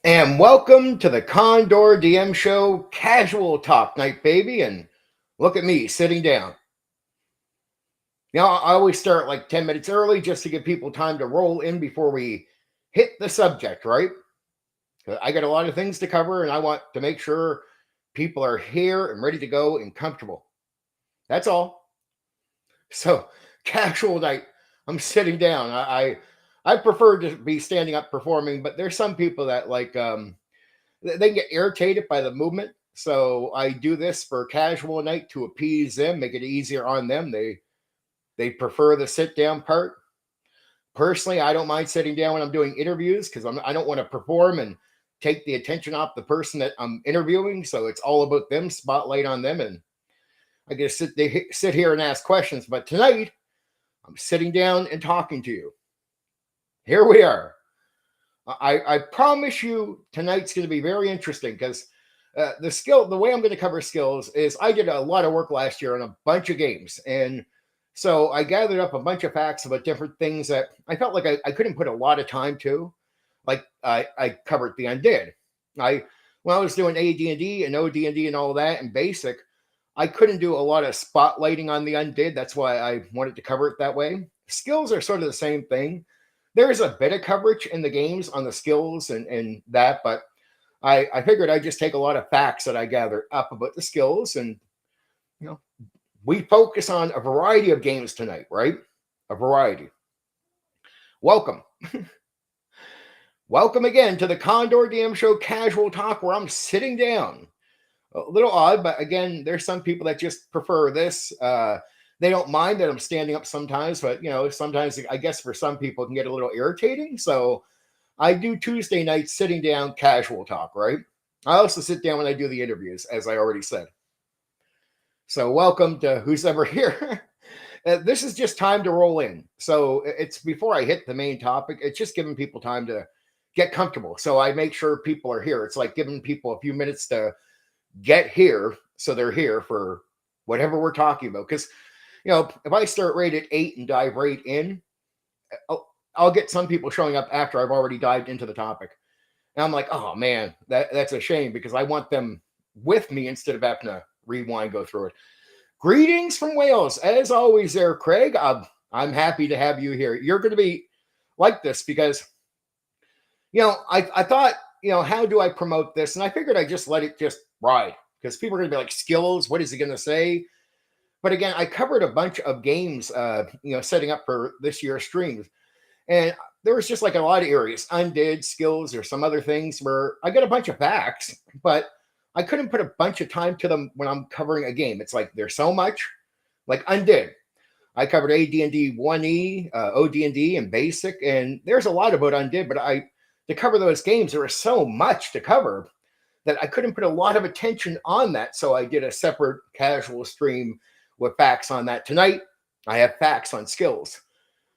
And welcome to the Condor DM Show Casual Talk Night, baby. And look at me sitting down. I always start like 10 minutes early just to give people time to roll in before we hit the subject, right? I got a lot of things to cover and I want to make sure people are here and ready to go and comfortable. That's all. So, casual night, I'm sitting down. I prefer to be standing up performing, but there's some people that they get irritated by the movement. So I do this for a casual night to appease them, make it easier on them. They prefer the sit down part. Personally, I don't mind sitting down when I'm doing interviews because I don't want to perform and take the attention off the person that I'm interviewing. So it's all about them, spotlight on them, and I get to sit here and ask questions. But tonight, I'm sitting down and talking to you. Here we are. I promise you tonight's going to be very interesting because the way I'm going to cover skills is I did a lot of work last year on a bunch of games. And so I gathered up a bunch of facts about different things that I felt like I couldn't put a lot of time to. Like I covered the undead. When I was doing AD&D and OD&D and all that and basic, I couldn't do a lot of spotlighting on the undead. That's why I wanted to cover it that way. Skills are sort of the same thing. There's a bit of coverage in the games on the skills and that, but I figured I'd just take a lot of facts that I gathered up about the skills, and we focus on a variety of games tonight, right? A variety. Welcome. Welcome again to the Condor DM Show Casual Talk, where I'm sitting down. A little odd, but again, there's some people that just prefer this. They don't mind that I'm standing up sometimes, but sometimes I guess for some people it can get a little irritating. So I do Tuesday nights sitting down casual talk, right? I also sit down when I do the interviews, as I already said. So welcome to who's ever here. This is just time to roll in. So it's before I hit the main topic. It's just giving people time to get comfortable. So I make sure people are here. It's like giving people a few minutes to get here so they're here for whatever we're talking about. Because if I start right at 8 and dive right in, I'll get some people showing up after I've already dived into the topic. And I'm like, oh man, that's a shame because I want them with me instead of having to rewind, go through it. Greetings from Wales. As always there, Craig. I'm happy to have you here. You're going to be like this because, I thought, how do I promote this? And I figured I'd just let it just ride because people are going to be like, skills, what is he going to say? But again, I covered a bunch of games, setting up for this year's streams. And there was just like a lot of areas, undead, skills, or some other things where I got a bunch of facts, but I couldn't put a bunch of time to them when I'm covering a game. It's like there's so much, like undead. I covered AD&D 1E, OD&D, and basic, and there's a lot about undead, but to cover those games, there was so much to cover that I couldn't put a lot of attention on that. So I did a separate casual stream with facts on that. Tonight, I have facts on skills,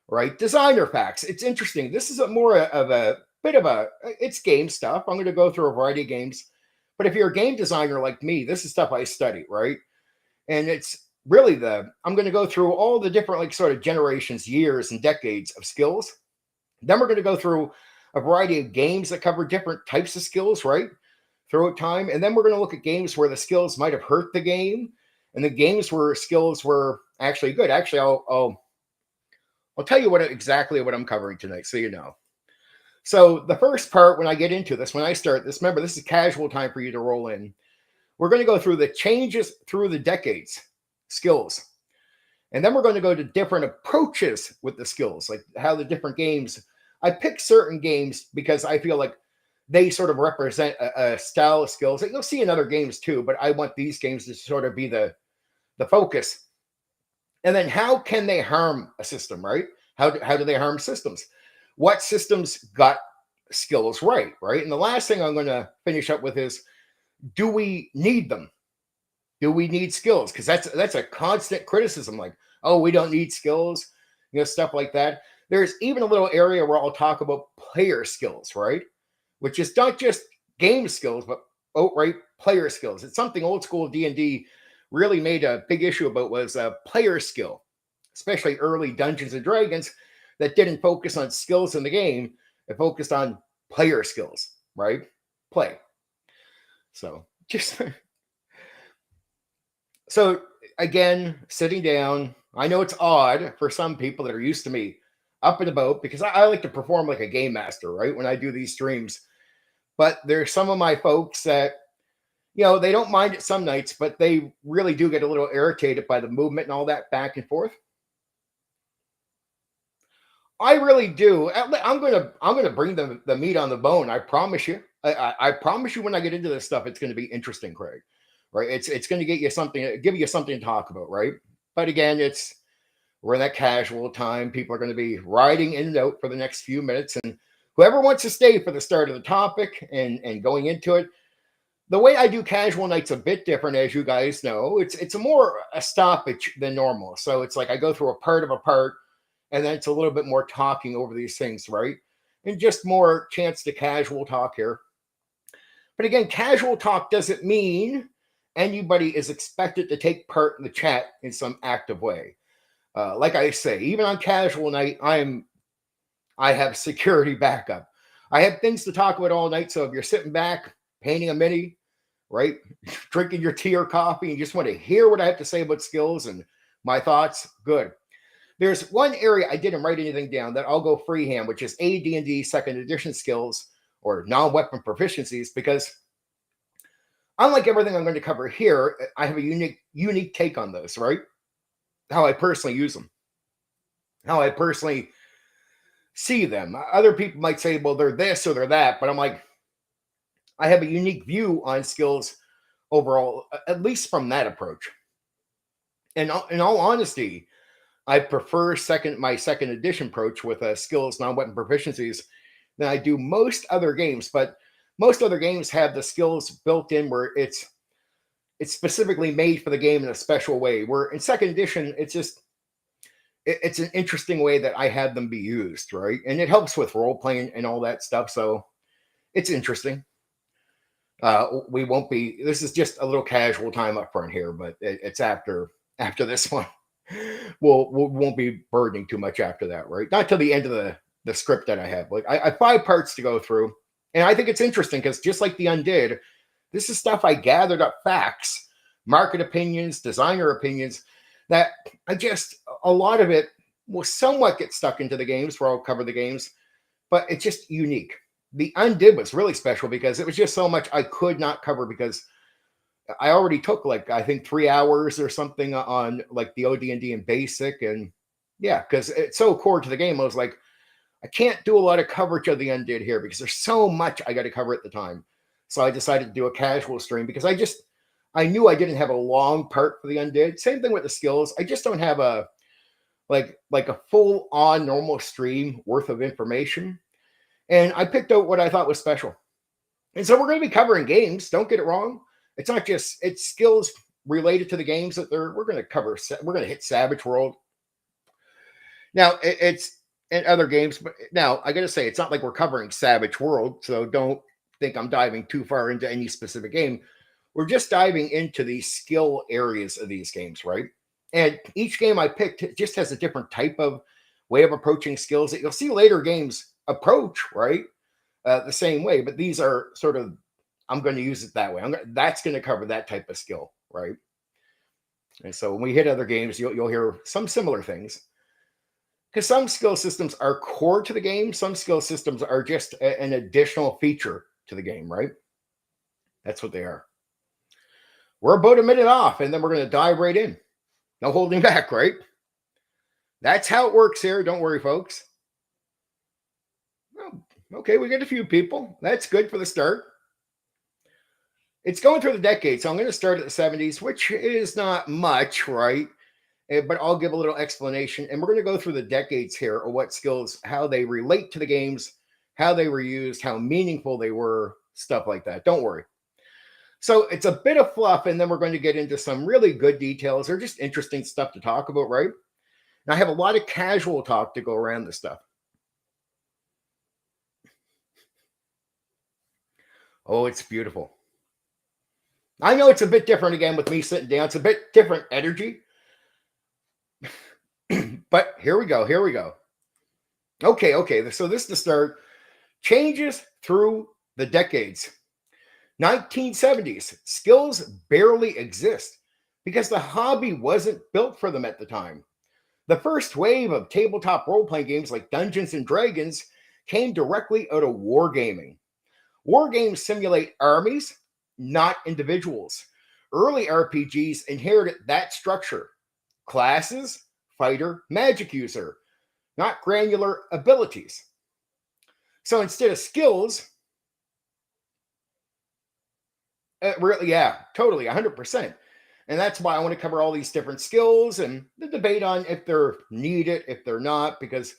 right? Designer facts. It's interesting. This is more of a bit of it's game stuff. I'm going to go through a variety of games. But if you're a game designer like me, this is stuff I study, right? And it's really I'm going to go through all the different like sort of generations, years, and decades of skills. Then we're going to go through a variety of games that cover different types of skills, right? Throughout time. And then we're going to look at games where the skills might have hurt the game and the games where skills were actually good. Actually, I'll tell you exactly what I'm covering tonight, so you know. So the first part, when I get into this, when I start this, remember, this is casual time for you to roll in. We're going to go through the changes through the decades, skills. And then we're going to go to different approaches with the skills, like how the different games. I pick certain games because I feel like they sort of represent a style of skills that you'll see in other games too, but I want these games to sort of be the focus. And then how can they harm a system, right? How do they harm systems? What systems got skills right? And the last thing I'm going to finish up with is, do we need them? Do we need skills? Because that's a constant criticism, like, oh, we don't need skills, stuff like that. There's even a little area where I'll talk about player skills, right? Which is not just game skills, but outright player skills. It's something old school D&D really made a big issue about, was a player skill, especially early Dungeons and Dragons that didn't focus on skills in the game. It focused on player skills, right? play. So just so again, sitting down. I know it's odd for some people that are used to me up and about because I like to perform like a game master, right? When I do these streams. But there's some of my folks that, they don't mind it some nights, but they really do get a little irritated by the movement and all that back and forth. I really do. I'm gonna bring the meat on the bone. I promise you. I promise you when I get into this stuff, it's gonna be interesting, Craig. Right? It's gonna get you something, give you something to talk about, right? But again, we're in that casual time. People are going to be riding in and out for the next few minutes. And whoever wants to stay for the start of the topic and going into it, the way I do casual nights a bit different, as you guys know. It's a more a stoppage than normal. So it's like I go through a part, and then it's a little bit more talking over these things, right? And just more chance to casual talk here. But again, casual talk doesn't mean anybody is expected to take part in the chat in some active way. Like I say, even on casual night, I have security backup. I have things to talk about all night. So if you're sitting back painting a mini, right, drinking your tea or coffee, and you just want to hear what I have to say about skills and my thoughts, good. There's one area I didn't write anything down that I'll go freehand, which is AD&D second edition skills or non-weapon proficiencies, because unlike everything I'm going to cover here, I have a unique take on those, right? How I personally use them, how I personally see them. Other people might say, well, they're this or they're that, but I'm like, I have a unique view on skills overall, at least from that approach. And in all honesty, I prefer my second edition approach with skills, non-weapon proficiencies than I do most other games. But most other games have the skills built in where it's specifically made for the game in a special way. Where in second edition, it's an interesting way that I had them be used, right? And it helps with role playing and all that stuff. So it's interesting. We won't be. This is just a little casual time up front here, but it's after this one. We won't be burdening too much after that, right? Not till the end of the script that I have. Like I have 5 parts to go through, and I think it's interesting because just like the Undead, this is stuff I gathered up facts, market opinions, designer opinions. That a lot of it will somewhat get stuck into the games where I'll cover the games, but it's just unique. The Undid was really special because it was just so much I could not cover because I already took like, I think 3 hours or something on like the OD&D and basic. And yeah, because it's so core to the game. I was like, I can't do a lot of coverage of the Undid here because there's so much I got to cover at the time. So I decided to do a casual stream because I knew I didn't have a long part for the Undead. Same thing with the skills. I just don't have a like a full on normal stream worth of information. And I picked out what I thought was special. And so we're going to be covering games. Don't get it wrong. It's not just, it's skills related to the games that we're going to cover. We're going to hit Savage World. Now it's in other games, but now I got to say, it's not like we're covering Savage World. So don't think I'm diving too far into any specific game. We're just diving into the skill areas of these games, right? And each game I picked just has a different type of way of approaching skills that you'll see later games approach, right? The same way, but these are sort of, I'm going to use it that way. That's going to cover that type of skill, right? And so when we hit other games, you'll hear some similar things. Because some skill systems are core to the game. Some skill systems are just an additional feature to the game, right? That's what they are. We're about a minute off, and then we're going to dive right in. No holding back, right? That's how it works here. Don't worry, folks. Oh, okay, we get a few people. That's good for the start. It's going through the decades, so I'm going to start at the 70s, which is not much, right? But I'll give a little explanation. And we're going to go through the decades here of what skills, how they relate to the games, how they were used, how meaningful they were, stuff like that. Don't worry. So it's a bit of fluff, and then we're going to get into some really good details or just interesting stuff to talk about, right? And I have a lot of casual talk to go around this stuff. Oh, it's beautiful. I know it's a bit different again with me sitting down. It's a bit different energy. But here we go. Okay. So this is the start. Changes through the decades. 1970s, skills barely exist because the hobby wasn't built for them at the time. The first wave of tabletop role playing games like Dungeons and Dragons came directly out of wargaming. War games simulate armies, not individuals. Early RPGs inherited that structure: classes, fighter, magic user, not granular abilities. So instead of skills, really, yeah, totally, 100%. And that's why I want to cover all these different skills and the debate on if they're needed, if they're not, because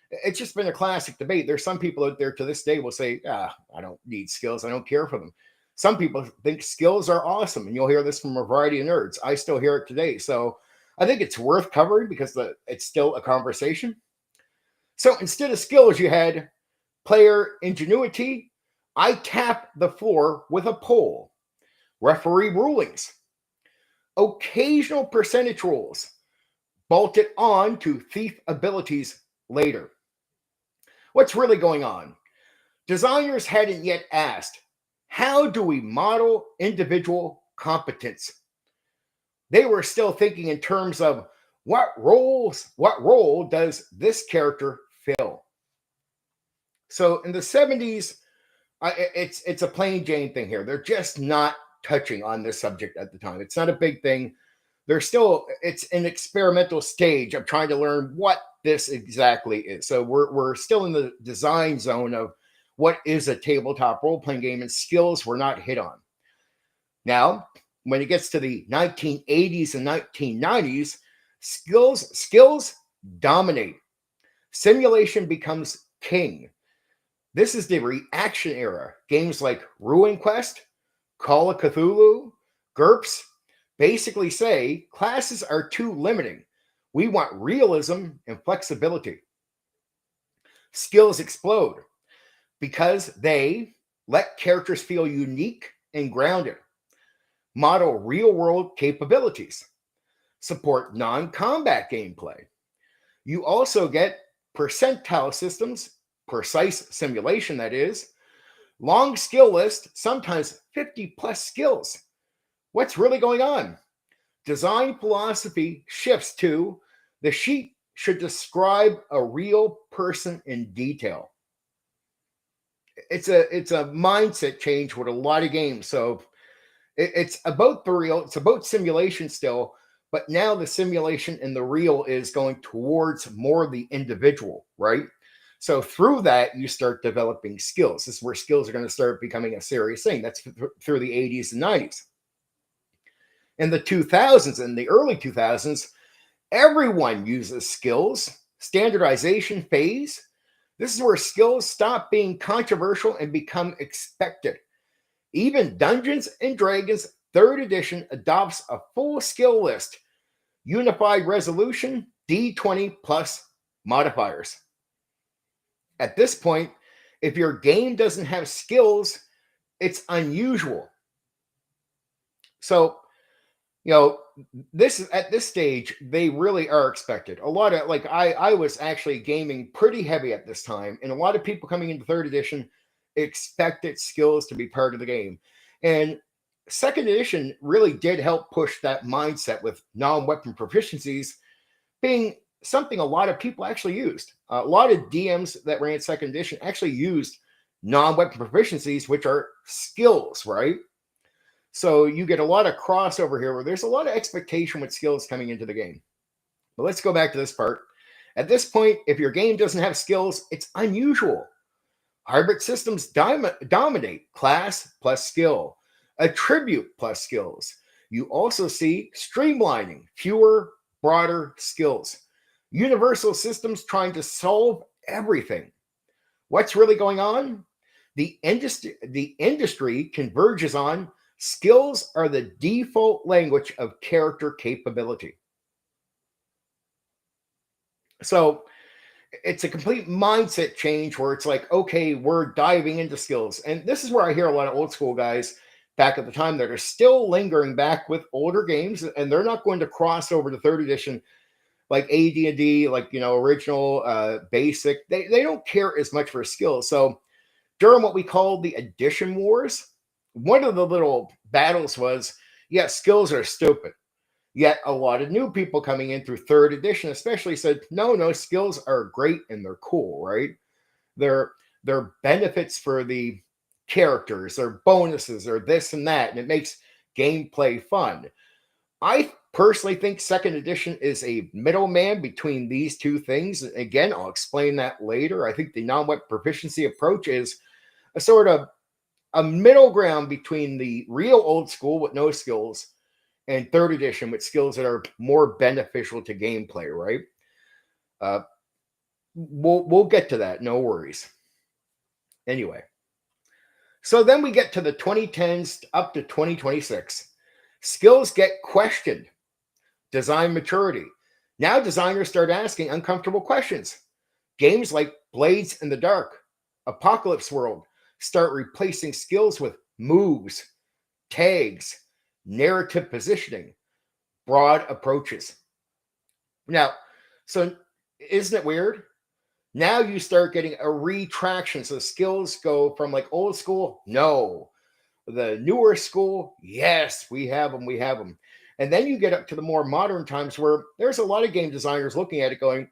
it's just been a classic debate. There's some people out there to this day will say, I don't need skills. I don't care for them. Some people think skills are awesome. And you'll hear this from a variety of nerds. I still hear it today. So I think it's worth covering because it's still a conversation. So instead of skills, you had player ingenuity. I tap the floor with a pole. Referee rulings. Occasional percentage rules. Bolted on to thief abilities later. What's really going on? Designers hadn't yet asked, how do we model individual competence? They were still thinking in terms of what role does this character fill? So in the 70s, it's a plain Jane thing here. They're just not touching on this subject at the time. It's not a big thing. It's an experimental stage of trying to learn what this exactly is. So we're still in the design zone of what is a tabletop role-playing game, and skills were not hit on. Now, when it gets to the 1980s and 1990s, skills dominate. Simulation becomes king. This is the reaction era. Games like Ruin Quest, Call of Cthulhu, GURPS basically say classes are too limiting. We want realism and flexibility. Skills explode because they let characters feel unique and grounded, model real-world capabilities, support non-combat gameplay. You also get percentile systems, precise simulation, that is, long skill list, sometimes 50 plus skills. What's really going on? Design philosophy shifts to the sheet should describe a real person in detail. It's a mindset change with a lot of games. So it's about the real, it's about simulation still, but now the simulation and the real is going towards more of the individual, right? So through that, you start developing skills. This is where skills are going to start becoming a serious thing. That's through the 80s and 90s. In the 2000s and the early 2000s, everyone uses skills. Standardization phase. This is where skills stop being controversial and become expected. Even Dungeons and Dragons 3rd edition adopts a full skill list. Unified resolution, D20 plus modifiers. At this point, if your game doesn't have skills, it's unusual. So, at this stage, they really are expected. A lot of, like, I was actually gaming pretty heavy at this time, and a lot of people coming into 3rd edition expected skills to be part of the game. And 2nd edition really did help push that mindset with non-weapon proficiencies being something a lot of people actually used. A lot of DMs that ran 2nd edition actually used non-weapon proficiencies, which are skills, right? So you get a lot of crossover here where there's a lot of expectation with skills coming into the game. But let's go back to this part. At this point, if your game doesn't have skills, it's unusual. Hybrid systems dominate class plus skill, attribute plus skills. You also see streamlining, fewer, broader skills. Universal systems trying to solve everything. What's really going on? The industry converges on skills are the default language of character capability. So it's a complete mindset change where it's like, okay, we're diving into skills. And this is where I hear a lot of old school guys back at the time that are still lingering back with older games, and they're not going to cross over to 3rd edition like AD&D, like, original, basic. They don't care as much for skills. So during what we call the edition wars, one of the little battles was, yeah, skills are stupid. Yet a lot of new people coming in through third edition, especially, said, no, skills are great and they're cool, right? They're benefits for the characters, they're bonuses, or this and that, and it makes gameplay fun. I personally think second edition is a middleman between these two things. Again, I'll explain that later. I think the non-web proficiency approach is a sort of a middle ground between the real old school with no skills and third edition with skills that are more beneficial to gameplay, right? We'll get to that, no worries. Anyway, so then we get to the 2010s up to 2026. Skills get questioned. Design maturity. Now designers start asking uncomfortable questions. Games like Blades in the Dark, Apocalypse World start replacing skills with moves, tags, narrative positioning, broad approaches. Now, so isn't it weird? Now you start getting a retraction. So skills go from like old school, no. The newer school, yes, we have them. And then you get up to the more modern times where there's a lot of game designers looking at it going,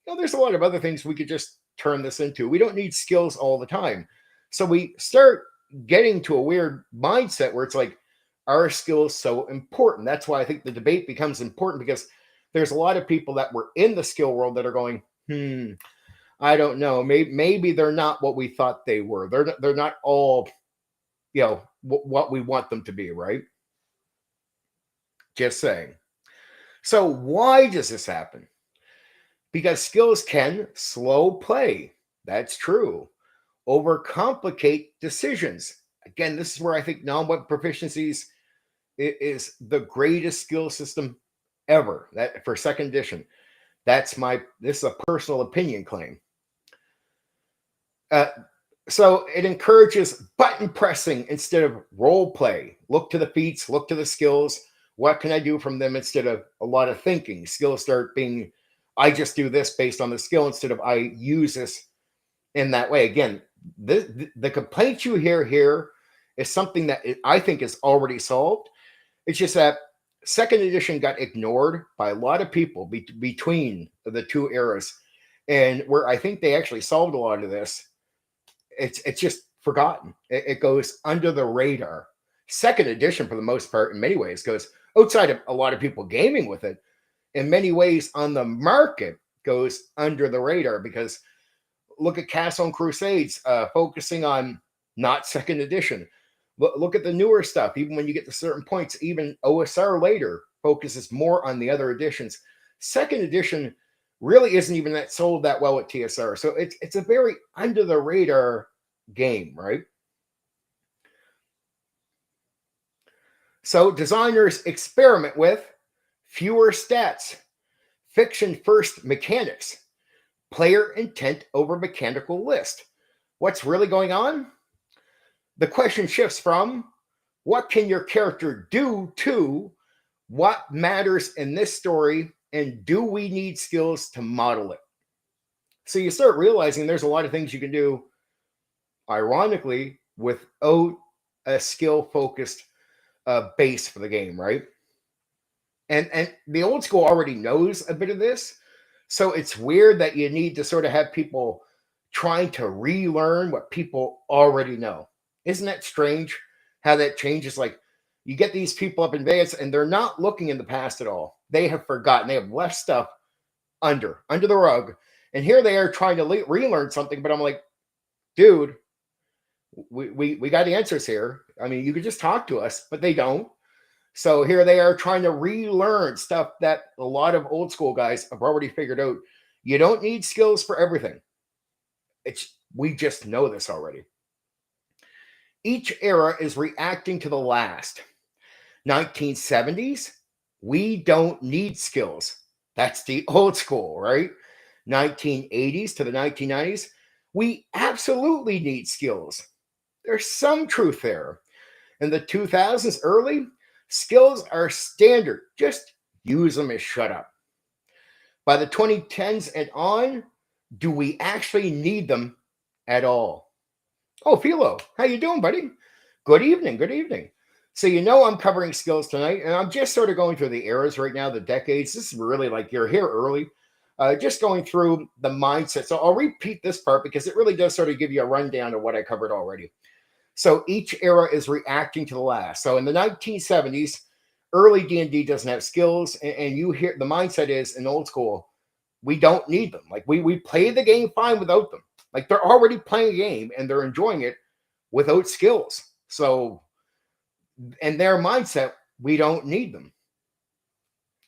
there's a lot of other things we could just turn this into. We don't need skills all the time. So we start getting to a weird mindset where it's like, are skills so important? That's why I think the debate becomes important, because there's a lot of people that were in the skill world that are going, I don't know. Maybe they're not what we thought they were. They're not all, what we want them to be, right? Just saying. So why does this happen? Because skills can slow play. That's true. Overcomplicate decisions. Again, this is where I think non-web proficiencies is the greatest skill system ever. That for second edition. This is a personal opinion claim. So it encourages button pressing instead of role play. Look to the feats, look to the skills. What can I do from them instead of a lot of thinking? Skills start being, I just do this based on the skill instead of I use this in that way. Again, the complaint you hear here is something that I think is already solved. It's just that second edition got ignored by a lot of people between the two eras, and where I think they actually solved a lot of this, it's just forgotten. It goes under the radar. Second edition, for the most part, in many ways, goes outside of a lot of people gaming with it. In many ways, on the market, goes under the radar, because look at Castle and Crusades, focusing on not second edition. Look at the newer stuff. Even when you get to certain points, even OSR later focuses more on the other editions. Second edition really isn't even that sold that well at TSR. So it's a very under the radar game, right? So designers experiment with fewer stats, fiction first mechanics, player intent over mechanical list. What's really going on? The question shifts from what can your character do to what matters in this story, and do we need skills to model it? So you start realizing there's a lot of things you can do, ironically, without a skill-focused base for the game, right? And the old school already knows a bit of this, so it's weird that you need to sort of have people trying to relearn what people already know. Isn't that strange how that changes? Like, you get these people up in Vegas and they're not looking in the past at all. They have forgotten. They have left stuff under the rug. And here they are trying to relearn something. But I'm like, dude, we got answers here. I mean, you could just talk to us, but they don't. So here they are trying to relearn stuff that a lot of old school guys have already figured out. You don't need skills for everything. We just know this already. Each era is reacting to the last. 1970s, we don't need skills. That's the old school, right? 1980s to the 1990s, we absolutely need skills. There's some truth there. In the 2000s, early, skills are standard. Just use them and shut up. By the 2010s and on, do we actually need them at all? Oh, Philo, how you doing, buddy? Good evening. Good evening. So, I'm covering skills tonight, and I'm just sort of going through the eras right now, the decades. This is really like you're here early, just going through the mindset. So, I'll repeat this part because it really does sort of give you a rundown of what I covered already. So, each era is reacting to the last. So, in the 1970s, early D&D doesn't have skills, and you hear the mindset is in old school, we don't need them. Like, we play the game fine without them. Like, they're already playing a game and they're enjoying it without skills. So, in their mindset, we don't need them,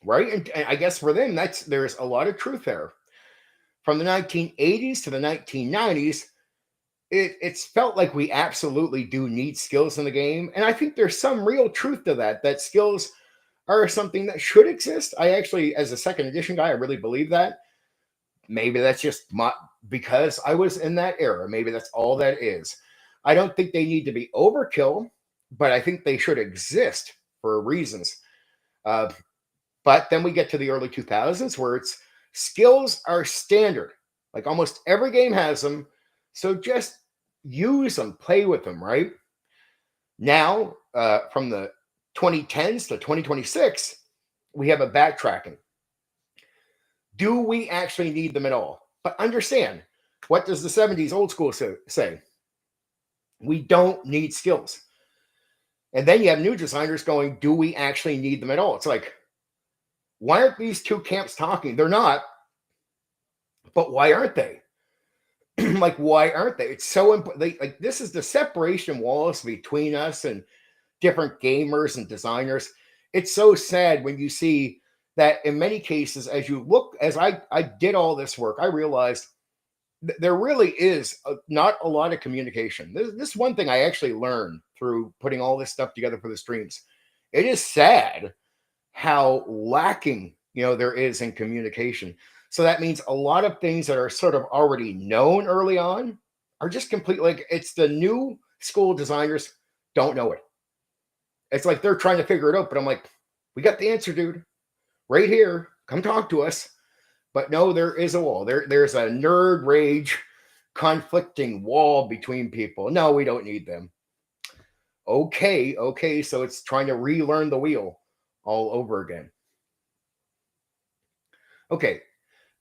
right? And I guess for them, there's a lot of truth there. From the 1980s to the 1990s, it's felt like we absolutely do need skills in the game, and I think there's some real truth to that. That skills are something that should exist. I actually, as a second edition guy, I really believe that. Maybe that's just because I was in that era. Maybe that's all that is. I don't think they need to be overkill, but I think they should exist for reasons. Uh, but then we get to the early 2000s where it's skills are standard. Like almost every game has them. So just use them, play with them, right? Now, from the 2010s to 2026, we have a backtracking. Do we actually need them at all? But understand, what does the 70s old school say? We don't need skills. And then you have new designers going, do we actually need them at all? It's like, why aren't these two camps talking? They're not. But why aren't they? Like, why aren't they? It's so important. Like, this is the separation walls between us and different gamers and designers. It's so sad when you see that in many cases, as I did all this work, I realized there really is not a lot of communication. This one thing I actually learned through putting all this stuff together for the streams. It is sad how lacking there is in communication. So that means a lot of things that are sort of already known early on are just complete. Like it's the new school designers don't know it. It's like they're trying to figure it out, but I'm like, we got the answer, dude, right here. Come talk to us. But no, there is a wall. There's a nerd rage conflicting wall between people. No, we don't need them. Okay. So it's trying to relearn the wheel all over again. Okay,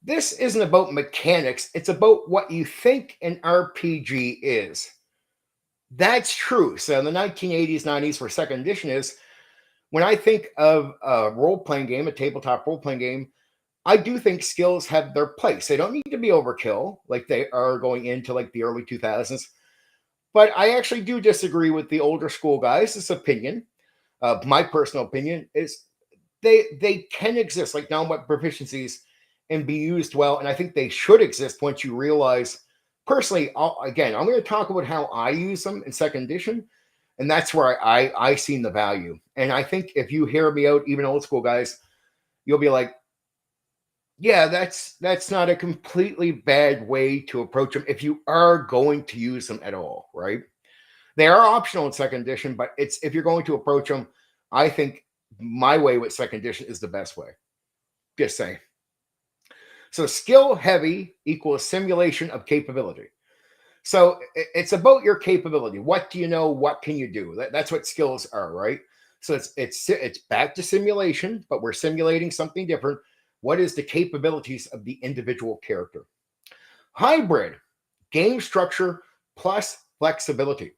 this isn't about mechanics. It's about what you think an RPG is. That's true. So in the 1980s, 90s, where second edition is, when I think of a role-playing game, a tabletop role-playing game, I do think skills have their place. They don't need to be overkill like they are going into like the early 2000s. But I actually do disagree with the older school guys. This opinion, my personal opinion, is they can exist like what proficiencies and be used well. And I think they should exist once you realize. Personally, I'm going to talk about how I use them in second edition, and that's where I seen the value. And I think if you hear me out, even old school guys, you'll be like, yeah, that's not a completely bad way to approach them if you are going to use them at all, right? They are optional in second edition, but if you're going to approach them, I think my way with second edition is the best way. Just saying. So skill heavy equals simulation of capability. So it's about your capability. What do you know? What can you do? That's what skills are, right? So it's back to simulation, but we're simulating something different. What is the capabilities of the individual character? Hybrid, game structure plus flexibility.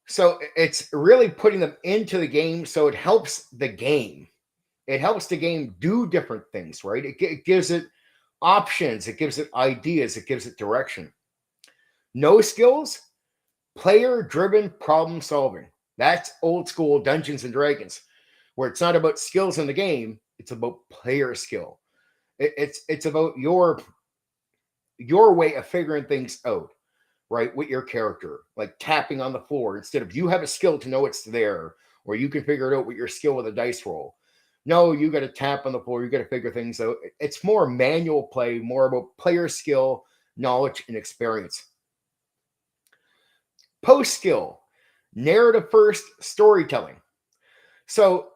So it's really putting them into the game so it helps the game. It helps the game do different things, right? It gives it options. It gives it ideas. It gives it direction. No skills, player-driven problem solving. That's old school Dungeons and Dragons, where it's not about skills in the game. It's about player skill. It's about your way of figuring things out, right? With your character, like tapping on the floor instead of you have a skill to know it's there, or you can figure it out with your skill with a dice roll. No, you got to tap on the floor. You got to figure things out. It's more manual play, more about player skill, knowledge, and experience. Post skill, narrative first storytelling. So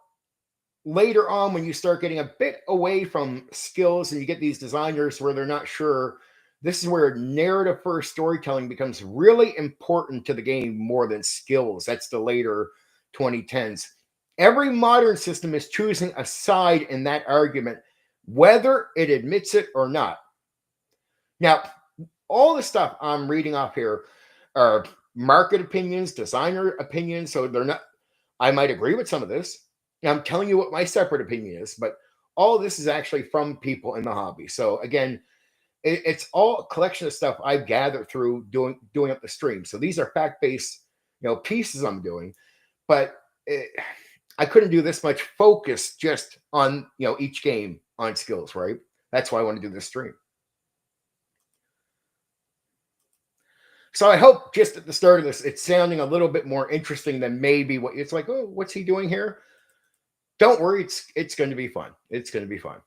later on, when you start getting a bit away from skills and you get these designers where they're not sure, This is where narrative first storytelling becomes really important to the game more than skills. That's the later 2010s. Every modern system is choosing a side in that argument, whether it admits it or not. Now, all the stuff I'm reading off here are market opinions, designer opinions. So they're not, I might agree with some of this. I'm telling you what my separate opinion is, but all this is actually from people in the hobby. So again, it's all a collection of stuff I've gathered through doing up the stream. So these are fact-based, pieces I'm doing, but I couldn't do this much focus just on each game on skills, right? That's why I want to do this stream. So I hope just at the start of this, it's sounding a little bit more interesting than maybe what it's like. Oh, what's he doing here? Don't worry, it's going to be fun. It's going to be fun.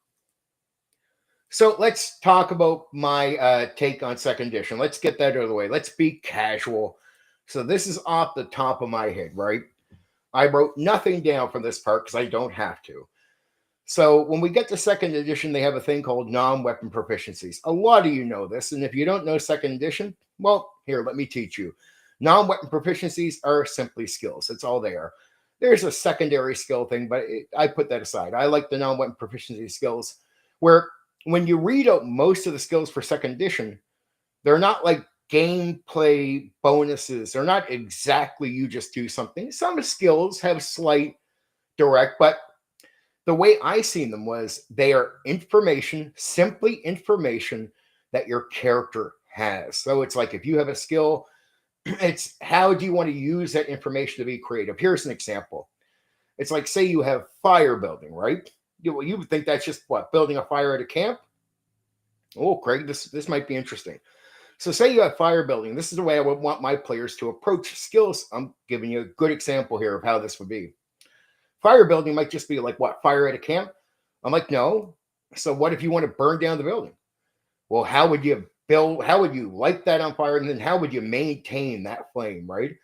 So let's talk about my take on second edition. Let's get that out of the way. Let's be casual. So this is off the top of my head, right? I wrote nothing down from this part because I don't have to. So when we get to second edition, they have a thing called non-weapon proficiencies. A lot of you know this, and if you don't know second edition, well, here, let me teach you. Non-weapon proficiencies are simply skills. That's all they are. There's a secondary skill thing, but I put that aside. I like the non-weapon proficiency skills where when you read out most of the skills for second edition, they're not like gameplay bonuses. They're not exactly you just do something. Some skills have slight direct, but the way I seen them was they are information, simply information that your character has. So it's like if you have a skill, it's how do you want to use that information to be creative? Here's an example. It's like, say you have fire building, right? You would think that's just what, building a fire at a camp? Oh, Craig, this might be interesting. So say you have fire building. This is the way I would want my players to approach skills. I'm giving you a good example here of how this would be. Fire building might just be like, what, fire at a camp? I'm like, no. So what if you want to burn down the building? Well, how would you light that on fire? And then how would you maintain that flame, right?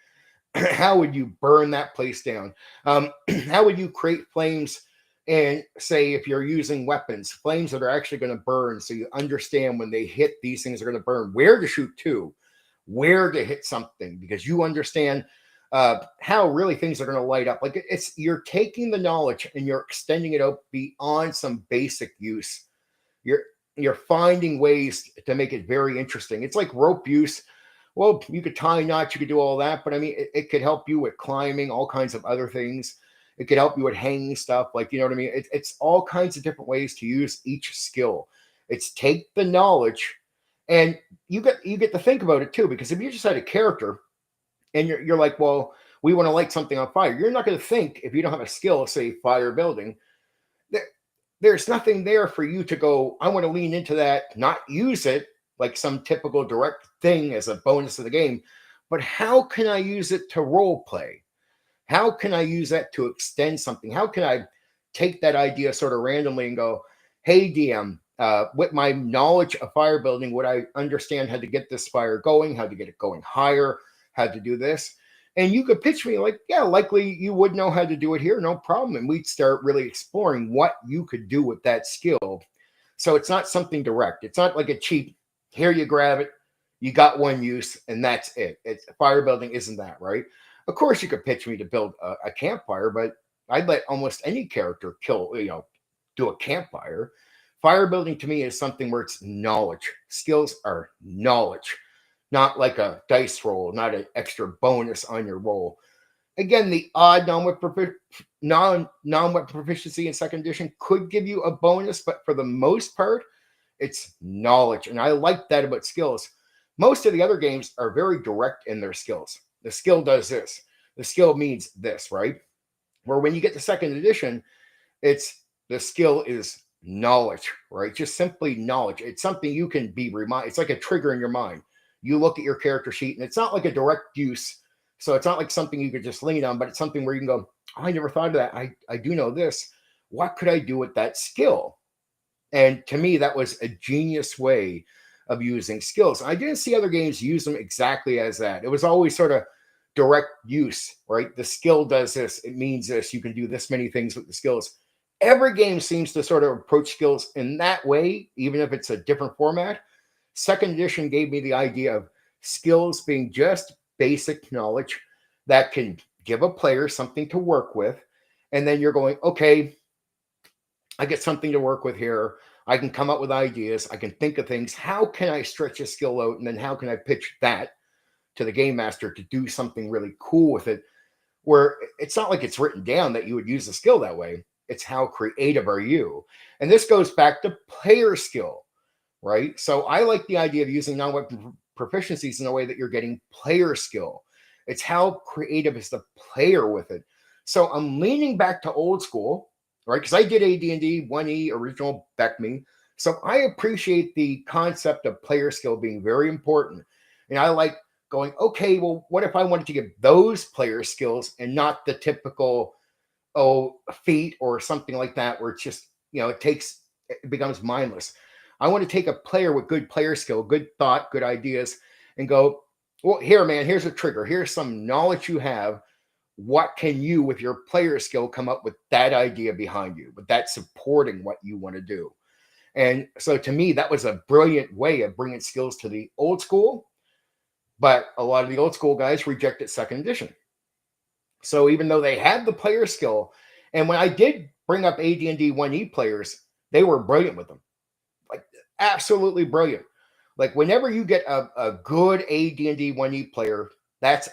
How would you burn that place down? How would you create flames? And say if you're using weapons, flames that are actually going to burn, so you understand when they hit, these things are going to burn, where to shoot to, where to hit something, because you understand how really things are going to light up. Like you're taking the knowledge and you're extending it out beyond some basic use. You're finding ways to make it very interesting. It's like rope use. Well, you could tie knots, you could do all that, but I mean, it could help you with climbing, all kinds of other things. It could help you with hanging stuff, like, you know what I mean? It's all kinds of different ways to use each skill. It's take the knowledge, and you get to think about it too, because if you just had a character and you're like, well, we want to light something on fire, you're not going to think, if you don't have a skill, say fire building, there's nothing there for you to go, I want to lean into that, not use it like some typical direct thing as a bonus of the game, but how can I use it to role play? How can I use that to extend something? How can I take that idea sort of randomly and go, hey, DM, with my knowledge of fire building, would I understand how to get this fire going, how to get it going higher, how to do this? And you could pitch me like, yeah, likely you would know how to do it here, no problem. And we'd start really exploring what you could do with that skill. So it's not something direct. It's not like a cheap, here you grab it, you got one use, and that's it. Fire building isn't that, right? Of course, you could pitch me to build a campfire, but I'd let almost any character do a campfire. Fire building to me is something where it's knowledge. Skills are knowledge, not like a dice roll, not an extra bonus on your roll. Again, the odd non-weapon proficiency in second edition could give you a bonus, but for the most part, it's knowledge. And I like that about skills. Most of the other games are very direct in their skills. The skill does this. The skill means this, right? Where when you get to second edition, the skill is knowledge, right? Just simply knowledge. It's something you can be reminded. It's like a trigger in your mind. You look at your character sheet, and it's not like a direct use. So it's not like something you could just lean on, but it's something where you can go, oh, I never thought of that. I do know this. What could I do with that skill? And to me, that was a genius way of using skills. I didn't see other games use them exactly as that. It was always sort of direct use, right? The skill does this. It means this. You can do this many things with the skills. Every game seems to sort of approach skills in that way, even if it's a different format. Second edition gave me the idea of skills being just basic knowledge that can give a player something to work with. And then you're going, okay, I get something to work with here. I can come up with ideas. I can think of things. How can I stretch a skill out? And then how can I pitch that to the game master to do something really cool with it? Where it's not like it's written down that you would use the skill that way. It's how creative are you? And this goes back to player skill, right? So I like the idea of using non-weapon proficiencies in a way that you're getting player skill. It's how creative is the player with it. So I'm leaning back to old school, right? Because I did AD&D 1E original BECME. So I appreciate the concept of player skill being very important. And I like going, okay, well, what if I wanted to give those player skills and not the typical, feat or something like that, where it's just, it becomes mindless. I want to take a player with good player skill, good thought, good ideas, and go, well, here, man, here's a trigger. Here's some knowledge you have. What can you, with your player skill, come up with that idea behind you, but that's supporting what you want to do? And so to me, that was a brilliant way of bringing skills to the old school. But a lot of the old school guys rejected second edition. So even though they had the player skill, and when I did bring up AD&D 1E players, they were brilliant with them. Like absolutely brilliant. Like whenever you get a good AD&D 1E player, that's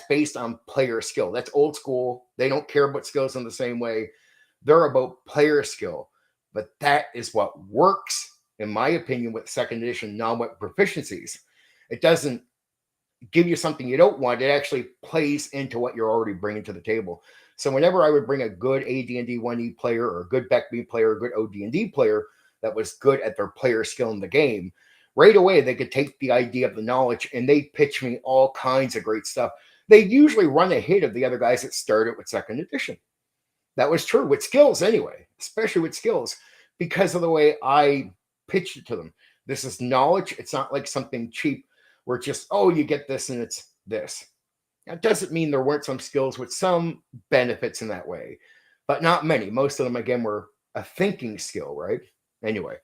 based on player skill. That's old school. They don't care about skills in the same way. They're about player skill. But that is what works, in my opinion, with second edition non-weapon proficiencies. It doesn't give you something you don't want. It actually plays into what you're already bringing to the table. So whenever I would bring a good AD&D 1E player or a good BECME player, a good OD&D player that was good at their player skill in the game, right away they could take the idea of the knowledge and they pitch me all kinds of great stuff. They usually run ahead of the other guys that started with second edition. That was true with skills anyway, especially with skills, because of the way I pitched it to them. This is knowledge. It's not like something cheap where it's just, you get this and it's this. That doesn't mean there weren't some skills with some benefits in that way, but not many. Most of them, again, were a thinking skill, right? Anyway,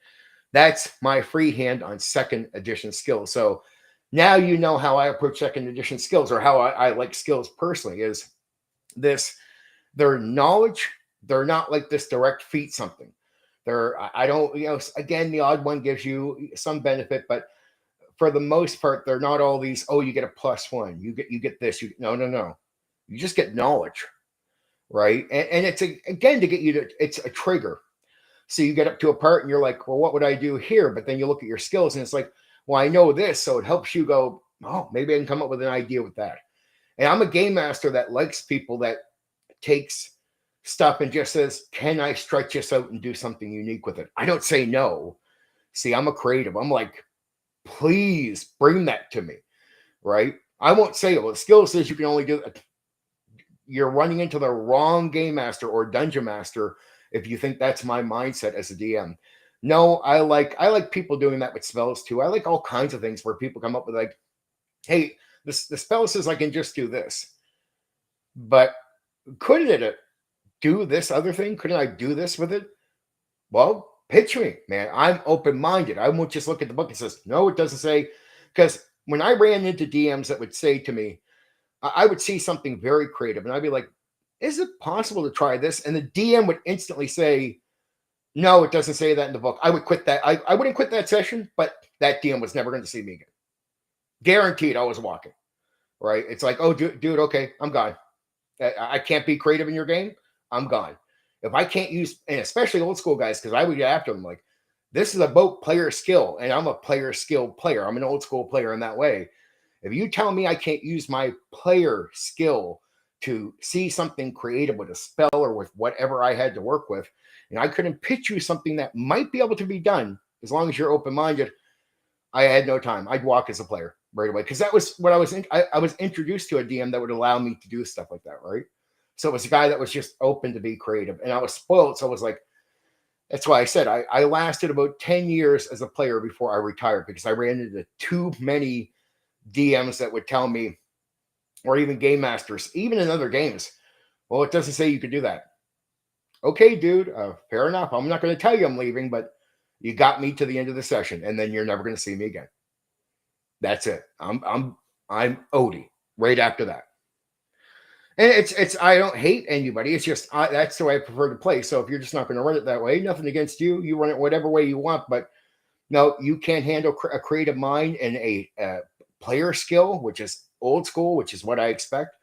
that's my freehand on second edition skills. So now you know how I approach second edition skills, or how I like skills personally, is this. Their knowledge, they're not like this direct feat something. I don't, again, the odd one gives you some benefit, but for the most part, they're not all these, you get a +1, you get this, no. You just get knowledge, right? And it's again to get you to, it's a trigger. So you get up to a part and you're like, well, what would I do here? But then you look at your skills and it's like, well, I know this. So it helps you go, maybe I can come up with an idea with that. And I'm a game master that likes people that takes stuff and just says, can I stretch this out and do something unique with it? I don't say no. See, I'm a creative. I'm like, please bring that to me, right? I won't say, well, the skill says you can only do it. You're running into the wrong game master or dungeon master if you think that's my mindset as a DM. No, I like people doing that with spells too. I like all kinds of things where people come up with like, hey, the spell says I can just do this, but couldn't it do this other thing? Couldn't I do this with it? Well, pitch me, man. I'm open-minded. I won't just look at the book and says, no, it doesn't say. Because when I ran into DMs that would say to me, I would see something very creative and I'd be like, is it possible to try this? And the DM would instantly say, no, it doesn't say that in the book. I would quit that. I wouldn't quit that session, but that DM was never going to see me again. Guaranteed I was walking, right? It's like, dude, okay, I'm gone. I can't be creative in your game. I'm gone. If I can't use, and especially old school guys, because I would get after them like, this is about player skill, and I'm a player skill player. I'm an old school player in that way. If you tell me I can't use my player skill to see something creative with a spell or with whatever I had to work with, and I couldn't pitch you something that might be able to be done, as long as you're open-minded, I had no time. I'd walk as a player right away, because that was what I was introduced to a DM that would allow me to do stuff like that, right? So it was a guy that was just open to be creative, and I was spoiled. So I was like, that's why I said I lasted about 10 years as a player before I retired, because I ran into too many DMs that would tell me, or even game masters, even in other games, well, it doesn't say you could do that. Okay, dude, fair enough. I'm not going to tell you I'm leaving, but You got me to the end of the session, and then you're never going to see me again. That's it. I'm Odie right after that. And it's I don't hate anybody. It's just that's the way I prefer to play. So if you're just not going to run it that way, nothing against you. You run it whatever way you want, but no, you can't handle a creative mind and a player skill, which is old school, which is what I expect.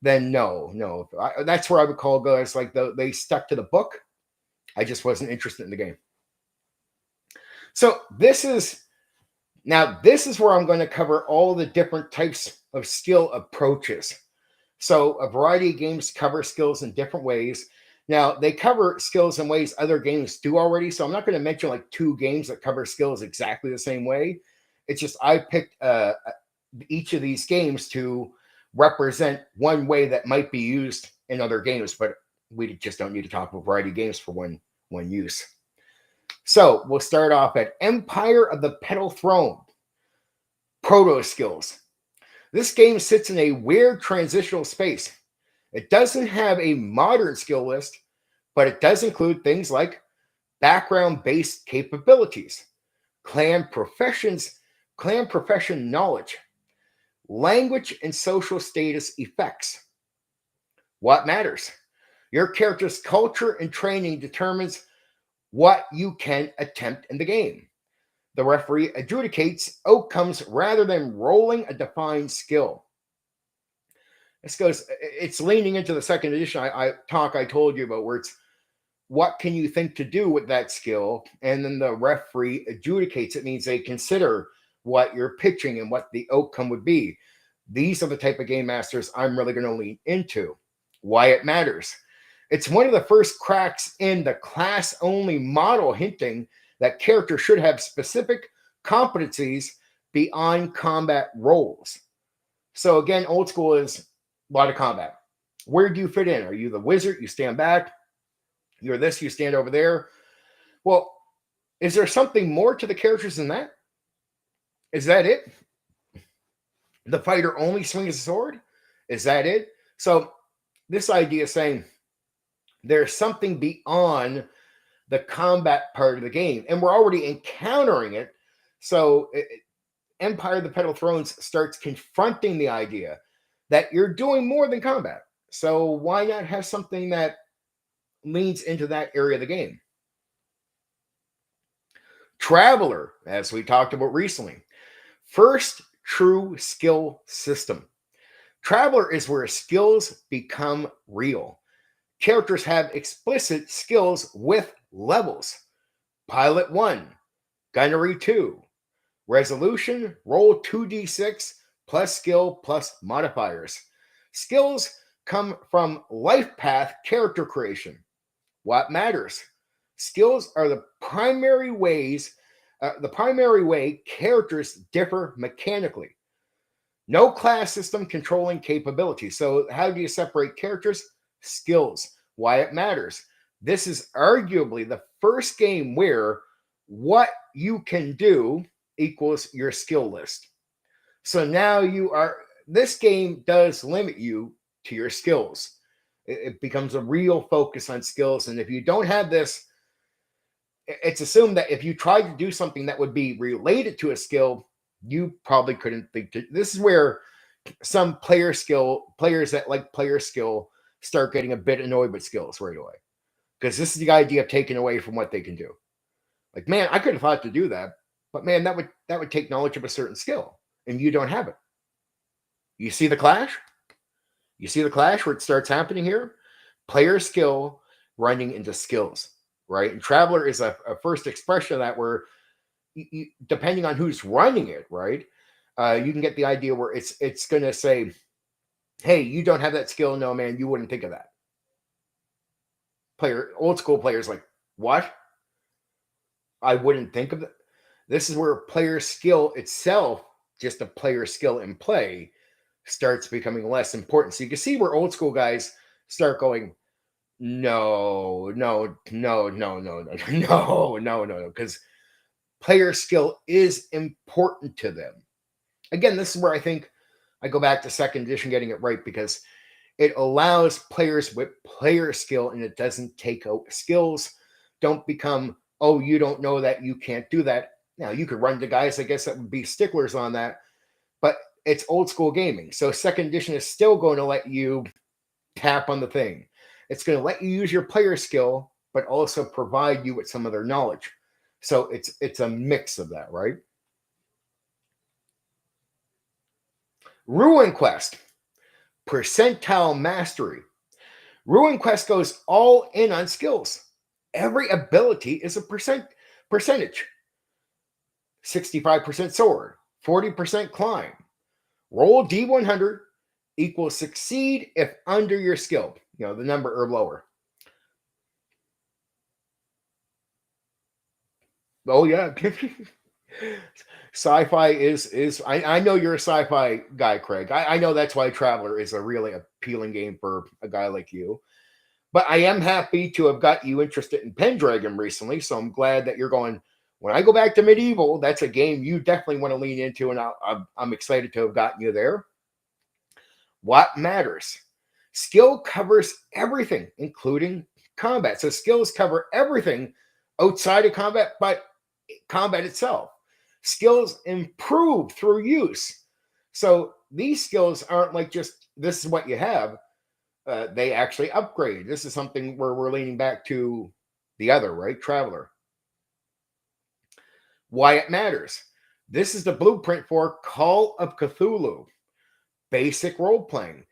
Then no, that's where I would call guys like they stuck to the book. I just wasn't interested in the game. So this is where I'm going to cover all the different types of skill approaches. So a variety of games cover skills in different ways. Now, they cover skills in ways other games do already. So I'm not going to mention like 2 games that cover skills exactly the same way. It's just I picked each of these games to represent one way that might be used in other games, but we just don't need to talk about a variety of games for one use. So we'll start off at Empire of the Petal Throne. Proto skills. This game sits in a weird transitional space. It doesn't have a modern skill list, but it does include things like background-based capabilities, clan profession knowledge, language and social status effects. What matters? Your character's culture and training determines what you can attempt in the game. The referee adjudicates outcomes rather than rolling a defined skill. It's leaning into the second edition I told you about, where it's what can you think to do with that skill, and then the referee adjudicates. It means they consider what you're pitching and what the outcome would be. These are the type of game masters I'm really going to lean into. Why it matters. It's one of the first cracks in the class-only model, hinting that characters should have specific competencies beyond combat roles. So again, old school is a lot of combat. Where do you fit in? Are you the wizard? You stand back. You're this, you stand over there. Well, is there something more to the characters than that? Is that it? The fighter only swings a sword? Is that it? So this idea is saying there's something beyond the combat part of the game, and we're already encountering it. So Empire of the Petal Thrones starts confronting the idea that you're doing more than combat. So why not have something that leans into that area of the game? Traveler, as we talked about recently, first true skill system. Traveler is where skills become real. Characters have explicit skills with levels. Pilot 1, Gunnery 2, Resolution, roll 2d6 plus skill plus modifiers. Skills come from life path character creation. What matters? Skills are the primary way characters differ mechanically. No class system controlling capabilities. So how do you separate characters? Skills. Why it matters. This is arguably the first game where what you can do equals your skill list. So now this game does limit you to your skills. It becomes a real focus on skills. And if you don't have this, it's assumed that if you tried to do something that would be related to a skill, you probably couldn't think to. This is where some players that like player skill start getting a bit annoyed with skills right away. Because this is the idea of taking away from what they can do. Like, man, I could have thought to do that, but man, that would take knowledge of a certain skill, and you don't have it. You see the clash? You see the clash where it starts happening here? Player skill running into skills, right? And Traveler is a first expression of that, where you, depending on who's running it, right, you can get the idea where it's going to say, hey, you don't have that skill. No, man, you wouldn't think of that. Old school players like, what? I wouldn't think of that. This is where player skill itself, just a player skill in play, starts becoming less important. So you can see where old school guys start going, no, because player skill is important to them. Again, this is where I think I go back to second edition getting it right, because it allows players with player skill, and it doesn't take out skills. Don't become oh, you don't know that, you can't do that. Now, you could run to guys, I guess, that would be sticklers on that, but it's old school gaming. So second edition is still going to let you tap on the thing. It's going to let you use your player skill, but also provide you with some of their knowledge. So it's a mix of that, right? Ruin Quest, percentile mastery. Ruin Quest goes all in on skills. Every ability is a percentage. 65% sword, 40% climb. Roll D100 equals succeed if under your skill, the number or lower. Oh yeah. Sci-fi is I know you're a sci-fi guy, Craig. I know that's why Traveler is a really appealing game for a guy like you. But I am happy to have got you interested in Pendragon recently, so I'm glad that you're going. When I go back to Medieval, that's a game you definitely want to lean into, and I'm excited to have gotten you there. What matters? Skill covers everything, including combat. So skills cover everything outside of combat, but combat itself. Skills improve through use. So these skills aren't like just this is what you have. They actually upgrade. This is something where we're leaning back to the other, right? Traveler. Why it matters. This is the blueprint for Call of Cthulhu. Basic role playing.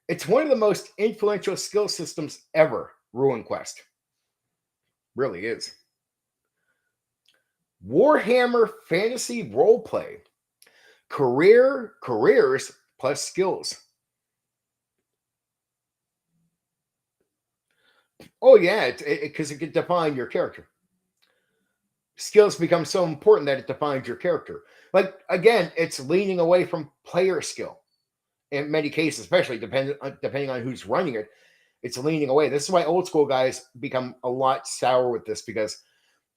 It's one of the most influential skill systems ever, Ruin Quest. Really is. Warhammer Fantasy Roleplay. Careers plus skills. Oh yeah, because it can define your character. Skills become so important that it defines your character. Like again, it's leaning away from player skill. In many cases, especially depending on who's running it, it's leaning away. This is why old school guys become a lot sour with this, because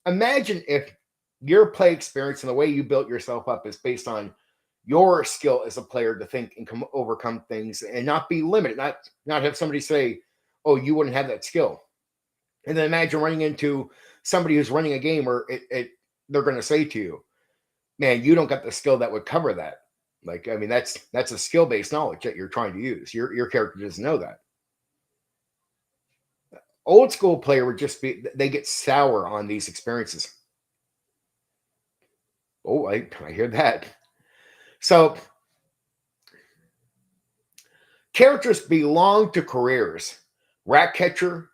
imagine if your play experience and the way you built yourself up is based on your skill as a player to think and overcome things and not be limited, not have somebody say, oh, you wouldn't have that skill. And then imagine running into somebody who's running a game where they're going to say to you, man, you don't got the skill that would cover that. Like, I mean, that's a skill-based knowledge that you're trying to use. Your character doesn't know that. Old school player would just they get sour on these experiences. Oh, I hear that. So characters belong to careers. Rat catcher,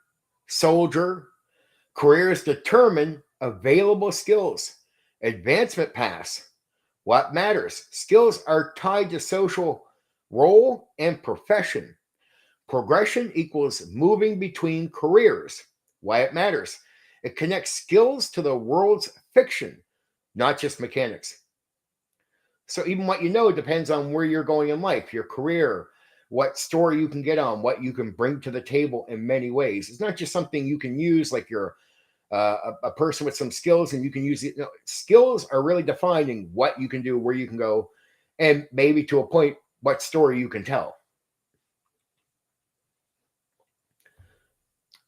soldier. Careers determine available skills. Advancement paths. What matters? Skills are tied to social role and profession. Progression equals moving between careers. Why it matters? It connects skills to the world's fiction, not just mechanics. So even what you know depends on where you're going in life, your career, what story you can get on, what you can bring to the table in many ways. It's not just something you can use like you're a person with some skills and you can use it. No, skills are really defining what you can do, where you can go, and maybe to a point, what story you can tell.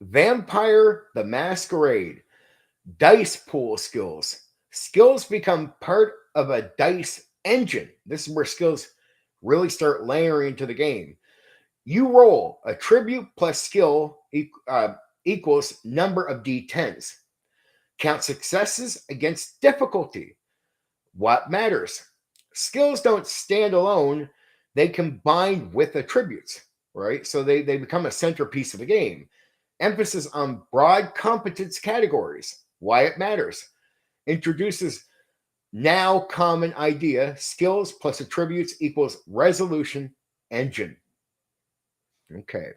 Vampire the Masquerade. Dice pool skills. Skills become part of a dice engine. This is where skills really start layering into the game. You roll attribute plus skill equals number of d10s. Count successes against difficulty. What matters? Skills don't stand alone. They combine with attributes, right? So they become a centerpiece of the game. Emphasis on broad competence categories. Why it matters. Introduces now common idea. Skills plus attributes equals resolution engine. Okay.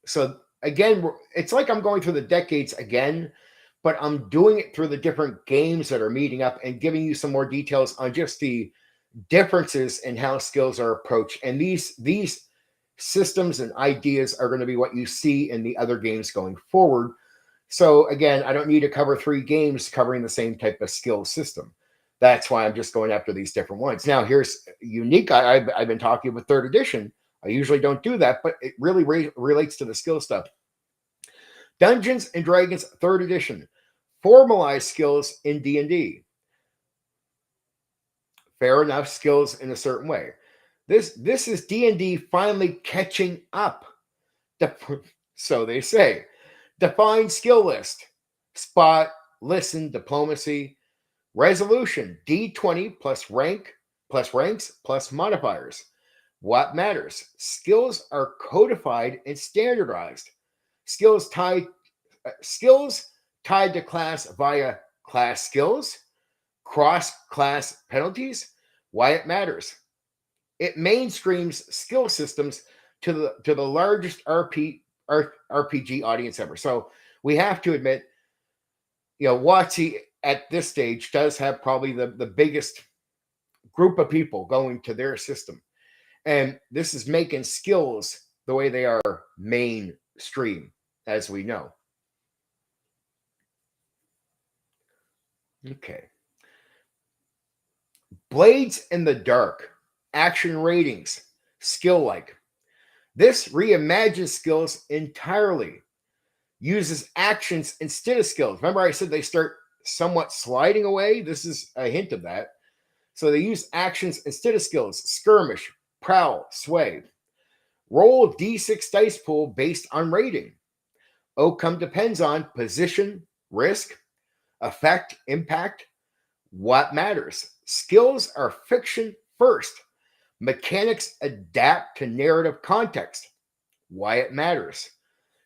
So again, it's like I'm going through the decades again, but I'm doing it through the different games that are meeting up and giving you some more details on just the differences in how skills are approached. And these systems and ideas are going to be what you see in the other games going forward. So again, I don't need to cover 3 games covering the same type of skill system. That's why I'm just going after these different ones. Now, here's unique. I've been talking with 3rd edition. I usually don't do that, but it really relates to the skill stuff. Dungeons and Dragons 3rd edition. formalized skills in D&D. Fair enough, skills in a certain way. This is D&D finally catching up. So they say. Define skill list. Spot, listen, diplomacy, resolution, D20 plus ranks plus modifiers. What matters? Skills are codified and standardized. Skills tied skills tied to class via class skills, cross class penalties. Why it matters? It mainstreams skill systems to the largest RPG audience ever. So we have to admit, WotC at this stage does have probably the biggest group of people going to their system. And this is making skills the way they are mainstream, as we know. Okay. Blades in the Dark, action ratings, skill like. This reimagines skills entirely, uses actions instead of skills. Remember, I said they start somewhat sliding away? This is a hint of that. So they use actions instead of skills. Skirmish, prowl, sway. Roll D6 dice pool based on rating. Outcome depends on position, risk, effect, impact. What matters? Skills are fiction first. Mechanics adapt to narrative context. Why it matters.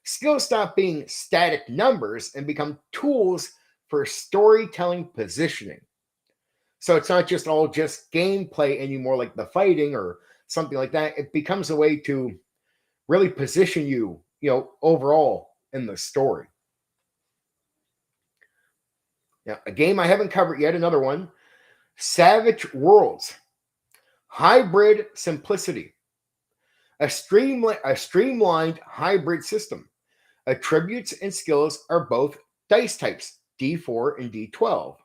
Skills stop being static numbers and become tools for storytelling positioning. So it's not just all just gameplay anymore, like the fighting or something like that. It becomes a way to really position you, overall in the story. Now, a game I haven't covered yet, another one, Savage Worlds, hybrid simplicity, a streamlined hybrid system. Attributes and skills are both dice types, D4 and D12.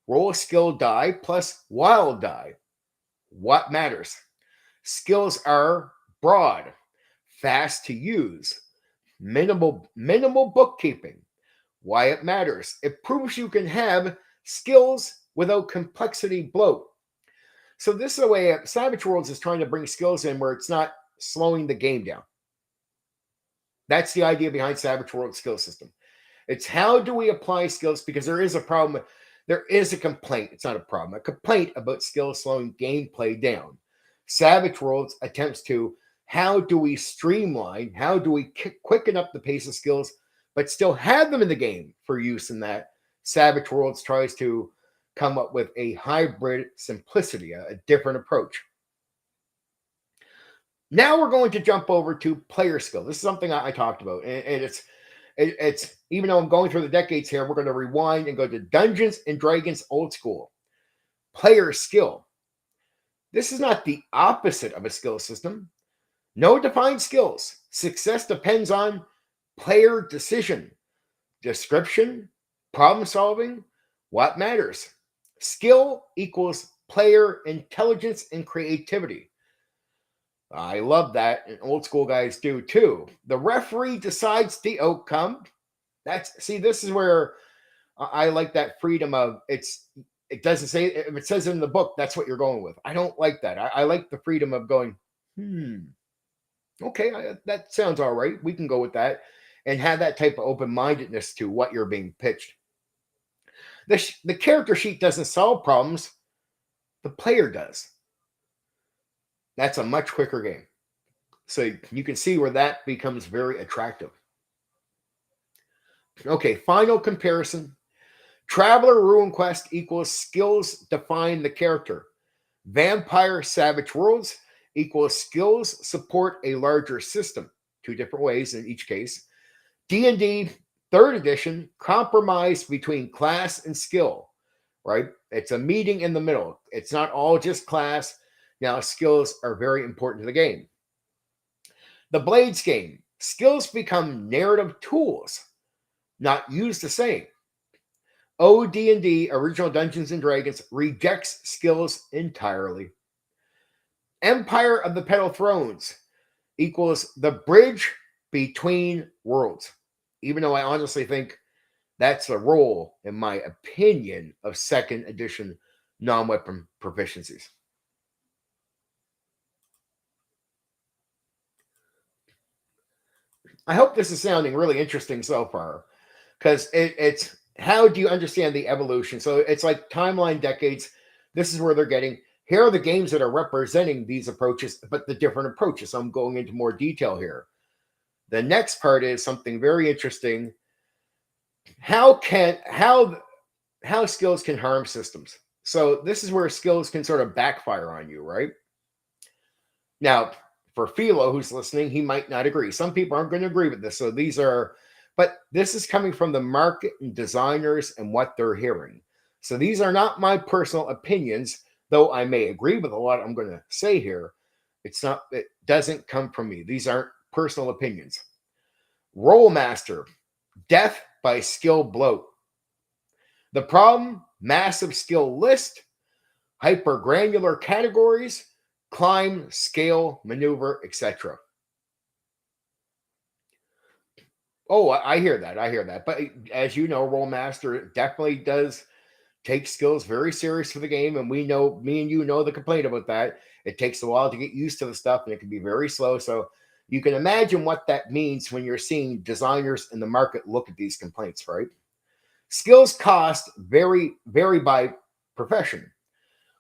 Roll a skill die plus wild die. What matters? Skills are broad, fast to use, minimal bookkeeping. Why it matters? It proves you can have skills without complexity bloat. So this is the way Savage Worlds is trying to bring skills in where it's not slowing the game down. That's the idea behind Savage Worlds skill system. It's how do we apply skills, because there is a problem. There is a complaint. It's not a problem. A complaint about skills slowing gameplay down. Savage Worlds attempts to, how do we streamline? How do we quicken up the pace of skills, but still have them in the game for use in that? Savage Worlds tries to come up with a hybrid simplicity, a different approach. Now we're going to jump over to player skill. This is something I talked about, and it's even though I'm going through the decades here, we're going to rewind and go to Dungeons and Dragons old school. Player skill. This is not the opposite of a skill system. No defined skills. Success depends on player decision, description, problem solving. What matters? Skill equals player intelligence and creativity. I love that, and old school guys do too. The referee decides the outcome. This is where I like that freedom of it doesn't say, if it says in the book, that's what you're going with. I don't like that. I like the freedom of going, okay, that sounds all right. We can go with that and have that type of open-mindedness to what you're being pitched. The character sheet doesn't solve problems. The player does. That's a much quicker game. So you can see where that becomes very attractive. Okay, final comparison. Traveler Ruin Quest equals skills define the character. Vampire Savage Worlds equals skills support a larger system. Two different ways in each case. D&D 3rd edition, compromise between class and skill, right? It's a meeting in the middle. It's not all just class. Now, skills are very important to the game. The Blades game, skills become narrative tools, not used the same. OD&D, Original Dungeons and Dragons, rejects skills entirely. Empire of the Petal Thrones equals the bridge between worlds. Even though I honestly think That's the role, in my opinion, of second edition non-weapon proficiencies. I hope this is sounding really interesting so far, because it's how do you understand the evolution? So it's like timeline decades. This is where they're getting. Here are the games that are representing these approaches, but the different approaches. So I'm going into more detail here. The next part is something very interesting. How skills can harm systems. So this is where skills can sort of backfire on you, right? Now, for Philo, who's listening, he might not agree. Some people aren't going to agree with this. So but this is coming from the market and designers and what they're hearing. So these are not my personal opinions, though I may agree with a lot I'm going to say here. It doesn't come from me. These aren't personal opinions. Role master, death by skill bloat. The problem, massive skill list, hyper granular categories, climb, scale, maneuver, etc. Oh, I hear that. I hear that. But as you know, Role Master definitely does take skills very serious for the game. And we know, me and you know the complaint about that. It takes a while to get used to the stuff and it can be very slow. So you can imagine what that means when you're seeing designers in the market look at these complaints, right? Skills cost vary by profession.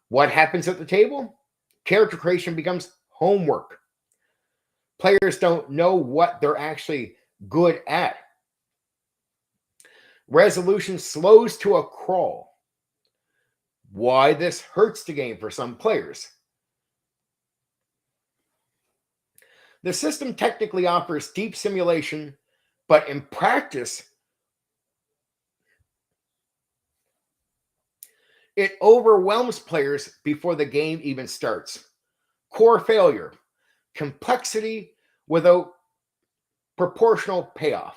What happens at the table? Character creation becomes homework. Players don't know what they're actually good at. Resolution slows to a crawl. Why this hurts the game for some players. The system technically offers deep simulation, but in practice, it overwhelms players before the game even starts. Core failure, complexity without proportional payoff.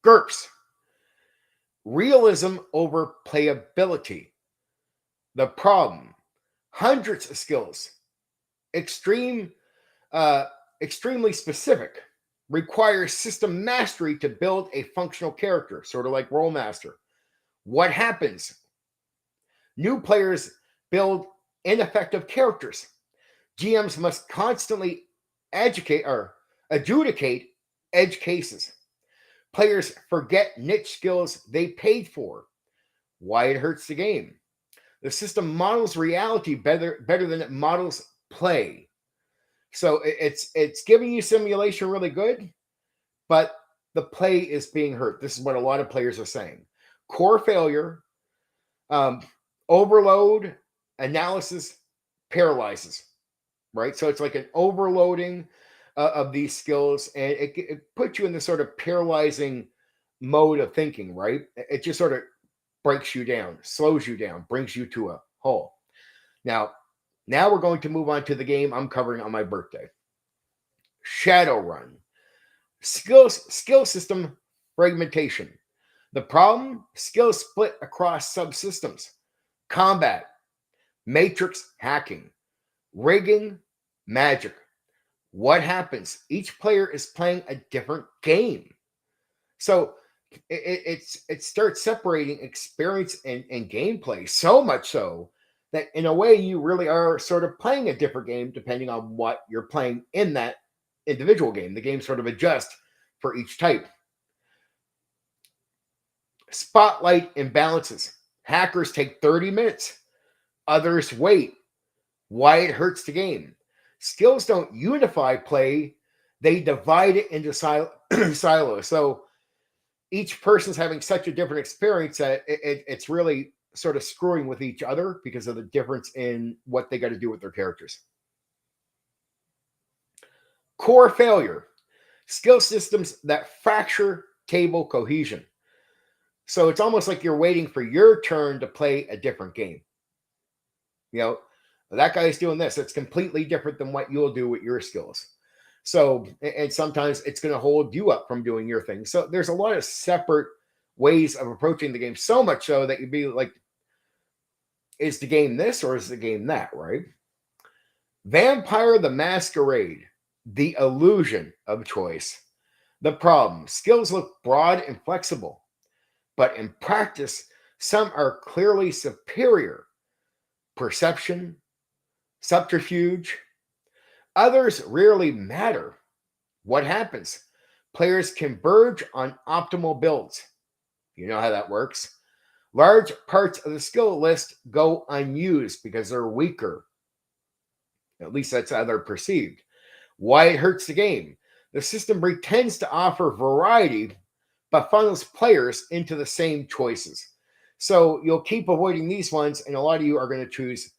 GURPS, realism over playability. The problem, hundreds of skills, extremely specific, requires system mastery to build a functional character, sort of like Role Master. What happens? New players build ineffective characters. GMs must constantly adjudicate edge cases. Players forget niche skills they paid for. Why it hurts the game. The system models reality better than it models play. So it's giving you simulation really good, but the play is being hurt. This is what a lot of players are saying. Core failure, overload, analysis paralyzes, right? So it's like an overloading of these skills, and it puts you in this sort of paralyzing mode of thinking, right? It just sort of breaks you down, slows you down, brings you to a halt. Now we're going to move on to the game I'm covering on my birthday. Shadowrun. Skill system fragmentation. The problem, skills split across subsystems. Combat, matrix hacking, rigging, magic. What happens? Each player is playing a different game. So it starts separating experience and gameplay, so much so that in a way you really are sort of playing a different game depending on what you're playing in that individual game. The game sort of adjusts for each type. Spotlight imbalances. Hackers take 30 minutes. Others wait. Why it hurts the game. Skills don't unify play. They divide it into silos. So each person's having such a different experience that it's really sort of screwing with each other because of the difference in what they got to do with their characters. Core failure. Skill systems that fracture table cohesion. So it's almost like you're waiting for your turn to play a different game. You know, that guy's doing this. It's completely different than what you'll do with your skills. So, and sometimes it's going to hold you up from doing your thing. So there's a lot of separate ways of approaching the game, so much so that you'd be like, is the game this or is the game that, right? Vampire the Masquerade, the illusion of choice. The problem, skills look broad and flexible, but in practice, some are clearly superior. Perception, subterfuge, others rarely matter. What happens? Players converge on optimal builds. You know how that works. Large parts of the skill list go unused because they're weaker. At least that's how they're perceived. Why it hurts the game. The system pretends to offer variety, but funnels players into the same choices. So you'll keep avoiding these ones, and a lot of you are going to choose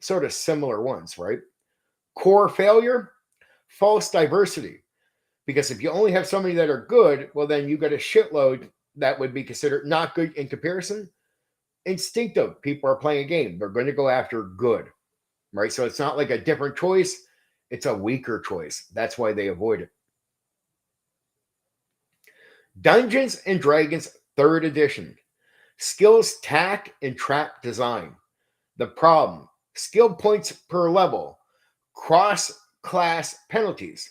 sort of similar ones, right? Core failure, false diversity. Because if you only have so many that are good, well, then you got a shitload that would be considered not good in comparison. Instinctive. People are playing a game. They're going to go after good, right? So it's not like a different choice. It's a weaker choice. That's why they avoid it. Dungeons and Dragons 3rd edition. Skills, tack, and trap design. The problem, skill points per level, cross-class penalties,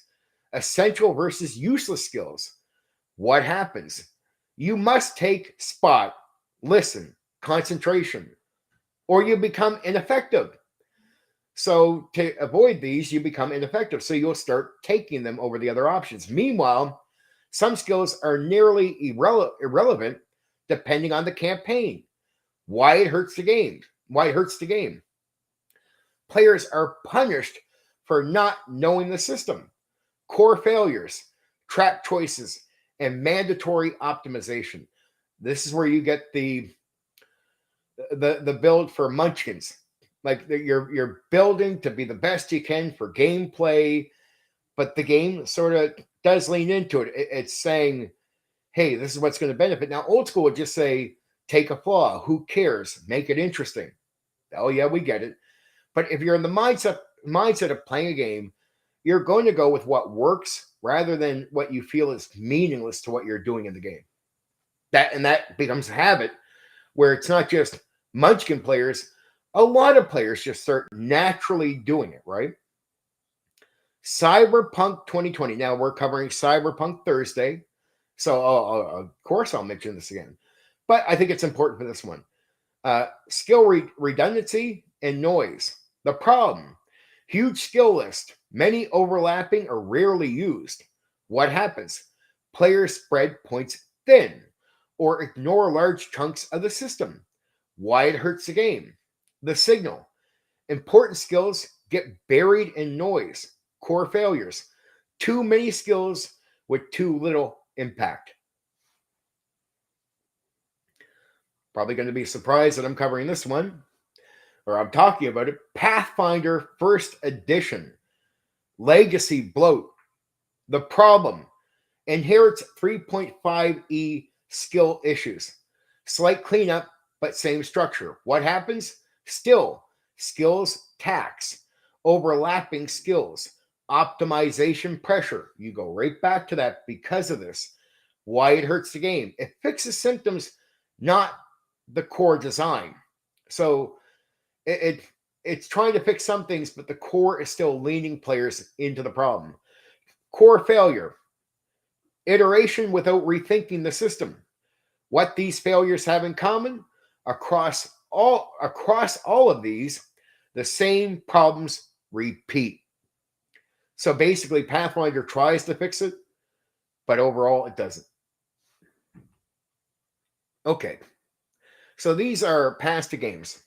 essential versus useless skills. What happens? You must take spot, listen, concentration, or you become ineffective. So to avoid these, you become ineffective. So you'll start taking them over the other options. Meanwhile, some skills are nearly irrelevant depending on the campaign. Why it hurts the game. Why it hurts the game. Players are punished for not knowing the system. Core failures, trap choices, and mandatory optimization. This is where you get the build for munchkins. Like you're building to be the best you can for gameplay, but the game sort of does lean into it. It's saying, hey, this is what's going to benefit. Now, old school would just say, take a flaw. Who cares? Make it interesting. Oh, yeah, we get it. But if you're in the mindset of playing a game, you're going to go with what works rather than what you feel is meaningless to what you're doing in the game. That becomes a habit where it's not just munchkin players. A lot of players just start naturally doing it, right? Cyberpunk 2020. Now we're covering Cyberpunk Thursday. So of course I'll mention this again. But I think it's important for this one. Skill redundancy and noise. The problem, huge skill list, many overlapping or rarely used. What happens? Players spread points thin or ignore large chunks of the system. Why it hurts the game. The signal. Important skills get buried in noise. Core failures. Too many skills with too little impact. Probably going to be surprised that I'm covering this one, or I'm talking about it. Pathfinder 1st edition. Legacy bloat. The problem. Inherits 3.5e skill issues. Slight cleanup, but same structure. What happens? Still, skills tax, overlapping skills, optimization pressure. You go right back to that because of this. Why it hurts the game. It fixes symptoms, not the core design. So it's trying to fix some things, but the core is still leaning players into the problem. Core failure. Iteration without rethinking the system. What these failures have in common? Across all of these, the same problems repeat. So basically, Pathfinder tries to fix it, but overall it doesn't. Okay, so these are past games,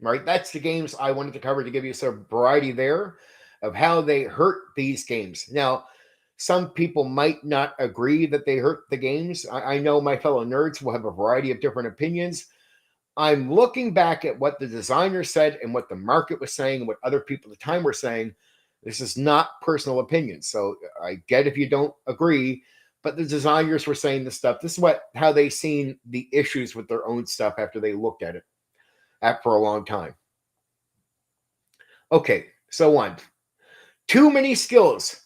right? That's the games I wanted to cover to give you some variety there of how they hurt these games. Now, some people might not agree that they hurt the games. I know my fellow nerds will have a variety of different opinions. I'm looking back at what the designer said and what the market was saying and what other people at the time were saying. This is not personal opinion. So I get if you don't agree, but the designers were saying this stuff. This is how they seen the issues with their own stuff after they looked at it for a long time. Okay, so one. Too many skills,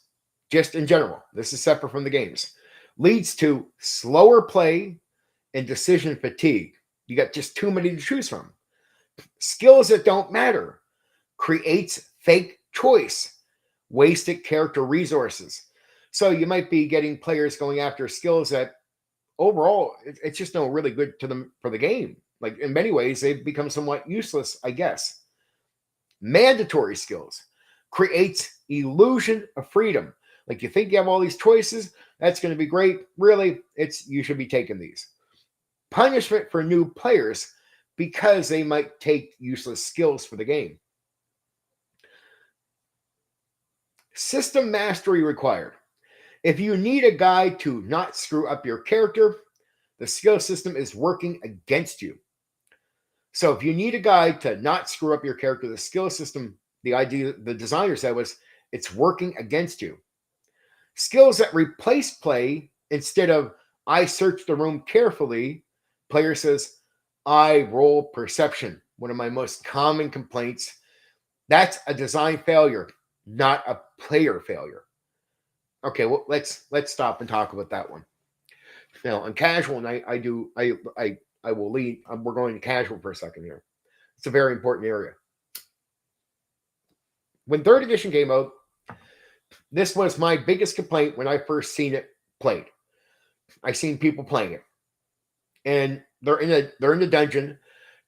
just in general. This is separate from the games. Leads to slower play and decision fatigue. You got just too many to choose from. Skills that don't matter. Creates fake choice. Wasted character resources. So you might be getting players going after skills that overall it's just no really good to them for the game. Like in many ways, they've become somewhat useless, I guess. Mandatory skills creates illusion of freedom. Like you think you have all these choices, that's going to be great. Really, it's you should be taking these. Punishment for new players because they might take useless skills for the game. System mastery required. If you need a guide to not screw up your character, the skill system is working against you. So if you need a guide to not screw up your character, the skill system, the idea the designer said was it's working against you. Skills that replace play instead of I search the room carefully, player says I roll perception. One of my most common complaints. That's a design failure, not a player failure. Okay, well let's stop and talk about that one. Now on casual night, I will lead. We're going to casual for a second here. It's a very important area. When third edition came out, this was my biggest complaint when I first seen it played. I seen people playing it, and they're in the dungeon.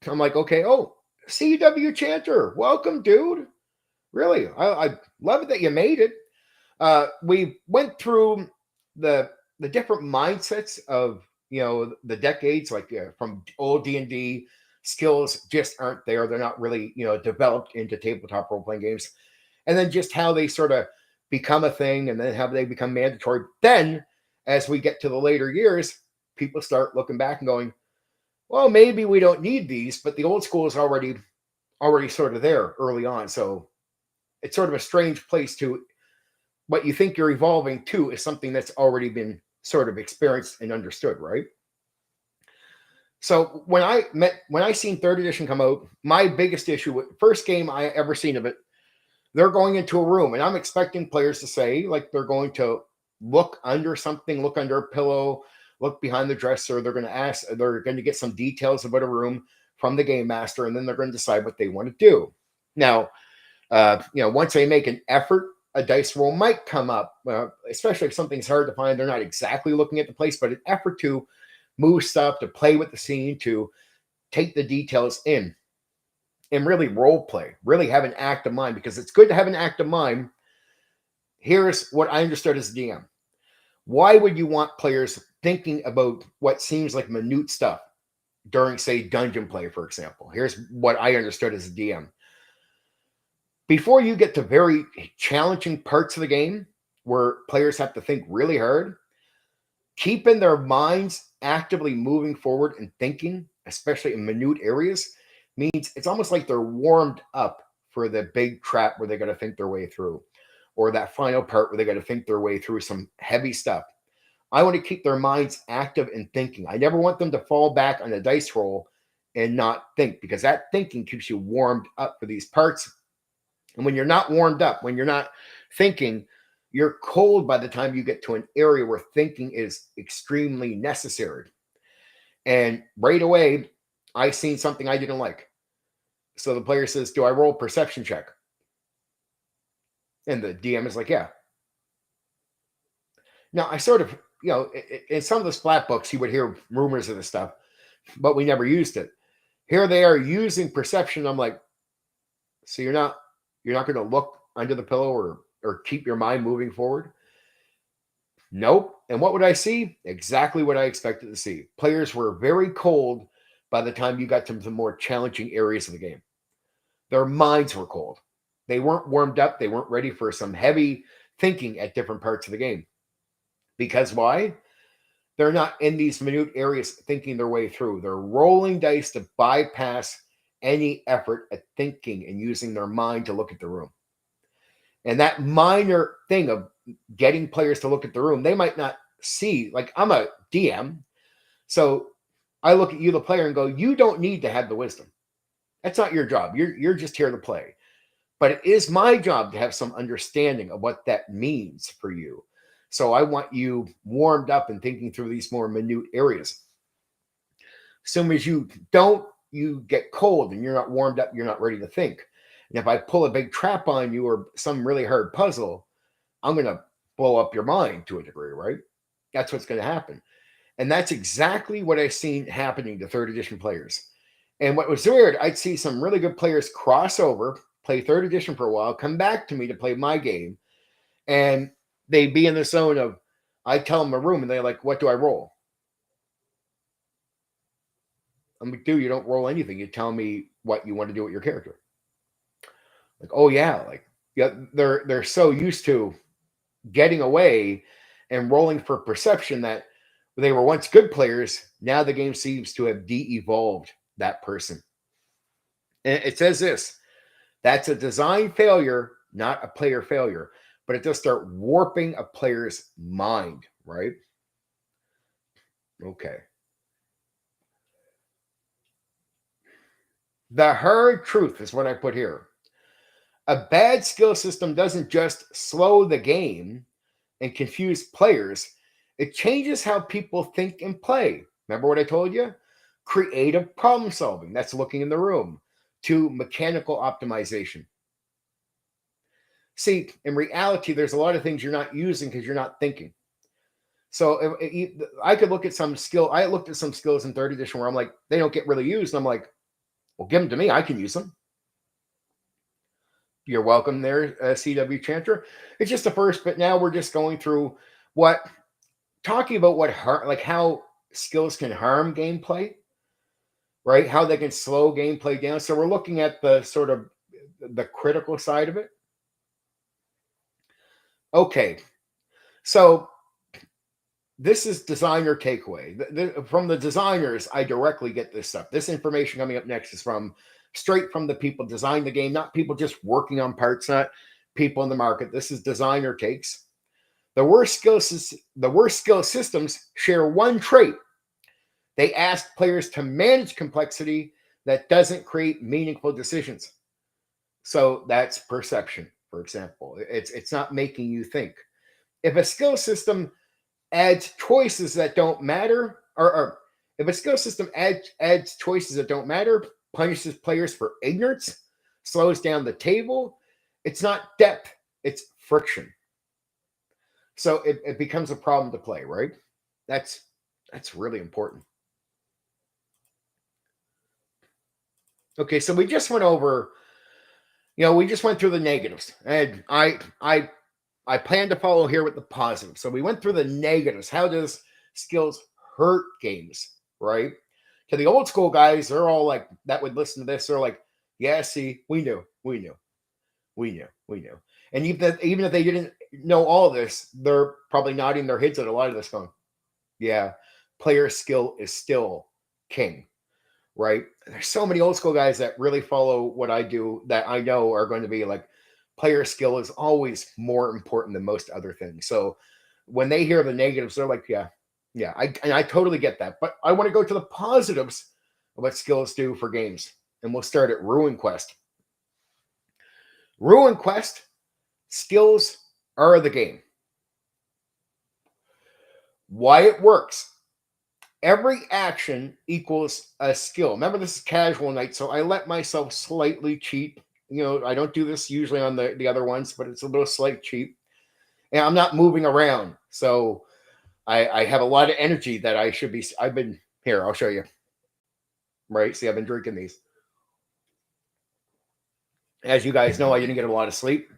I'm like, okay, oh, CW Chanter, welcome, dude. Really, I love it that you made it. We went through the different mindsets of the decades, like from old D&D. Skills just aren't there. They're not really developed into tabletop role playing games, and then just how they sort of become a thing, and then how they become mandatory. Then, as we get to the later years, people start looking back and going, well, maybe we don't need these, but the old school is already sort of there early on. So it's sort of a strange place to what you think you're evolving to is something that's already been sort of experienced and understood, right? So when I seen third edition come out, my biggest issue with first game I ever seen of it, they're going into a room and I'm expecting players to say like they're going to look under something, look under a pillow, look behind the dresser. They're going to get some details about a room from the game master, and then they're going to decide what they want to do. Now, once they make an effort, a dice roll might come up, especially if something's hard to find. They're not exactly looking at the place, but an effort to move stuff, to play with the scene, to take the details in, and really role play, really have an active mind, because it's good to have an active mind. Here's what I understood as a DM. Why would you want players thinking about what seems like minute stuff during, say, dungeon play, for example? Here's what I understood as a DM. Before you get to very challenging parts of the game where players have to think really hard, keeping their minds actively moving forward and thinking, especially in minute areas, means it's almost like they're warmed up for the big trap where they got to think their way through, or that final part where they got to think their way through some heavy stuff. I want to keep their minds active and thinking. I never want them to fall back on a dice roll and not think, because that thinking keeps you warmed up for these parts. And when you're not warmed up, when you're not thinking, you're cold by the time you get to an area where thinking is extremely necessary. And right away, I seen something I didn't like. So the player says, do I roll a perception check? And the DM is like, yeah. Now, I sort of, in some of the splat books, you would hear rumors of this stuff, but we never used it. Here they are using perception. I'm like, so you're not going to look under the pillow or keep your mind moving forward? Nope. And what would I see? Exactly what I expected to see. Players were very cold by the time you got to the more challenging areas of the game. Their minds were cold. They weren't warmed up. They weren't ready for some heavy thinking at different parts of the game. Because why? They're not in these minute areas thinking their way through. They're rolling dice to bypass any effort at thinking and using their mind to look at the room. And that minor thing of getting players to look at the room, they might not see. Like, I'm a DM, so I look at you, the player, and go, you don't need to have the wisdom. That's not your job. You're just here to play. But it is my job to have some understanding of what that means for you. So I want you warmed up and thinking through these more minute areas. As soon as you don't, you get cold and you're not warmed up, you're not ready to think. And if I pull a big trap on you or some really hard puzzle, I'm going to blow up your mind to a degree, right? That's what's going to happen. And that's exactly what I've seen happening to third edition players. And what was weird, I'd see some really good players cross over, play third edition for a while, come back to me to play my game, and they'd be in the zone of, I tell them a room, and they're like, "What do I roll?" I'm like, "Dude, you don't roll anything. You tell me what you want to do with your character." Like, "Oh yeah," like yeah, they're so used to getting away and rolling for perception that they were once good players. Now the game seems to have de-evolved that person. And it says this: that's a design failure, not a player failure, but it does start warping a player's mind, right? Okay. The hard truth is what I put here. A bad skill system doesn't just slow the game and confuse players, it changes how people think and play. Remember what I told you? Creative problem solving, that's looking in the room, to mechanical optimization. See, in reality, there's a lot of things you're not using because you're not thinking. So I could look at some skill. I looked at some skills in third edition where I'm like, they don't get really used. And I'm like, well, give them to me. I can use them. You're welcome there, CW Chanter. It's just the first, but now we're just going through what talking about what like how skills can harm gameplay, right? How they can slow gameplay down. So we're looking at the sort of the critical side of it. Okay, so this is designer takeaway. From the designers, I directly get this stuff. This information coming up next is from straight from the people designing the game, not people just working on parts, not people in the market. This is designer takes. The worst skill systems share one trait. They ask players to manage complexity that doesn't create meaningful decisions. So that's perception, for example. It's not making you think. If a skill system adds choices that don't matter, or if a skill system adds choices that don't matter, punishes players for ignorance, slows down the table, it's not depth, it's friction. So it becomes a problem to play, right? That's really important. Okay, so we just went over, we just went through the negatives, and I plan to follow here with the positives. So we went through the negatives. How does skills hurt games, right? To the old school guys, they're all like that would listen to this. They're like, yeah, see, we knew. And even if they didn't know all of this, they're probably nodding their heads at a lot of this going, yeah, player skill is still king, right? There's so many old school guys that really follow what I do that I know are going to be like, player skill is always more important than most other things. So when they hear the negatives, they're like, yeah, I totally get that. But I want to go to the positives of what skills do for games. And we'll start at Ruin Quest. Ruin Quest, skills are the game. Why it works. Every action equals a skill. Remember, this is casual night, so I let myself slightly cheat. I don't do this usually on the other ones, but it's a little slight cheat. And I'm not moving around. So I have a lot of energy that I should be. I've been here. I'll show you. Right. See, I've been drinking these. As you guys know, I didn't get a lot of sleep.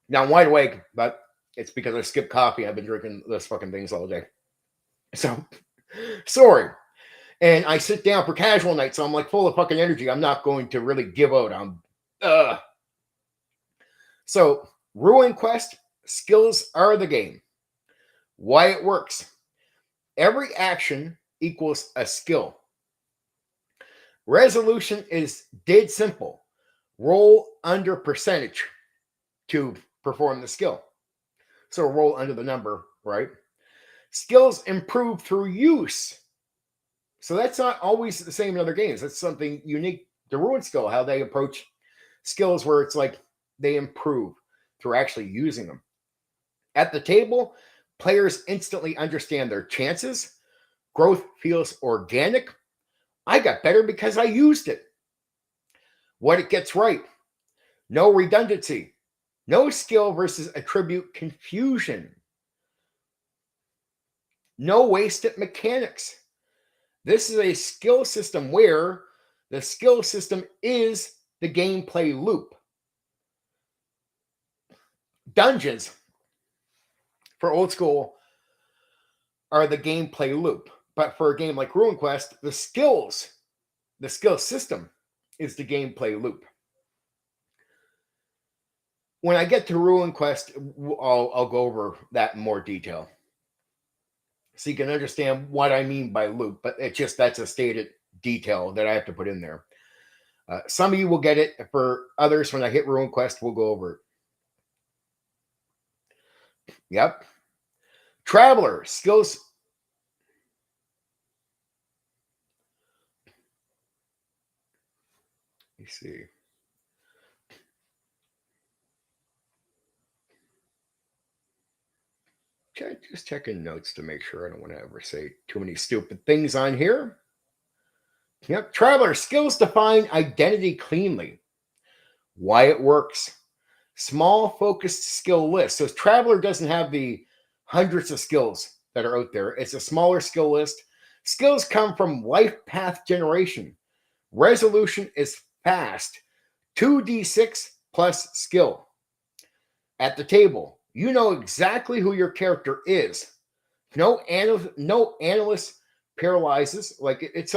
Now I'm wide awake, but it's because I skipped coffee. I've been drinking those fucking things all day. So sorry. And I sit down for casual night, so I'm like full of fucking energy. I'm not going to really give out. So Ruin Quest, skills are the game. Why it works. Every action equals a skill. Resolution is dead simple. Roll under percentage to perform the skill. So roll under the number, right? Skills improve through use. So that's not always the same in other games. That's something unique to Ruin Skill, how they approach skills where it's like they improve through actually using them. At the table, players instantly understand their chances. Growth feels organic. I got better because I used it. What it gets right. No redundancy. No skill versus attribute confusion. No wasted mechanics. This is a skill system where the skill system is the gameplay loop. Dungeons for old school are the gameplay loop. But for a game like RuneQuest, the skill system is the gameplay loop. When I get to RuneQuest, I'll go over that in more detail, so you can understand what I mean by loop. But that's a stated detail that I have to put in there. Some of you will get it. For others, when I hit RuneQuest, we'll go over it. Yep. Traveler skills. Let me see. Just checking notes to make sure I don't want to ever say too many stupid things on here. Yep. Traveler skills define identity cleanly. Why it works. Small focused skill list. So Traveler doesn't have the hundreds of skills that are out there. It's a smaller skill list. Skills come from life path generation. Resolution is fast. 2d6 plus skill. At the table, you know exactly who your character is. No analyst paralyzes. It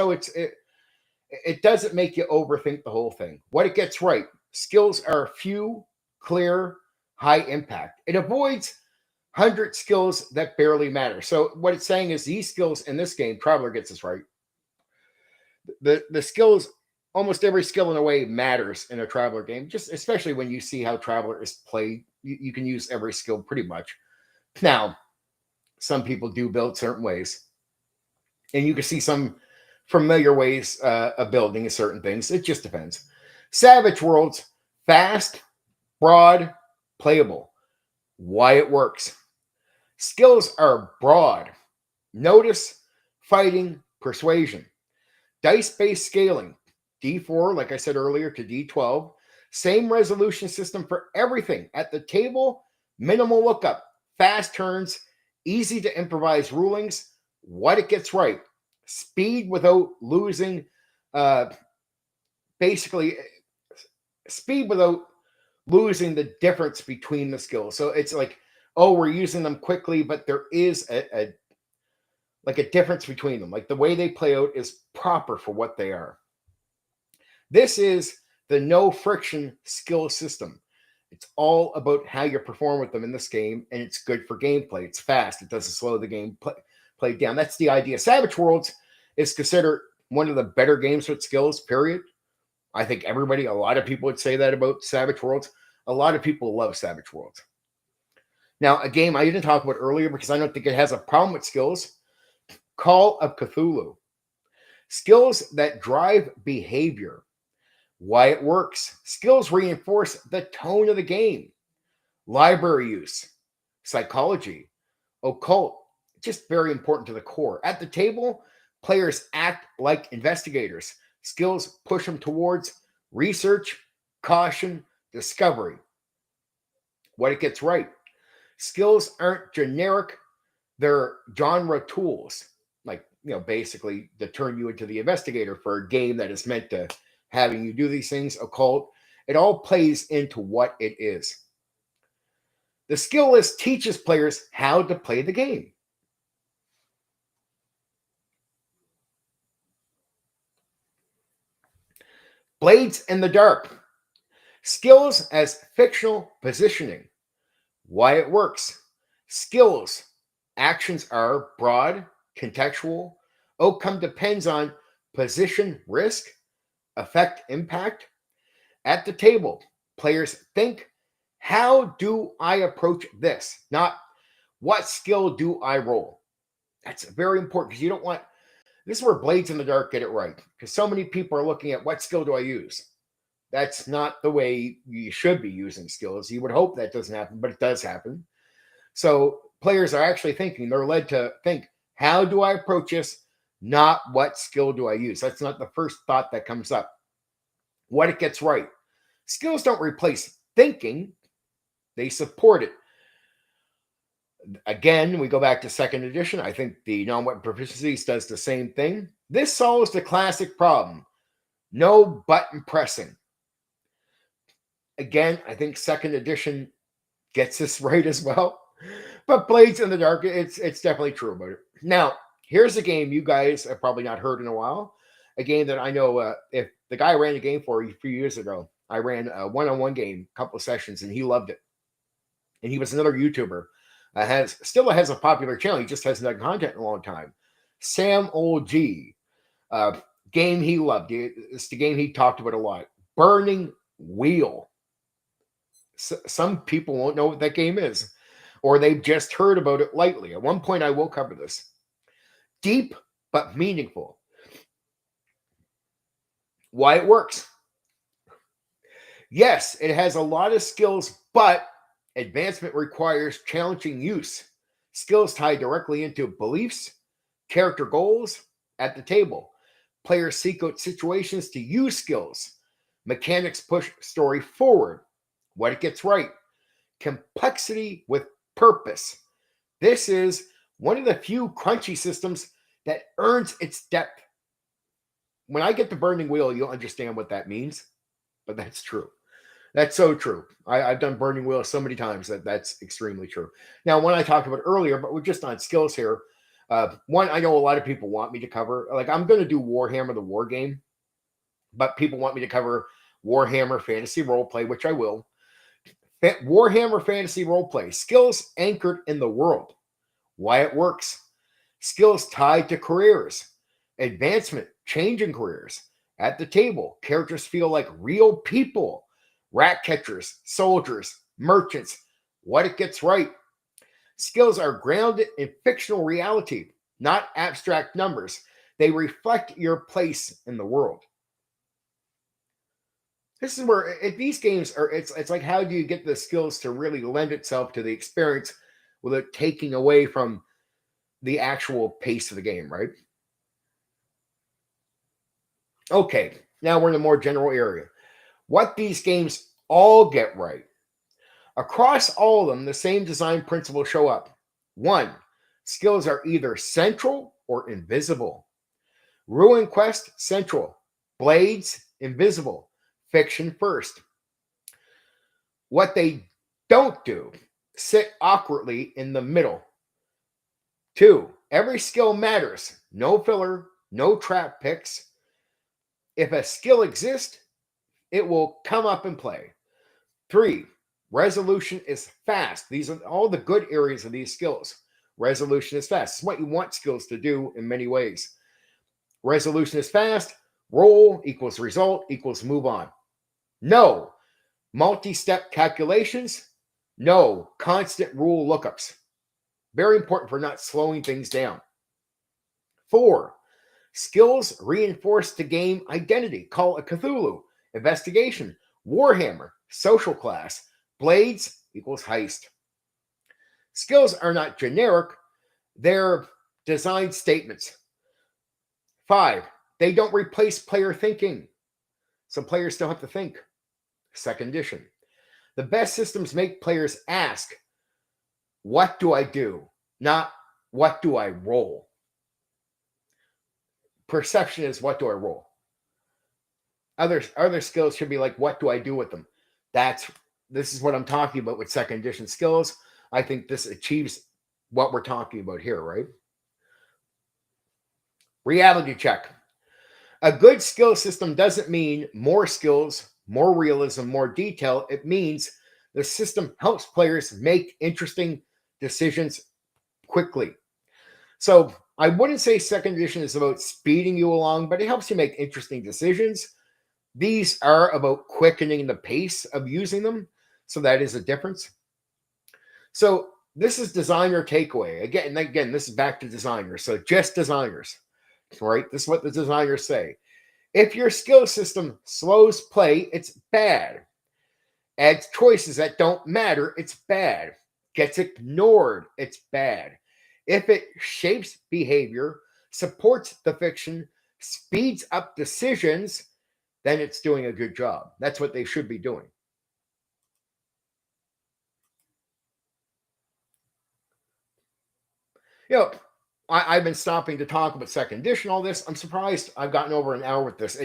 doesn't make you overthink the whole thing. What it gets right. Skills are few, clear, high impact. It avoids 100 skills that barely matter. So what it's saying is these skills in this game, Traveler gets this right. The skills, almost every skill in a way matters in a Traveler game, just especially when you see how Traveler is played. You can use every skill pretty much. Now, some people do build certain ways, and you can see some familiar ways of building certain things. It just depends. Savage Worlds, fast, broad, playable. Why it works. Skills are broad. Notice, fighting, persuasion. Dice-based scaling. D4, like I said earlier, to D12. Same resolution system for everything. At the table, minimal lookup. Fast turns, easy to improvise rulings. What it gets right. Speed without losing, speed without losing the difference between the skills. So it's like, oh, we're using them quickly, but there is a difference between them. Like the way they play out is proper for what they are. This is the no friction skill system. It's all about how you perform with them in this game, and it's good for gameplay. It's fast. It doesn't slow the game play down. That's the idea. Savage Worlds is considered one of the better games with skills, period. I think a lot of people would say that about Savage Worlds. A lot of people love Savage Worlds. Now, a game I didn't talk about earlier because I don't think it has a problem with skills, Call of Cthulhu. Skills that drive behavior. Why it works. Skills reinforce the tone of the game. Library use. Psychology. Occult. Just very important to the core. At the table, players act like investigators. Skills push them towards research, caution, discovery. What it gets right. Skills aren't generic. They're genre tools. Like, basically to turn you into the investigator for a game that is meant to having you do these things, occult. It all plays into what it is. The skill list teaches players how to play the game. Blades in the Dark. Skills as fictional positioning. Why it works. Skills. Actions are broad, contextual. Outcome depends on position, risk, effect, impact. At the table, players think, how do I approach this? Not what skill do I roll? That's very important because you don't want, this is where Blades in the Dark get it right. Because so many people are looking at what skill do I use? That's not the way you should be using skills. You would hope that doesn't happen, but it does happen. So players are actually thinking, they're led to think, how do I approach this? Not what skill do I use? That's not the first thought that comes up. What it gets right. Skills don't replace thinking, they support it. Again, we go back to second edition. I think the non-weapon proficiencies does the same thing. This solves the classic problem. No button pressing. Again, I think second edition gets this right as well. But Blades in the Dark, it's definitely true about it. Now, here's a game you guys have probably not heard in a while. A game that I know if the guy I ran a game for a few years ago, I ran a one-on-one game, a couple of sessions, and he loved it. And he was another YouTuber. Still has a popular channel. He just hasn't done content in a long time. Sam Old G. Game he loved. It's the game he talked about a lot. Burning Wheel. Some people won't know what that game is, or they've just heard about it lightly. At one point, I will cover this. Deep but meaningful. Why it works. Yes, it has a lot of skills, but advancement requires challenging use. Skills tie directly into beliefs, character goals at the table. Players seek out situations to use skills. Mechanics push story forward. What it gets right. Complexity with purpose. This is one of the few crunchy systems that earns its depth. When I get to Burning Wheel, you'll understand what that means, but that's true. That's so true. I've done Burning Wheel so many times that's extremely true. Now, one I talked about earlier, but we're just on skills here. One I know a lot of people want me to cover. Like I'm going to do Warhammer the War Game, but people want me to cover Warhammer Fantasy Roleplay, which I will. Warhammer Fantasy Roleplay. Skills anchored in the world. Why it works. Skills tied to careers. Advancement, changing careers. At the table, characters feel like real people. Rat catchers, soldiers, merchants. What it gets right. Skills are grounded in fictional reality, not abstract numbers. They reflect your place in the world. This is where these games are, it's like, how do you get the skills to really lend itself to the experience without taking away from the actual pace of the game, right? Okay, now we're in a more general area. What these games all get right. Across all of them, the same design principles show up. 1, skills are either central or invisible. Ruin Quest, central. Blades, invisible. Fiction first. What they don't do, sit awkwardly in the middle. 2, every skill matters. No filler, no trap picks. If a skill exists, it will come up and play. 3, resolution is fast. These are all the good areas of these skills. Resolution is fast. It's what you want skills to do in many ways. Resolution is fast. Roll equals result equals move on. No multi-step calculations. No constant rule lookups. Very important for not slowing things down. 4, skills reinforce the game identity. Call it Cthulhu, investigation, Warhammer, social class, Blades equals heist. Skills are not generic, they're design statements. 5, they don't replace player thinking. Some players still have to think. Second edition. The best systems make players ask, what do I do? Not what do I roll? Perception is what do I roll? Other skills should be like, what do I do with them? This is what I'm talking about with second edition skills. I think this achieves what we're talking about here, right? Reality check. A good skill system doesn't mean more skills, more realism, more detail. It means the system helps players make interesting decisions quickly. So I wouldn't say second edition is about speeding you along, but it helps you make interesting decisions. These are about quickening the pace of using them. So that is a difference. So this is designer takeaway. Again, this is back to designers. So just designers, right? This is what the designers say. If your skill system slows play, it's bad. Adds choices that don't matter, it's bad. Gets ignored, it's bad. If it shapes behavior, supports the fiction, speeds up decisions, then it's doing a good job. That's what they should be doing. You know, I've been stopping to talk about second edition, all this. I'm surprised I've gotten over an hour with this.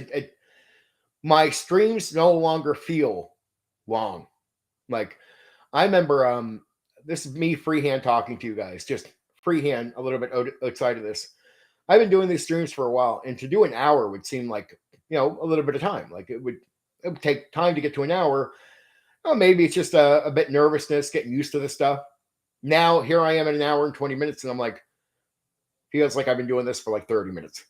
My streams no longer feel long. Like I remember, this is me freehand talking to you guys, just freehand a little bit outside of this. I've been doing these streams for a while, and to do an hour would seem like, a little bit of time. Like it would take time to get to an hour. Oh, maybe it's just a bit nervousness, getting used to this stuff. Now here I am at an hour and 20 minutes, and I'm like, feels like I've been doing this for like 30 minutes.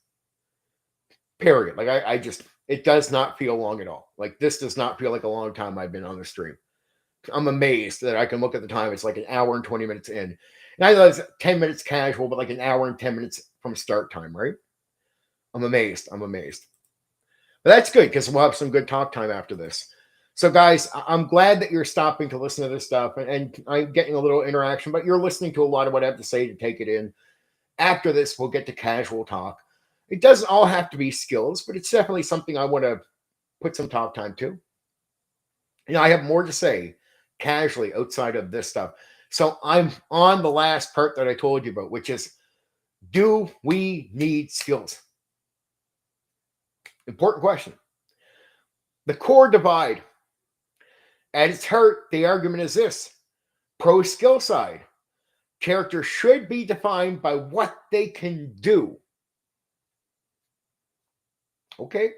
Period. Like I just, it does not feel long at all. Like this does not feel like a long time I've been on the stream. I'm amazed that I can look at the time. It's like an hour and 20 minutes in. And I know it's 10 minutes casual, but like an hour and 10 minutes from start time, right? I'm amazed. I'm amazed. But that's good because we'll have some good talk time after this. So, guys, I'm glad that you're stopping to listen to this stuff, and I'm getting a little interaction, but you're listening to a lot of what I have to say to take it in. After this, we'll get to casual talk. It doesn't all have to be skills, but it's definitely something I want to put some talk time to. I have more to say casually outside of this stuff. So I'm on the last part that I told you about, which is, do we need skills? Important question. The core divide. At its heart, the argument is this: pro skill side. Characters should be defined by what they can do. Okay.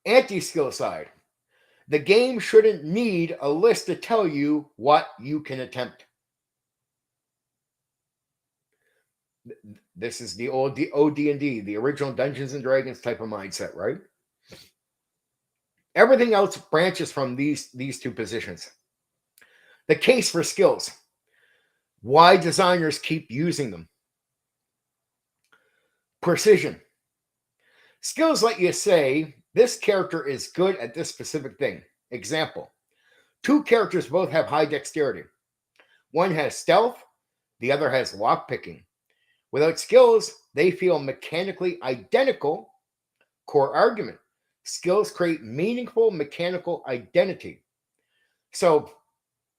Anti-skill side. The game shouldn't need a list to tell you what you can attempt. This is the old OD&D, the original Dungeons and Dragons type of mindset, right? Everything else branches from these two positions. The case for skills. Why designers keep using them. Precision. Skills let you say, this character is good at this specific thing. Example. Two characters both have high dexterity. One has stealth, the other has lockpicking. Without skills, they feel mechanically identical. Core argument. Skills create meaningful mechanical identity. So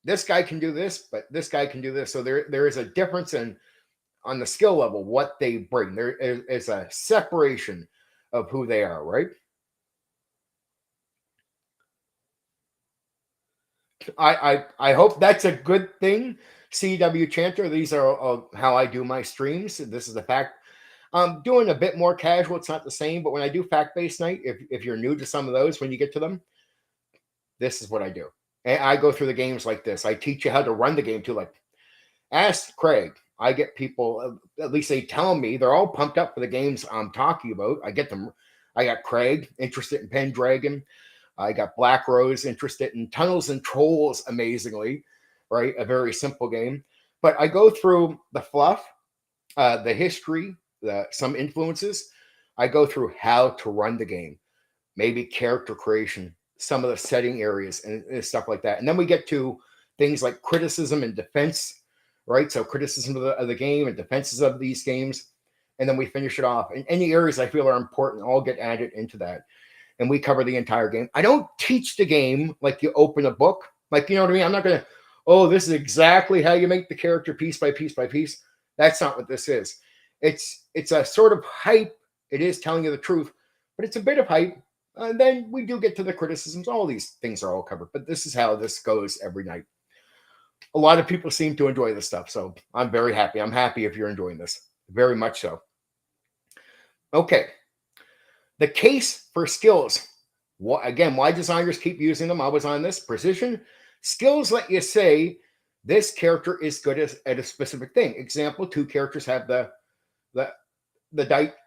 this guy can do this, but this guy can do this. So there is a difference on the skill level, what they bring. There is a separation of who they are, right? I hope that's a good thing. CW Chanter, these are how I do my streams. This is the fact. I'm doing a bit more casual. It's not the same, but when I do fact-based night, if you're new to some of those, when you get to them, this is what I do. And I go through the games like this. I teach you how to run the game too. Like, ask Craig. I get people, at least they tell me, they're all pumped up for the games I'm talking about. I get them. I got Craig interested in Pendragon. I got Black Rose interested in Tunnels and Trolls, amazingly, right? A very simple game. But I go through the fluff, the history, some influences. I go through how to run the game, maybe character creation, some of the setting areas and stuff like that. And then we get to things like criticism and defense, right? So criticism of the game and defenses of these games. And then we finish it off. And any areas I feel are important all get added into that. And we cover the entire game. I don't teach the game like you open a book. Like, you know what I mean? I'm not going to, oh, this is exactly how you make the character piece by piece by piece. That's not what this is. It's a sort of hype. It is telling you the truth, but it's a bit of hype. And then we do get to the criticisms. All these things are all covered, but this is how this goes every night. A lot of people seem to enjoy this stuff, so I'm very happy. I'm happy if you're enjoying this. Very much so. Okay. The case for skills. Again, why designers keep using them? I was on this. Precision. Skills let you say this character is good at a specific thing. Example, two characters have the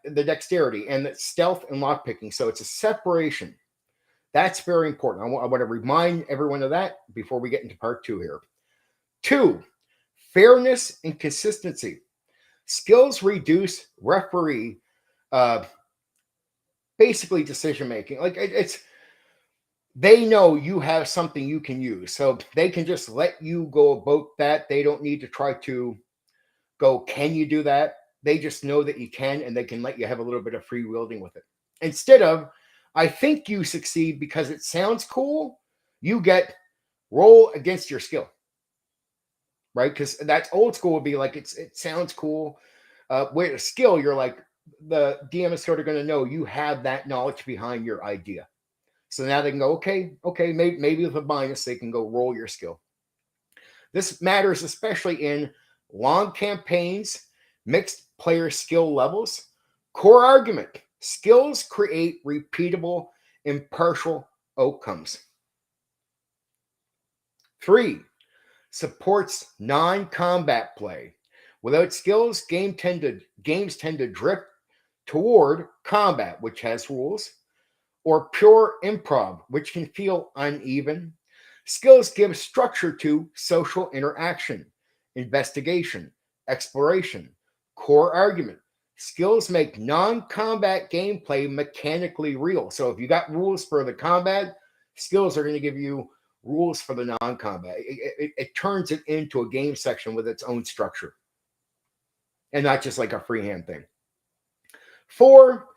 dexterity and the stealth and lockpicking. So it's a separation. That's very important. I want to remind everyone of that before we get into part 2 here. 2, fairness and consistency. Skills reduce referee, basically decision making. Like they know you have something you can use, so they can just let you go about that. They don't need to try to go, can you do that? They just know that you can, and they can let you have a little bit of free wielding with it. Instead of, I think you succeed because it sounds cool, you get roll against your skill. right? Because that's old school would be like it sounds cool. With a skill, you're like the DM is sort of going to know you have that knowledge behind your idea. So now they can go, okay, maybe with a minus, they can go roll your skill. This matters especially in long campaigns, mixed player skill levels, core argument. Skills create repeatable, impartial outcomes. 3, supports non-combat play. Without skills, games tend to drift toward combat, which has rules, or pure improv, which can feel uneven. Skills give structure to social interaction, investigation, exploration, core argument. Skills make non-combat gameplay mechanically real. So if you got rules for the combat, skills are going to give you rules for the non-combat. It turns it into a game section with its own structure and not just like a freehand thing. 4,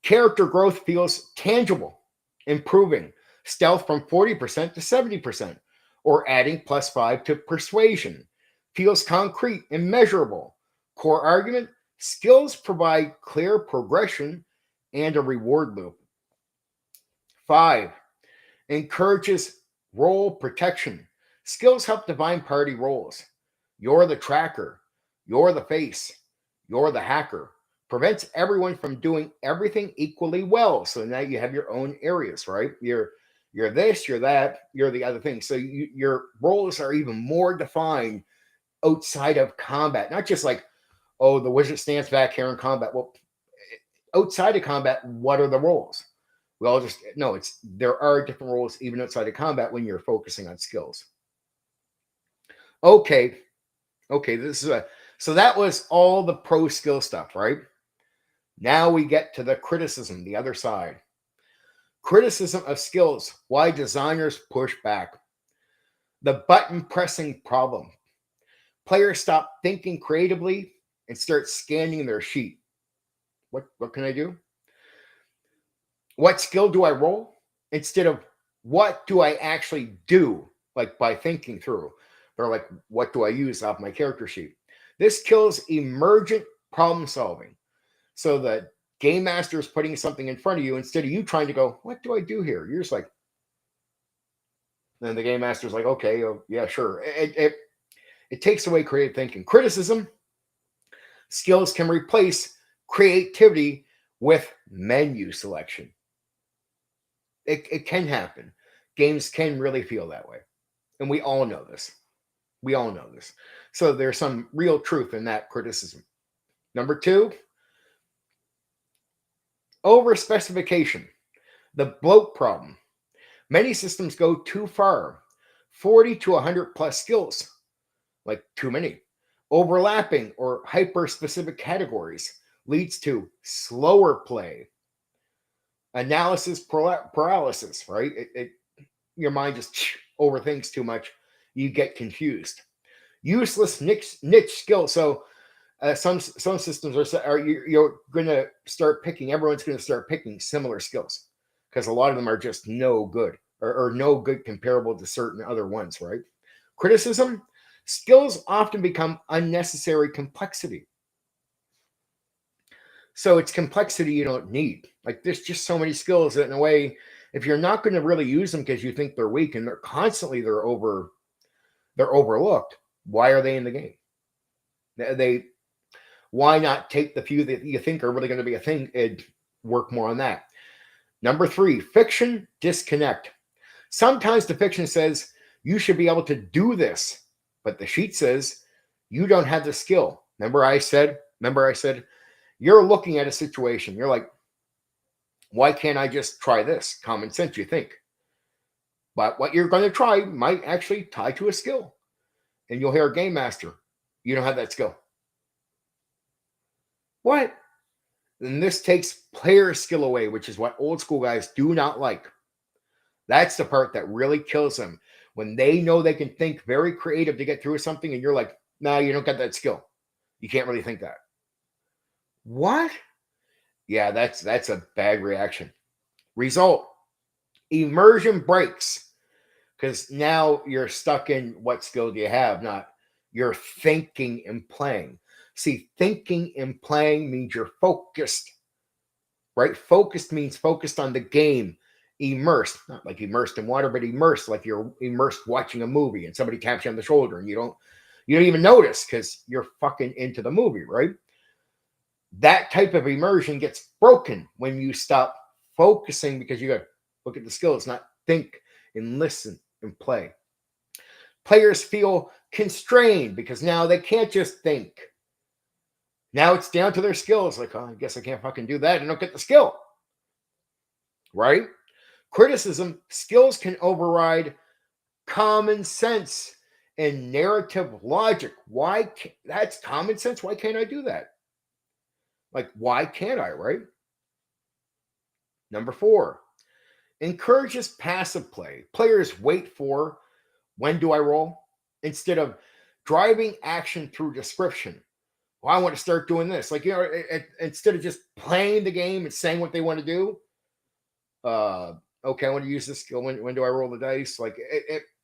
character growth feels tangible, improving stealth from 40% to 70%, or adding +5 to persuasion. Feels concrete and measurable. Core argument, skills provide clear progression and a reward loop. 5, encourages role protection. Skills help define party roles. You're the tracker. You're the face. You're the hacker. Prevents everyone from doing everything equally well. So now you have your own areas, right? You're this, you're that, you're the other thing. So your roles are even more defined outside of combat. Not just like, oh, the wizard stands back here in combat. Well, outside of combat, what are the roles? We all just no. There are different roles even outside of combat when you're focusing on skills. Okay, this is so that was all the pro skill stuff, right? Now we get to the criticism, the other side. Criticism of skills, why designers push back. The button pressing problem. Players stop thinking creatively and start scanning their sheet. What can I do? What skill do I roll? Instead of what do I actually do, like by thinking through. They're like, what do I use off my character sheet? This kills emergent problem solving. So the game master is putting something in front of you instead of you trying to go, what do I do here? You're just like, then the game master's like, okay, yeah, sure. It takes away creative thinking. Criticism, skills can replace creativity with menu selection. It can happen. Games can really feel that way. And we all know this. We all know this. So there's some real truth in that criticism. Number 2, over specification, the bloat problem. Many systems go too far, 40 to 100 plus skills, like too many. Overlapping or hyper specific categories leads to slower play. Analysis paralysis, right? Your mind just overthinks too much. You get confused. Useless niche skill. So some systems you're going to start picking. Everyone's going to start picking similar skills because a lot of them are just no good or no good comparable to certain other ones, right? Criticism. Skills often become unnecessary complexity. So it's complexity you don't need. Like there's just so many skills that in a way, if you're not going to really use them because you think they're weak and they're overlooked, why are they in the game? Why not take the few that you think are really going to be a thing and work more on that? Number 3, fiction disconnect. Sometimes the fiction says you should be able to do this, but the sheet says you don't have the skill. Remember I said you're looking at a situation. You're like, why can't I just try this? Common sense, you think. But what you're going to try might actually tie to a skill. And you'll hear a game master, you don't have that skill. What? And this takes player skill away, which is what old school guys do not like. That's the part that really kills them. When they know they can think very creative to get through something, and you're like, nah, you don't got that skill. You can't really think that. What? Yeah, that's a bad reaction. Result, immersion breaks. Because now you're stuck in what skill do you have, not You're thinking and playing. See, thinking and playing means you're focused, right? Focused means focused on the game. Immersed, not like immersed in water, but immersed, like you're immersed watching a movie and somebody taps you on the shoulder and you don't even notice because you're fucking into the movie, right? That type of immersion gets broken when you stop focusing because you got to look at the skills, not think and listen and play. Players feel constrained because now they can't just think. Now it's down to their skills. Like, oh, I guess I can't fucking do that. I don't get the skill. Right? Criticism, skills can override common sense and narrative logic. Why? That's common sense. Why can't I do that? Like, why can't I, right? Number 4, encourages passive play. Players wait for when do I roll instead of driving action through description. Well, I want to start doing this. Like, instead of just playing the game and saying what they want to do, okay, I want to use this skill. When do I roll the dice? Like,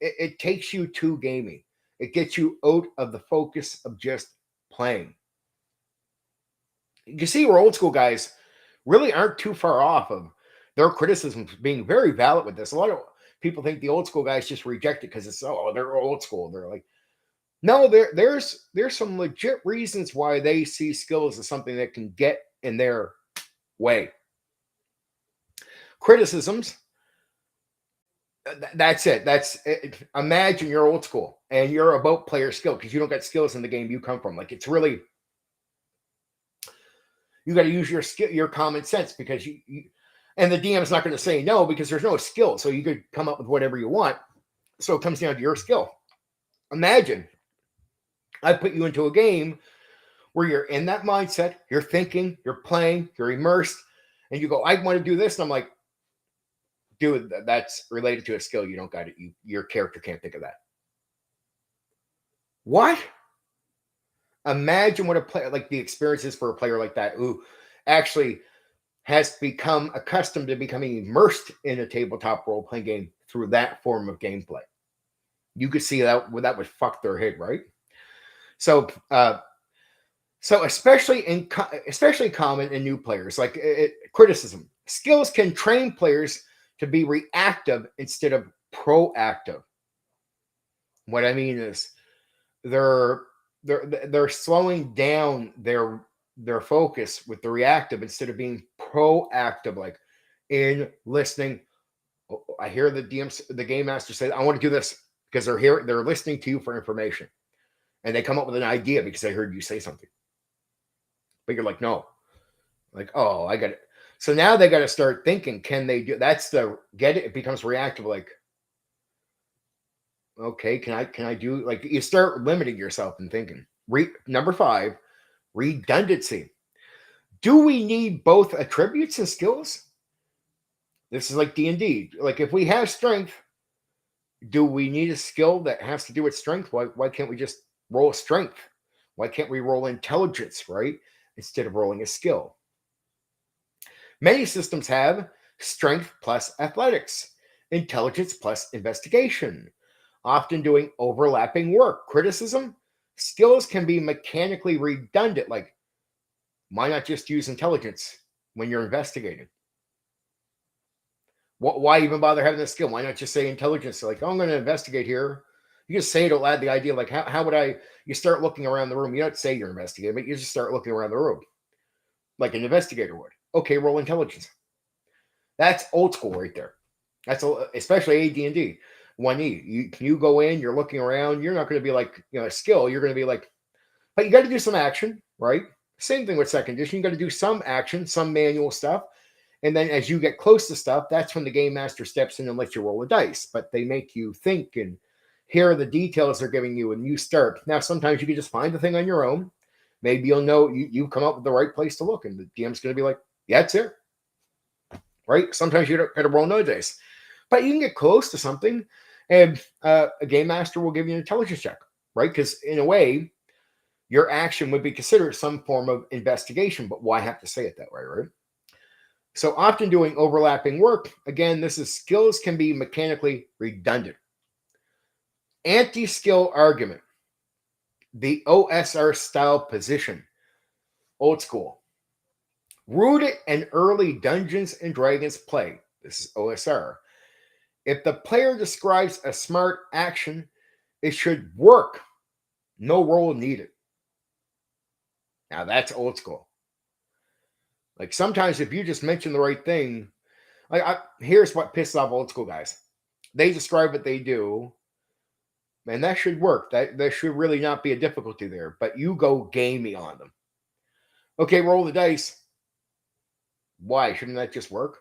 it takes you too gamey. It gets you out of the focus of just playing. You see where old school guys really aren't too far off of their criticisms being very valid with this. A lot of people think the old school guys just reject it because it's, oh, they're old school. They're like, no, there's some legit reasons why they see skills as something that can get in their way. Criticisms, that's it. That's it. Imagine you're old school and you're about player skill because you don't get skills in the game you come from. Like, it's really, you got to use your skill, your common sense, because you and the DM is not going to say no because there's no skill. So you could come up with whatever you want. So it comes down to your skill. Imagine I put you into a game where you're in that mindset, you're thinking, you're playing, you're immersed, and you go, I want to do this. And I'm like, dude, that's related to a skill. You don't got it. Your character can't think of that. What? Imagine what a player, like the experience is for a player like that who actually has become accustomed to becoming immersed in a tabletop role-playing game through that form of gameplay. You could see that would fuck their head, right? So especially common in new players, like criticism. Skills can train players to be reactive instead of proactive. What I mean is they're slowing down their focus with the reactive instead of being proactive, like in listening. I hear the game master say, I want to do this, because they're listening to you for information. And they come up with an idea because they heard you say something. But you're like, no. Like, oh, I got it. So now they got to start thinking, can they do, that's the get it? It becomes reactive, like, okay, can I do, like, you start limiting yourself and thinking. Number 5, redundancy. Do we need both attributes and skills? This is like D&D. Like, if we have strength, do we need a skill that has to do with strength? Why can't we just roll strength? Why can't we roll intelligence, right? Instead of rolling a skill. Many systems have strength plus athletics, intelligence plus investigation, often doing overlapping work. Criticism, skills can be mechanically redundant. Like, why not just use intelligence when you're investigating? Why even bother having the skill? Why not just say intelligence? Like, oh, I'm going to investigate here. You just say it out loud. The idea, like, how would I? You start looking around the room. You don't say you're investigating, but you just start looking around the room, like an investigator would. Okay, roll intelligence. That's old school right there. That's especially AD&D 1E. You go in, you're looking around. You're not going to be like, a skill. You're going to be like, but you got to do some action, right? Same thing with second edition. You got to do some action, some manual stuff. And then as you get close to stuff, that's when the game master steps in and lets you roll a dice. But they make you think and hear the details they're giving you, and you start. Now, sometimes you can just find the thing on your own. Maybe you'll know you come up with the right place to look, and the DM's going to be like, yeah, it's here. Right? Sometimes you got to roll no dice. But you can get close to something, and a game master will give you an intelligence check, right? Because in a way, your action would be considered some form of investigation, but why have to say it that way, right? So often doing overlapping work. Again, this is skills can be mechanically redundant. Anti-skill argument. the OSR style position, old school. Rooted in early Dungeons and Dragons play. This is OSR. If the player describes a smart action, it should work. No roll needed. Now that's old school. Like sometimes if you just mention the right thing, here's what pisses off old school guys. They describe what they do, and that should work. That there should really not be a difficulty there. But you go gamey on them. Okay, roll the dice. Why shouldn't that just work?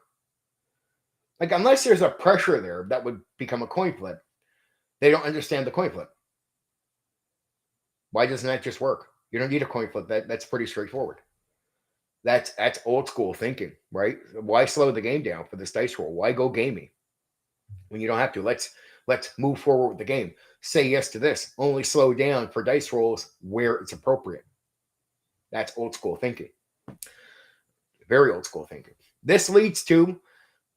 Like unless there's a pressure there, that would become a coin flip. They don't understand the coin flip. Why doesn't that just work? You don't need a coin flip. That's pretty straightforward. That's old school thinking, right? Why slow the game down for this dice roll? Why go gamey when you don't have to? Let's move forward with the game. Say yes to this. Only slow down for dice rolls where it's appropriate. That's old school thinking. Very old school thinking. This leads to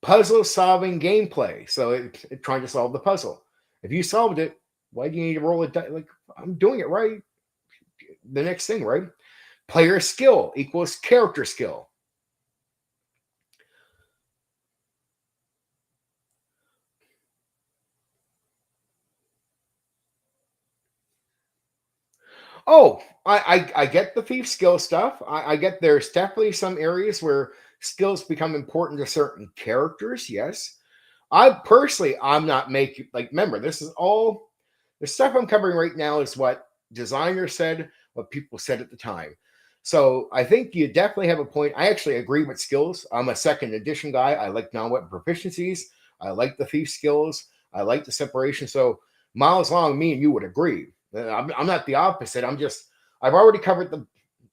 puzzle solving gameplay. So it's trying to solve the puzzle. If you solved it, why do you need to roll it? Like I'm doing it right. The next thing, right? Player skill equals character skill. Oh, I get the thief skill stuff. I get there's definitely some areas where skills become important to certain characters. Yes. I'm not making like remember, this is all the stuff I'm covering right now is what designers said, what people said at the time. So I think you definitely have a point. I actually agree with skills. I'm a second edition guy. I like non-weapon proficiencies. I like the thief skills. I like the separation. So miles long, me and you would agree. I'm not the opposite. I've already covered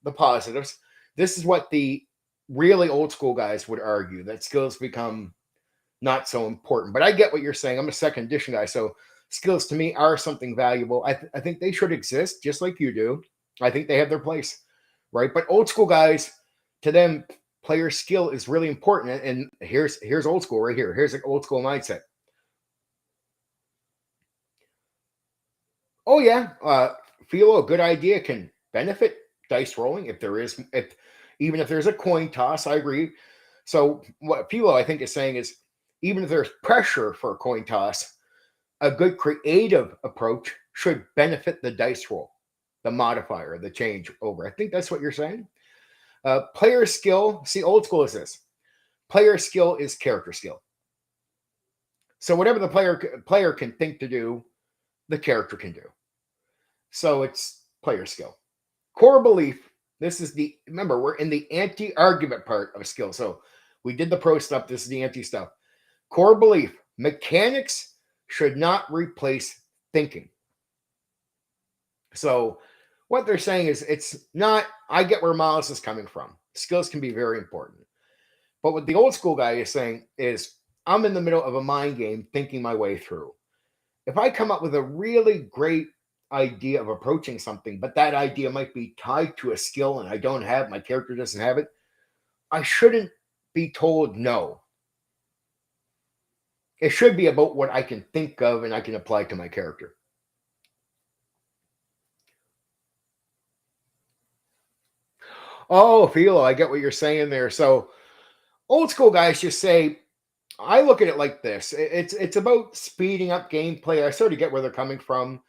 the positives. This is what the really old school guys would argue that skills become not so important. But I get what you're saying. I'm a second edition guy. So skills to me are something valuable. I think they should exist just like you do. I think they have their place, right? But old school guys, to them, player skill is really important. And here's old school right here. Here's an old school mindset. Oh yeah, feel a good idea can benefit dice rolling if even if there's a coin toss. I agree. So what Philo I think is saying is even if there's pressure for a coin toss, a good creative approach should benefit the dice roll, the modifier, the change over. I think that's what you're saying. Player skill. See, old school is this. Player skill is character skill. So whatever the player can think to do, the character can do. So it's player skill. Core belief. This is remember, we're in the anti-argument part of skill. So we did the pro stuff. This is the anti stuff. Core belief. Mechanics should not replace thinking. So what they're saying is it's not, I get where Miles is coming from. Skills can be very important. But what the old school guy is saying is I'm in the middle of a mind game thinking my way through. If I come up with a really great idea of approaching something, but that idea might be tied to a skill and I don't have, my character doesn't have it, I shouldn't be told no. It should be about what I can think of and I can apply to my character. Oh, Philo, I get what you're saying there. So old school guys just say, I look at it like this. It's about speeding up gameplay. I sort of get where they're coming from.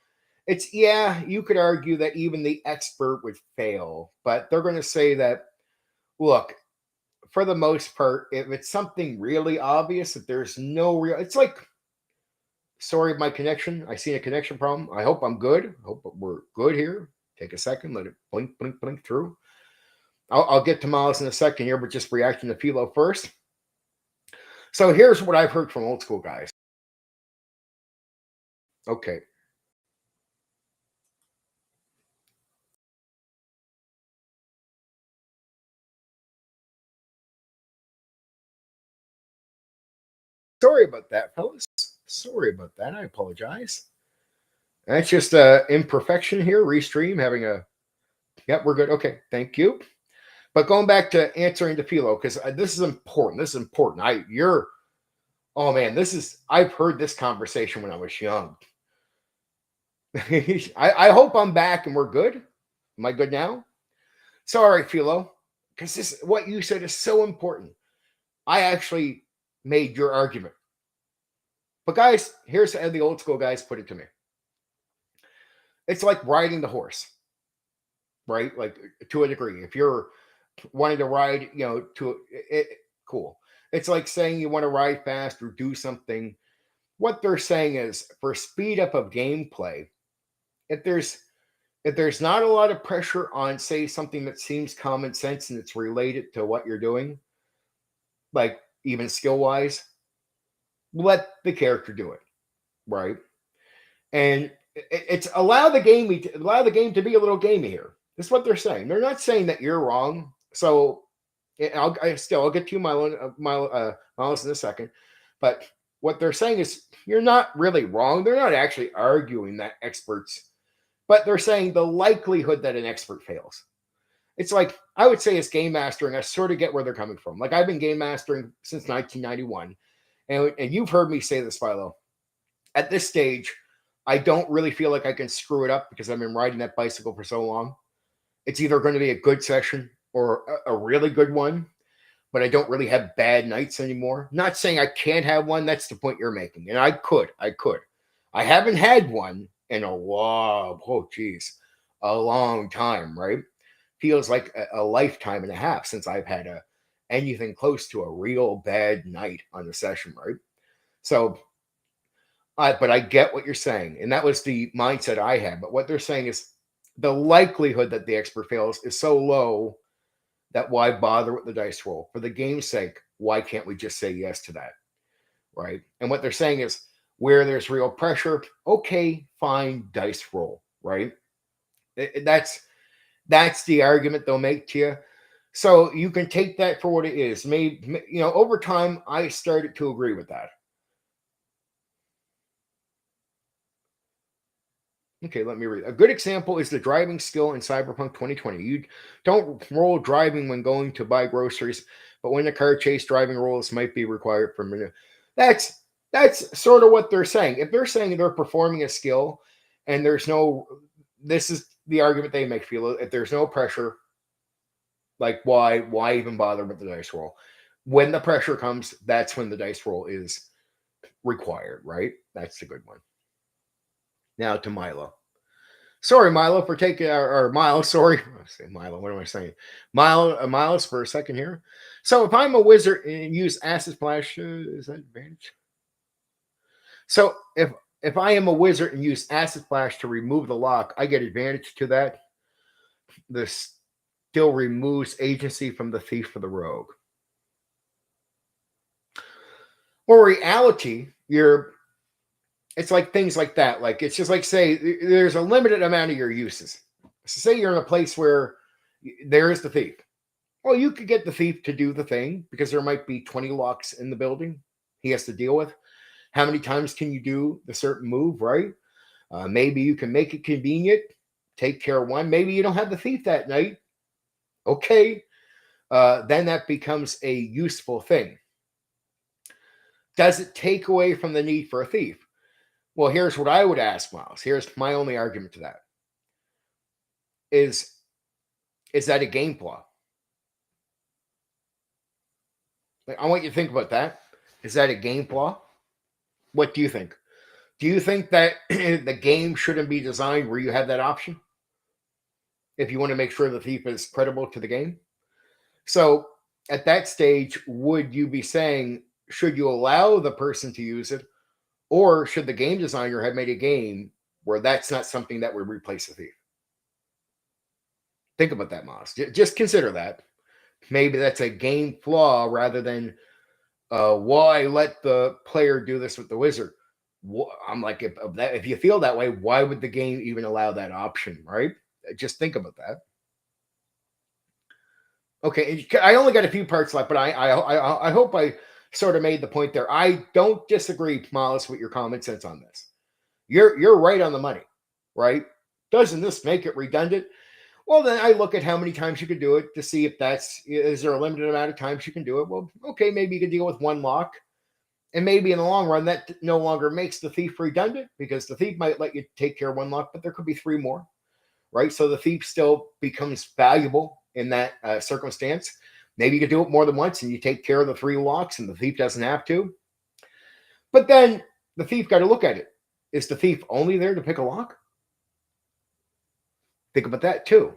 It's yeah, you could argue that even the expert would fail, but they're going to say that look, for the most part, if it's something really obvious that there's no real, it's like sorry, my connection. I see a connection problem. I hope I'm good. I hope we're good here. Take a second, let it blink, blink, blink through. I'll get to Miles in a second here, but just reacting to Philo first. So here's what I've heard from old school guys. Okay. Sorry about that, fellas. Sorry about that. I apologize. That's just imperfection here. Restream having a. Yep, we're good. Okay, thank you. But going back to answering to Philo, because this is important. This is important. Oh man, I've heard this conversation when I was young. I hope I'm back and we're good. Am I good now? Sorry, Philo, because this what you said is so important. I actually made your argument. But guys, here's how the old school guys put it to me. It's like riding the horse, right? Like to a degree. If you're wanting to ride, cool. It's like saying you want to ride fast or do something. What they're saying is for speed up of gameplay, if there's if there's not a lot of pressure on, say, something that seems common sense and it's related to what you're doing, like even skill wise, let the character do it, right? And it's allow the game to be a little gamey here. That's what they're saying. They're not saying that you're wrong. So I'll get to you, Miles, in a second. But what they're saying is you're not really wrong. They're not actually arguing that experts, but they're saying the likelihood that an expert fails. It's like I would say it's game mastering. I sort of get where they're coming from. Like I've been game mastering since 1991, and you've heard me say this, Philo. At this stage, I don't really feel like I can screw it up because I've been riding that bicycle for so long. It's either going to be a good session or a really good one, but I don't really have bad nights anymore. Not saying I can't have one. That's the point you're making. And I could. I haven't had one in a long, a long time, right? Feels like a lifetime and a half since I've had anything close to a real bad night on the session, right? So, but I get what you're saying, and that was the mindset I had. But what they're saying is the likelihood that the expert fails is so low that why bother with the dice roll for the game's sake? Why can't we just say yes to that, right? And what they're saying is where there's real pressure, okay, fine, dice roll, right? That's the argument they'll make to you. So you can take that for what it is. Maybe over time, I started to agree with that. Okay, let me read. A good example is the driving skill in Cyberpunk 2020. You don't roll driving when going to buy groceries, but when the car chase, driving rolls might be required for a minute. That's sort of what they're saying. If they're saying they're performing a skill and this is the argument they make, feel if there's no pressure, like why even bother with the dice roll? When the pressure comes, that's when the dice roll is required, right? That's a good one. Now to Milo. Sorry, Milo, for taking or Miles. Sorry, I say Milo. What am I saying? Miles for a second here. So if I'm a wizard and use acid splash, is that advantage? So if I am a wizard and use acid splash to remove the lock, I get advantage to that. This still removes agency from the thief for the rogue. Or reality, it's like things like that. Like it's just like say there's a limited amount of your uses. So say you're in a place where there is the thief. Well, you could get the thief to do the thing because there might be 20 locks in the building he has to deal with. How many times can you do the certain move, right? Maybe you can make it convenient, take care of one. Maybe you don't have the thief that night. Okay. Then that becomes a useful thing. Does it take away from the need for a thief? Well, here's what I would ask, Miles. Here's my only argument to that. Is that a game flaw? I want you to think about that. Is that a game flaw? What do you think? Do you think that the game shouldn't be designed where you have that option? If you want to make sure the thief is credible to the game? So at that stage, would you be saying, should you allow the person to use it? Or should the game designer have made a game where that's not something that would replace the thief? Think about that, Moss. Just consider that. Maybe that's a game flaw rather than why let the player do this with the wizard. I'm like, if you feel that way, why would the game even allow that option, right? Just think about that. Okay, I only got a few parts left, but I hope I sort of made the point there. I don't disagree, Miles, with your common sense on this. You're right on the money, right? Doesn't this make it redundant? Well, then I look at how many times you can do it to see if is there a limited amount of times you can do it. Well, okay, maybe you can deal with one lock. And maybe in the long run, that no longer makes the thief redundant because the thief might let you take care of one lock, but there could be three more, right? So the thief still becomes valuable in that circumstance. Maybe you could do it more than once and you take care of the three locks and the thief doesn't have to. But then the thief got to look at it. Is the thief only there to pick a lock? Think about that too.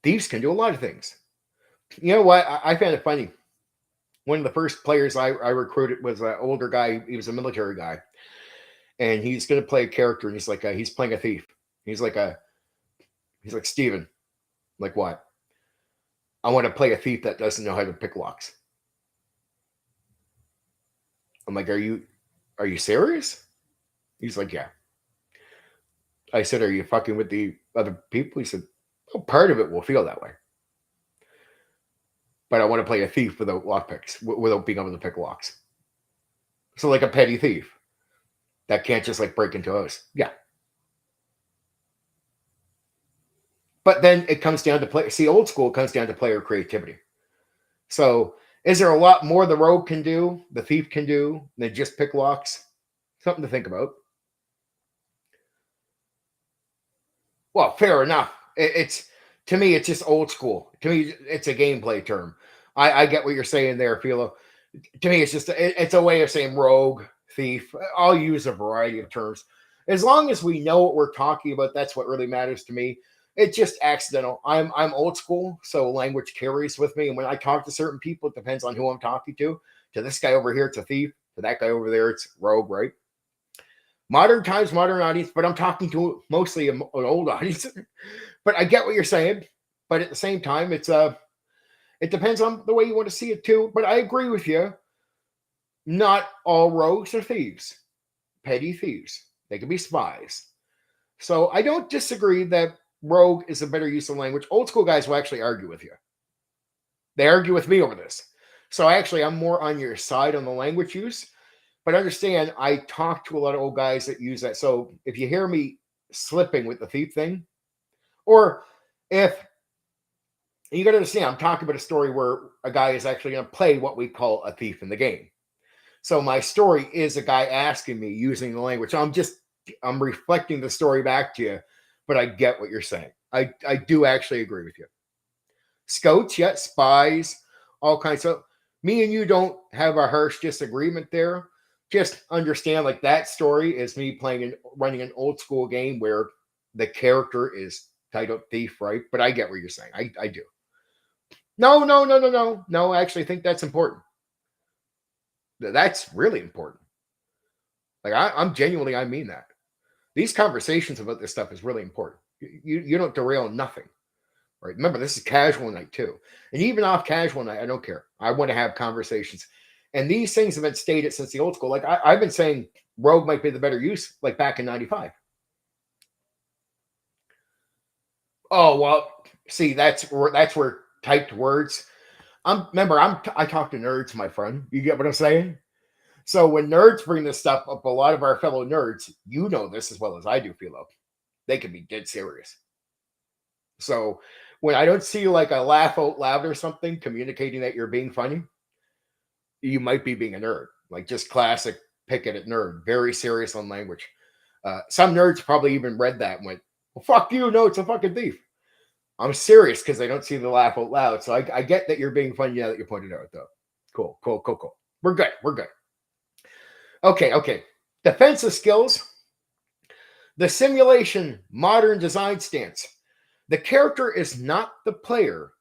Thieves can do a lot of things. You know what? I found it funny. One of the first players I recruited was an older guy. He was a military guy. And he's going to play a character. And he's like, he's playing a thief. He's like, Steven. Like what? I want to play a thief that doesn't know how to pick locks. I'm like, are you serious? He's like, yeah. I said, are you fucking with the other people? He said, well, part of it will feel that way. But I want to play a thief without lock picks, without being able to pick locks. So like a petty thief that can't just like break into us. Yeah. But then it comes down to play. See, old school comes down to player creativity. So is there a lot more the rogue can do, the thief can do, than just pick locks? Something to think about. Well, fair enough. It's to me, it's just old school. To me, it's a gameplay term. I get what you're saying there, Philo. To me, it's just it's a way of saying rogue, thief. I'll use a variety of terms. As long as we know what we're talking about, that's what really matters to me. It's just accidental. I'm old school, so language carries with me. And when I talk to certain people, it depends on who I'm talking to. To this guy over here, it's a thief. To that guy over there, it's rogue, right? Modern times, modern audience, but I'm talking to mostly an old audience. But I get what you're saying. But at the same time, it depends on the way you want to see it too. But I agree with you. Not all rogues are thieves, petty thieves. They can be spies. So I don't disagree that rogue is a better use of language. Old school guys will actually argue with you. They argue with me over this. So I'm more on your side on the language use. But understand, I talk to a lot of old guys that use that. So if you hear me slipping with the thief thing, or if you got to understand, I'm talking about a story where a guy is actually going to play what we call a thief in the game. So my story is a guy asking me using the language. So I'm reflecting the story back to you, but I get what you're saying. I do actually agree with you. Scouts, yeah, spies, all kinds. So me and you don't have a harsh disagreement there. Just understand, like that story is me running an old school game where the character is titled thief, right? But I get what you're saying. I do. No. I actually think that's important. That's really important. Like I'm genuinely, I mean that. These conversations about this stuff is really important. You don't derail nothing, right? Remember, this is casual night too. And even off casual night, I don't care. I want to have conversations. And these things have been stated since the old school. Like I've been saying rogue might be the better use, like back in 95. Oh, well, see, that's where typed words. I talk to nerds, my friend. You get what I'm saying? So when nerds bring this stuff up, a lot of our fellow nerds, you know this as well as I do, Philo, they can be dead serious. So when I don't see like a laugh out loud or something communicating that you're being funny, you might be being a nerd, like just classic pick at nerd, very serious on language. Some nerds probably even read that and went, well, fuck you. No, it's a fucking thief. I'm serious because I don't see the laugh out loud. So I get that you're being funny now that you pointed out, though. Cool. We're good. Okay. Defensive skills. The simulation modern design stance. The character is not the player.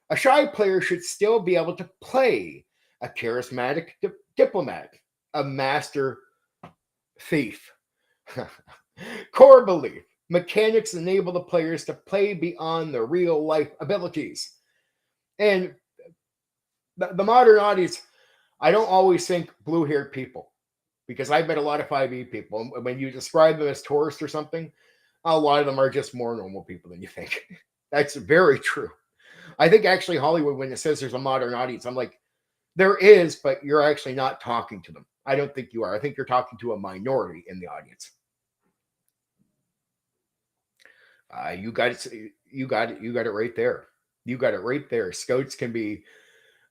A shy player should still be able to play a charismatic diplomat, a master thief. Core belief. Mechanics enable the players to play beyond their real life abilities. And the modern audience, I don't always think blue-haired people, because I've met a lot of 5e people. When you describe them as tourists or something, a lot of them are just more normal people than you think. That's very true. I think actually Hollywood, when it says there's a modern audience, I'm like, there is, but you're actually not talking to them. I don't think you are. I think you're talking to a minority in the audience. You got it. You got it right there. You got it right there. Scouts can be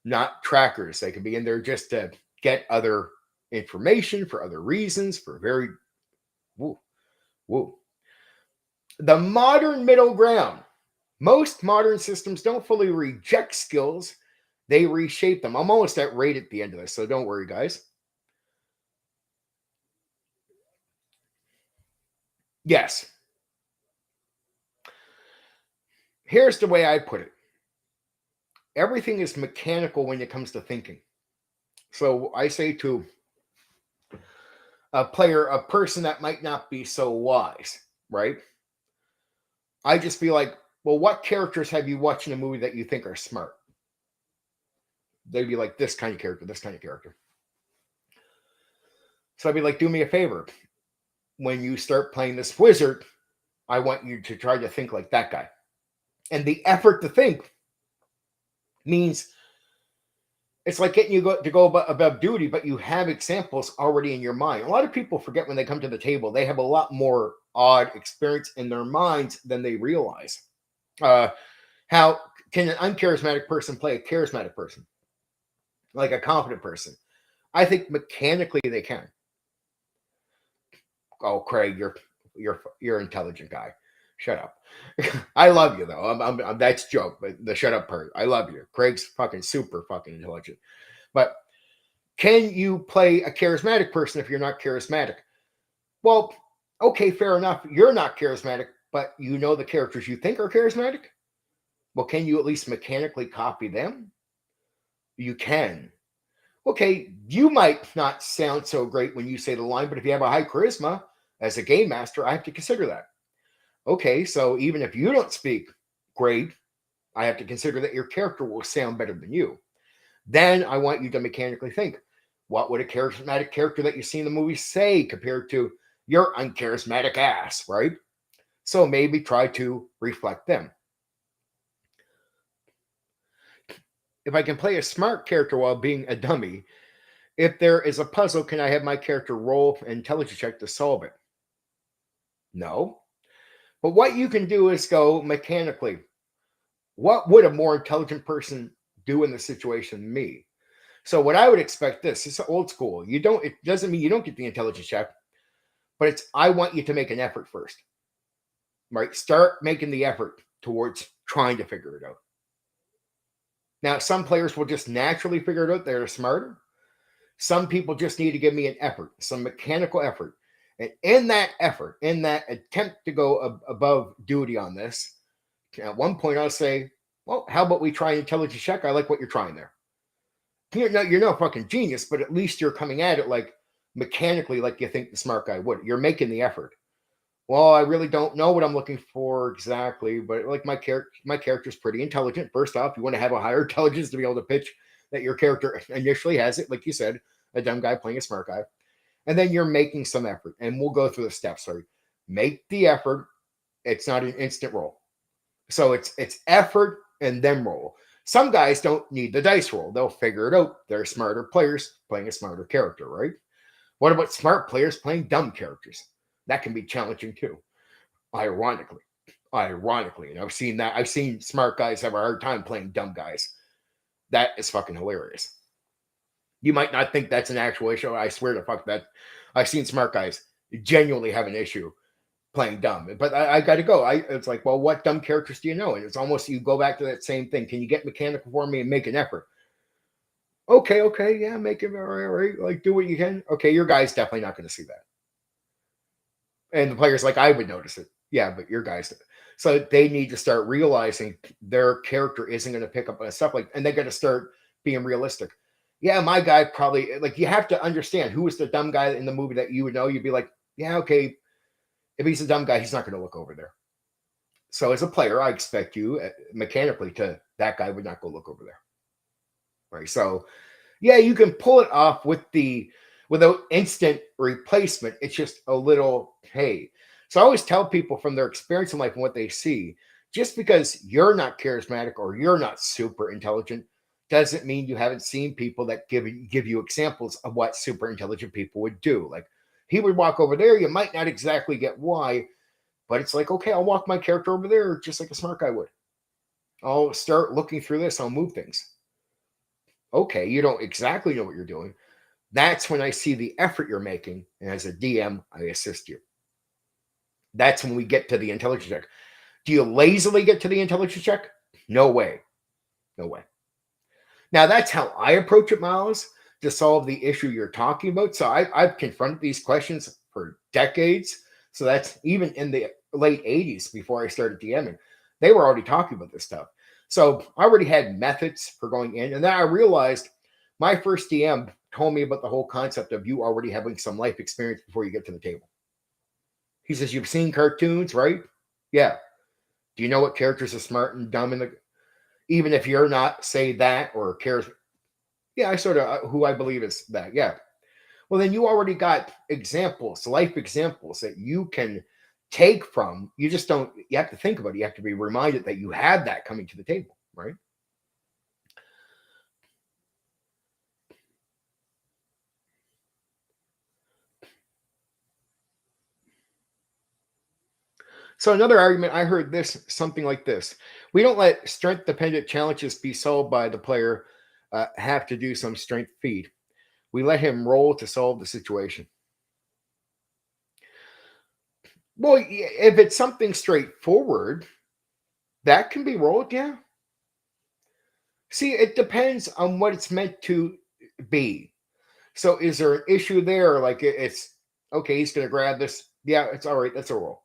not trackers. They can be in there just to get other information, for other reasons, for very woo, woo. The modern middle ground. Most modern systems don't fully reject skills, they reshape them. I'm almost at rate at the end of this, so don't worry, guys. Yes. Here's the way I put it. Everything is mechanical when it comes to thinking. So I say to a player, a person that might not be so wise, right? I just feel like, well, what characters have you watched in a movie that you think are smart? They'd be like, this kind of character, this kind of character. So I'd be like, do me a favor. When you start playing this wizard, I want you to try to think like that guy. And the effort to think means it's like getting you to go above duty, but you have examples already in your mind. A lot of people forget when they come to the table, they have a lot more odd experience in their minds than they realize. How can an uncharismatic person play a charismatic person? Like a confident person? I think mechanically they can. Oh, Craig, you're an intelligent guy. Shut up. I love you though. I'm that's joke, but the shut up part. I love you. Craig's fucking super fucking intelligent. But can you play a charismatic person if you're not charismatic? Well, okay, fair enough. You're not charismatic, but you know the characters you think are charismatic. Well, can you at least mechanically copy them? You can. Okay, you might not sound so great when you say the line, but if you have a high charisma as a game master, I have to consider that. Okay, so even if you don't speak great, I have to consider that your character will sound better than you. Then I want you to mechanically think, what would a charismatic character that you see in the movie say compared to your uncharismatic ass, right? So maybe try to reflect them. If I can play a smart character while being a dummy, if there is a puzzle, can I have my character roll an intelligence check to solve it? No. But what you can do is go mechanically. What would a more intelligent person do in the situation than me? So what I would expect this is old school. It doesn't mean you don't get the intelligence check, but it's I want you to make an effort first. Right? Start making the effort towards trying to figure it out. Now, some players will just naturally figure it out. They're smarter. Some people just need to give me an effort, some mechanical effort. And in that effort, in that attempt to go above duty on this, at one point I'll say, well, how about we try an intelligence check? I like what you're trying there. You're no fucking genius, but at least you're coming at it like mechanically, like you think the smart guy would. You're making the effort. Well, I really don't know what I'm looking for exactly, but like my character's pretty intelligent. First off, you want to have a higher intelligence to be able to pitch that your character initially has it, like you said, a dumb guy playing a smart guy. And then you're making some effort. And we'll go through the steps. Sorry. Make the effort. It's not an instant roll. So it's effort and then roll. Some guys don't need the dice roll. They'll figure it out. They're smarter players playing a smarter character, right? What about smart players playing dumb characters? That can be challenging too. Ironically. And I've seen that. I've seen smart guys have a hard time playing dumb guys. That is fucking hilarious. You might not think that's an actual issue. I swear to fuck that. I've seen smart guys genuinely have an issue playing dumb. But I got to go. It's like, well, what dumb characters do you know? And it's almost you go back to that same thing. Can you get mechanical for me and make an effort? Okay, yeah, make it all right. Like do what you can. Okay, your guy's definitely not going to see that. And the player's like, I would notice it. Yeah, but your guys. So they need to start realizing their character isn't going to pick up on stuff like, and they got to start being realistic. Yeah, my guy probably like you have to understand who is the dumb guy in the movie that you would know. You'd be like, yeah, okay. If he's a dumb guy, he's not going to look over there. So as a player, I expect you mechanically to that guy would not go look over there. Right. So yeah, you can pull it off without instant replacement. It's just a little, hey. So I always tell people from their experience in life and what they see, just because you're not charismatic or you're not super intelligent doesn't mean you haven't seen people that give you examples of what super intelligent people would do. Like he would walk over there. You might not exactly get why, but it's like, okay, I'll walk my character over there just like a smart guy would. I'll start looking through this. I'll move things. Okay, you don't exactly know what you're doing, That's when I see the effort you're making. And as a DM, I assist you. That's when we get to the intelligence check. Do you lazily get to the intelligence check? No way. No way. Now, that's how I approach it, Miles, to solve the issue you're talking about. So I've confronted these questions for decades. So that's even in the late 80s before I started DMing. They were already talking about this stuff. So I already had methods for going in. And then I realized my first DM told me about the whole concept of you already having some life experience before you get to the table. He says, you've seen cartoons, right? Yeah. Do you know what characters are smart and dumb in the, even if you're not, say that, or cares? Yeah, I sort of, who I believe is that. Yeah. Well, then you already got examples, life examples that you can take from. You just don't, you have to think about it. You have to be reminded that you had that coming to the table, right? So another argument, I heard this, something like this. We don't let strength dependent challenges be solved by the player have to do some strength feed. We let him roll to solve the situation. Well, if it's something straightforward, that can be rolled, yeah. See, it depends on what it's meant to be. So, is there an issue there? Like, it's okay, he's going to grab this. Yeah, it's all right. That's a roll.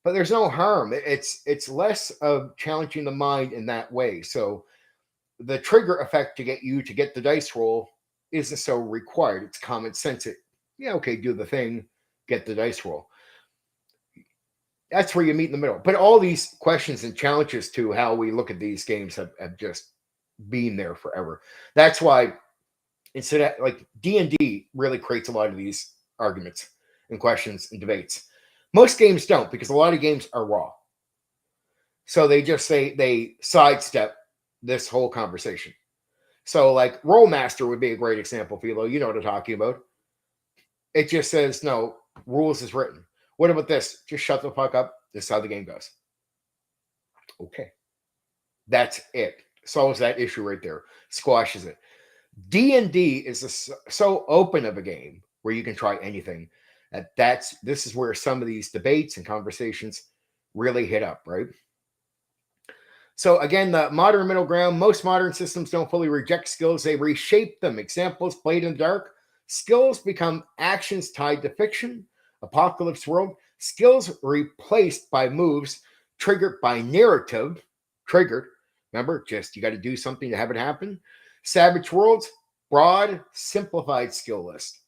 But there's no harm. It's less of challenging the mind in that way. So, the trigger effect to get you to get the dice roll isn't so required. It's common sense. Yeah, okay, do the thing, get the dice roll. That's where you meet in the middle. But all these questions and challenges to how we look at these games have just been there forever. That's why instead of like D&D really creates a lot of these arguments and questions and debates. Most games don't, because a lot of games are raw. So they just say they sidestep this whole conversation. So like Rollmaster would be a great example, Philo. You know what I'm talking about. It just says no, rules is written. What about this? Just shut the fuck up. This is how the game goes. Okay. That's it. Solves that issue right there. Squashes it. D&D is so open of a game where you can try anything. This is where some of these debates and conversations really hit up, right? So again, the modern middle ground, most modern systems don't fully reject skills, they reshape them. Examples, Blade in the Dark, skills become actions tied to fiction. Apocalypse World, skills replaced by moves triggered by narrative. Triggered, remember, just you got to do something to have it happen. Savage Worlds, broad, simplified skill list.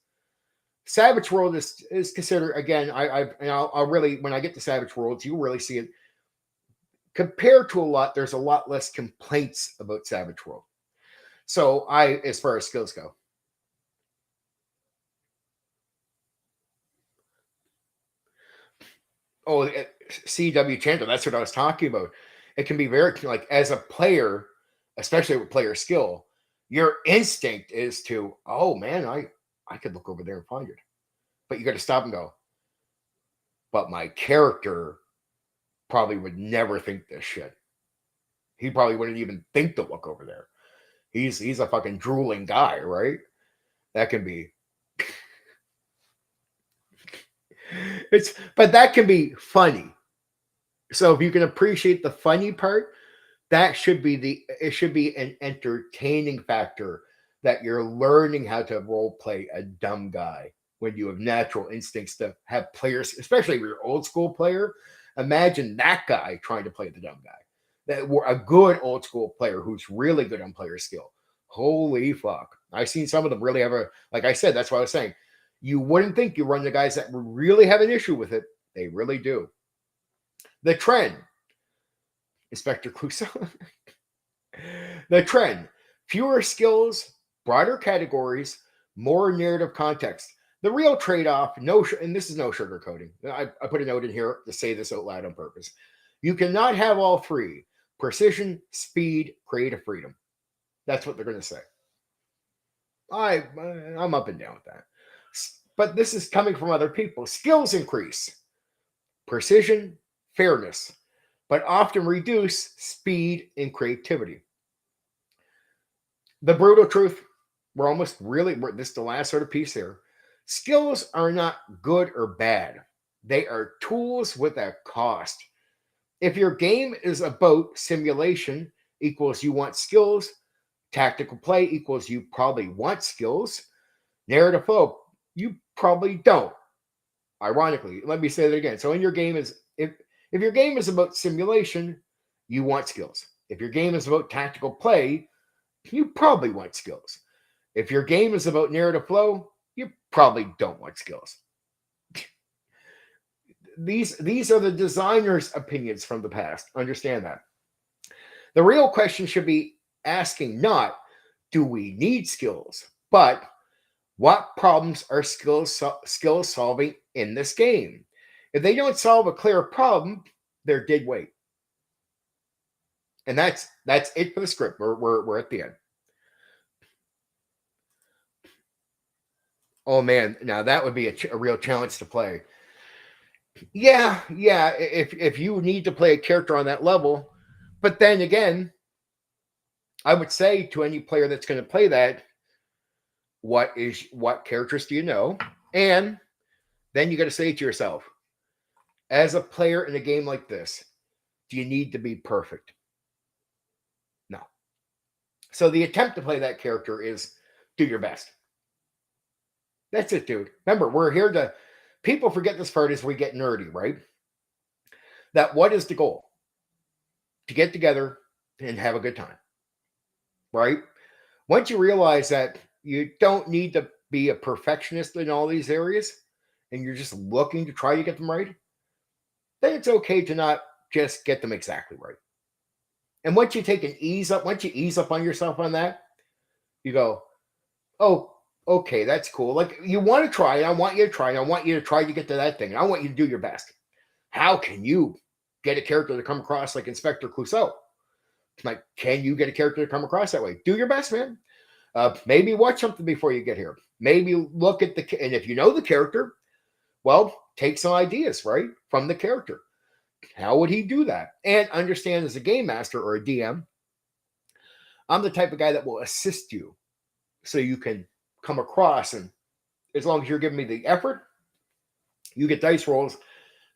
Savage World is considered, again, I'll really, when I get to Savage Worlds, you'll really see it. Compared to a lot, there's a lot less complaints about Savage World. So as far as skills go. Oh, CW Chandler, that's what I was talking about. It can be very, like, as a player, especially with player skill, your instinct is to, oh man, I could look over there and find it. But you got to stop and go, but my character probably would never think this shit. He probably wouldn't even think to look over there. He's a fucking drooling guy, right? That can be but that can be funny. So if you can appreciate the funny part, it should be an entertaining factor that you're learning how to role play a dumb guy when you have natural instincts to have players, especially if you're an old school player. Imagine that guy trying to play the dumb guy. That were a good old school player who's really good on player skill. Holy fuck. I've seen some of them really have like I said, that's what I was saying. You wouldn't think you run the guys that really have an issue with it. They really do. The trend, Inspector Clouseau. The trend, fewer skills, broader categories, more narrative context. The real trade-off, and this is no sugarcoating. I put a note in here to say this out loud on purpose. You cannot have all three: precision, speed, creative freedom. That's what they're going to say. I'm up and down with that. But this is coming from other people. Skills increase, precision, fairness, but often reduce speed and creativity. The brutal truth, we're almost really, this is the last sort of piece here. Skills are not good or bad. They are tools with a cost. If your game is about simulation equals you want skills, tactical play equals you probably want skills, narrative flow, you probably don't. Ironically, let me say that again. So in your game is if your game is about simulation, you want skills. If your game is about tactical play, you probably want skills. If your game is about narrative flow, you probably don't want skills. These are the designer's opinions from the past. Understand that. The real question should be asking not do we need skills, but what problems are skills solving in this game? If they don't solve a clear problem, they're dead weight. And that's it for the script. We're at the end. Oh man, now that would be a real challenge to play. Yeah. If you need to play a character on that level, but then again, I would say to any player that's going to play that, what characters do you know? And then you got to say to yourself, as a player in a game like this, do you need to be perfect? No. So the attempt to play that character is do your best. That's it, dude. Remember, we're here to. People forget this part as we get nerdy, right? That what is the goal? To get together and have a good time, right? Once you realize that you don't need to be a perfectionist in all these areas and you're just looking to try to get them right, then it's okay to not just get them exactly right. And once you ease up on yourself on that, you go, oh, okay, that's cool. Like you want to try, and I want you to try, and I want you to try to get to that thing, and I want you to do your best. How can you get a character to come across like Inspector Clouseau? Like, can you get a character to come across that way? Do your best, man. Maybe watch something before you get here. Maybe look at and if you know the character, well, take some ideas, right, from the character. How would he do that? And understand as a game master or a DM, I'm the type of guy that will assist you so you can come across. And as long as you're giving me the effort, you get dice rolls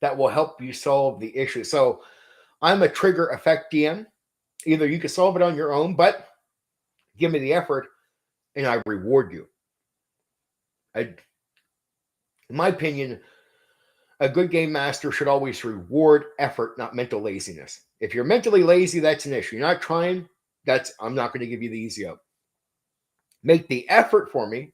that will help you solve the issue. So I'm a trigger effect DM. Either you can solve it on your own, but give me the effort and I reward you. In my opinion, a good game master should always reward effort, not mental laziness. If you're mentally lazy, that's an issue. You're not trying, I'm not going to give you the easy out. Make the effort for me.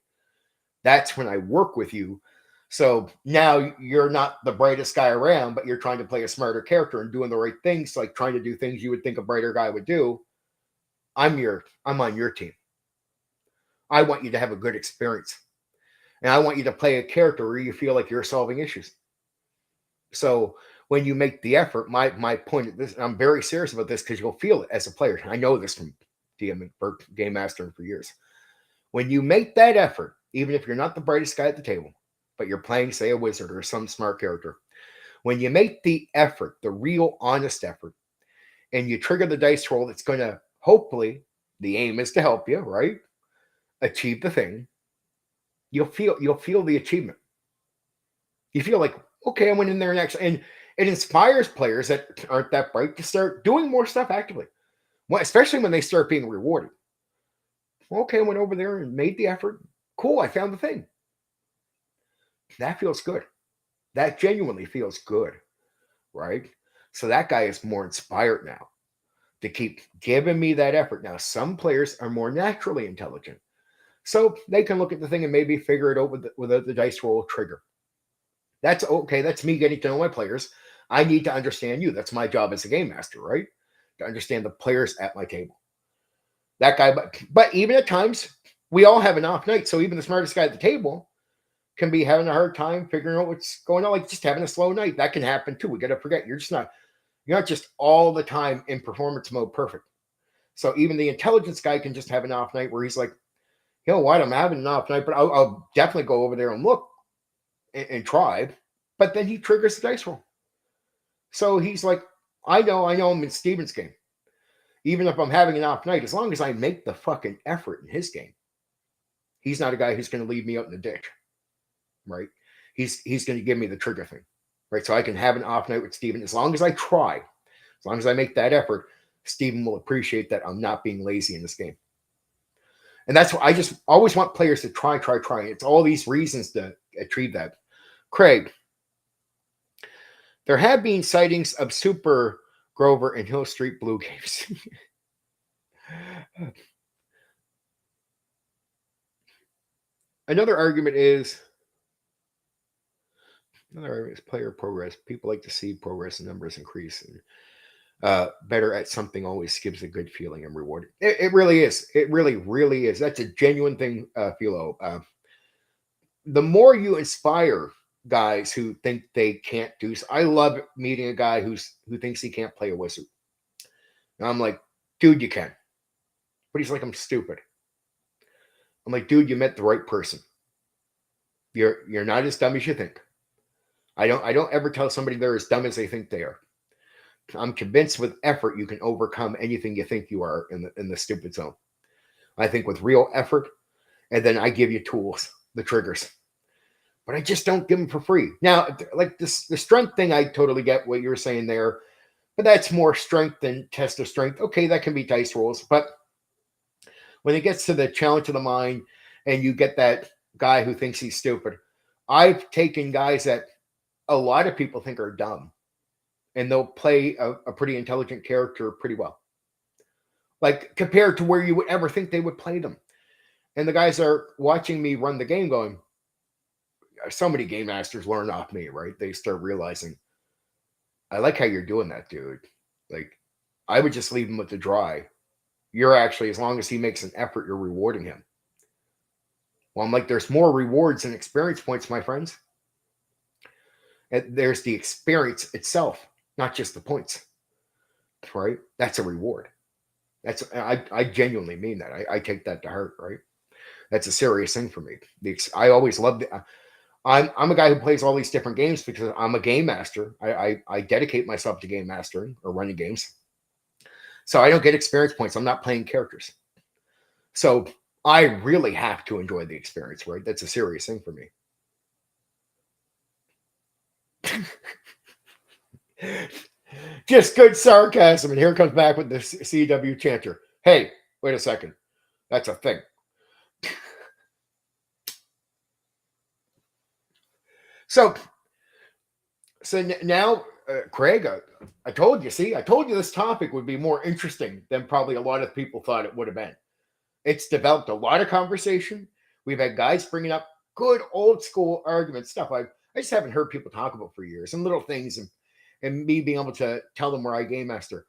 That's when I work with you. So now you're not the brightest guy around, but you're trying to play a smarter character and doing the right things, like trying to do things you would think a brighter guy would do. I'm on your team. I want you to have a good experience. And I want you to play a character where you feel like you're solving issues. So when you make the effort, my point of this, I'm very serious about this because you'll feel it as a player. I know this from DM or game mastering for years. When you make that effort, even if you're not the brightest guy at the table, but you're playing, say, a wizard or some smart character, when you make the effort, the real honest effort, and you trigger the dice roll that's going to, hopefully, the aim is to help you, right? Achieve the thing. You'll feel the achievement. You feel like, okay, I went in there next. And it inspires players that aren't that bright to start doing more stuff actively, especially when they start being rewarded. Okay, I went over there and made the effort. Cool, I found the thing. That feels good. That genuinely feels good, right? So that guy is more inspired now to keep giving me that effort. Now, some players are more naturally intelligent, so they can look at the thing and maybe figure it out without the dice roll trigger. That's okay. That's me getting to know my players. I need to understand you. That's my job as a game master, right? To understand the players at my table. That guy, but even at times, we all have an off night. So even the smartest guy at the table can be having a hard time figuring out what's going on, like just having a slow night. That can happen too. We got to forget you're not just all the time in performance mode perfect. So even the intelligence guy can just have an off night where he's like, you know what, I'm having an off night, but I'll definitely go over there and look and try. But then he triggers the dice roll. So he's like, I know I'm in Steven's game. Even if I'm having an off night, as long as I make the fucking effort in his game, He's not a guy who's going to leave me out in the ditch, right? He's going to give me the trigger thing, right? So I can have an off night with Steven as long as I try, as long as I make that effort. Steven will appreciate that I'm not being lazy in this game. And that's what I just always want players to try. It's all these reasons to achieve that. Craig, there have been sightings of Super Grover and Hill Street Blue games. Another argument is player progress. People like to see progress numbers increase, and better at something always gives a good feeling and reward. It really is. It really is. That's a genuine thing, Philo. The more you inspire guys who think they can't do, I love meeting a guy who thinks he can't play a wizard. And I'm like, dude, you can. But he's like, I'm stupid. I'm like, dude, you met the right person. You're not as dumb as you think. I don't ever tell somebody they're as dumb as they think they are. I'm convinced with effort you can overcome anything you think you are in the stupid zone. I think with real effort, and then I give you tools, the triggers. But I just don't give them for free. Now, like the strength thing, I totally get what you're saying there, but that's more strength than test of strength. Okay, that can be dice rolls, but when it gets to the challenge of the mind, and you get that guy who thinks he's stupid, I've taken guys that a lot of people think are dumb, and they'll play a pretty intelligent character pretty well. Like compared to where you would ever think they would play them. And the guys are watching me run the game going, so many game masters learn off me, right? They start realizing, I like how you're doing that, dude. Like, I would just leave him with the dry. You're actually, as long as he makes an effort, you're rewarding him. Well, I'm like, there's more rewards than experience points, my friends. And there's the experience itself, not just the points, right? That's a reward. I genuinely mean that. I take that to heart, right? That's a serious thing for me. I always loved it. I'm a guy who plays all these different games because I'm a game master. I dedicate myself to game mastering or running games. So I don't get experience points. I'm not playing characters. So I really have to enjoy the experience, right? That's a serious thing for me. Just good sarcasm. And here comes back with the CW chanter. Hey, wait a second. That's a thing. So now, Craig, I told you, this topic would be more interesting than probably a lot of people thought it would have been. It's developed a lot of conversation. We've had guys bringing up good old school argument stuff I just haven't heard people talk about for years, and little things, and me being able to tell them where I game master.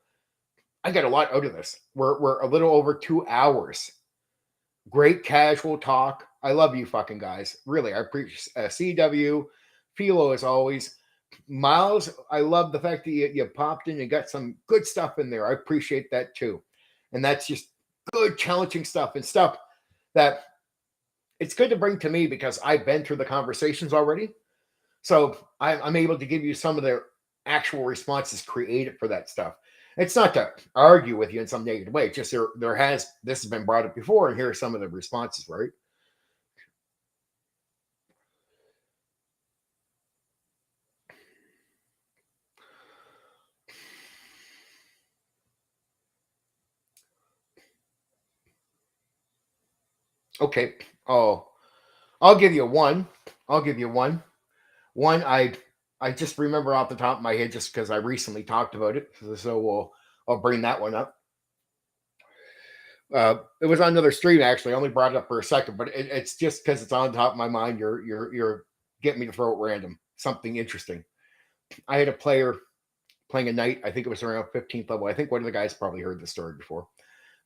I got a lot out of this. We're a little over 2 hours. Great casual talk. I love you fucking guys. Really, I appreciate CW, Philo as always. Miles, I love the fact that you popped in and got some good stuff in there. I appreciate that too. And that's just good, challenging stuff and stuff that it's good to bring to me because I've been through the conversations already. So I'm able to give you some of the actual responses created for that stuff. It's not to argue with you in some negative way. It's just this has been brought up before, and here are some of the responses, right? Okay. Oh, I'll give you one. One I just remember off the top of my head just because I recently talked about it. So I'll bring that one up. It was on another stream actually. I only brought it up for a second, but it's just because it's on top of my mind. You're getting me to throw it random. Something interesting. I had a player playing a knight. I think it was around 15th level. I think one of the guys probably heard the story before.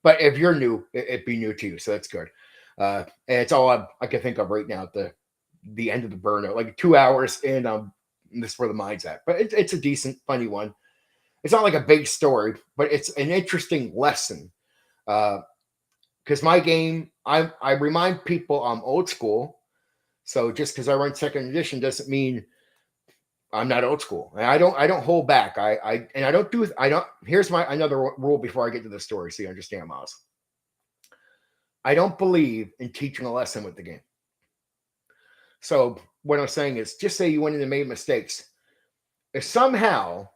But if you're new, it'd be new to you, so that's good. And it's all I can think of right now at the end of the burnout, like 2 hours in. This is where the mind's at. But it's a decent, funny one. It's not like a big story, but it's an interesting lesson. Because my game, I remind people I'm old school. So just because I run second edition doesn't mean I'm not old school. And I don't hold back. Here's my another rule before I get to the story, so you understand, Miles. I don't believe in teaching a lesson with the game. So what I'm saying is, just say you went in and made mistakes. If somehow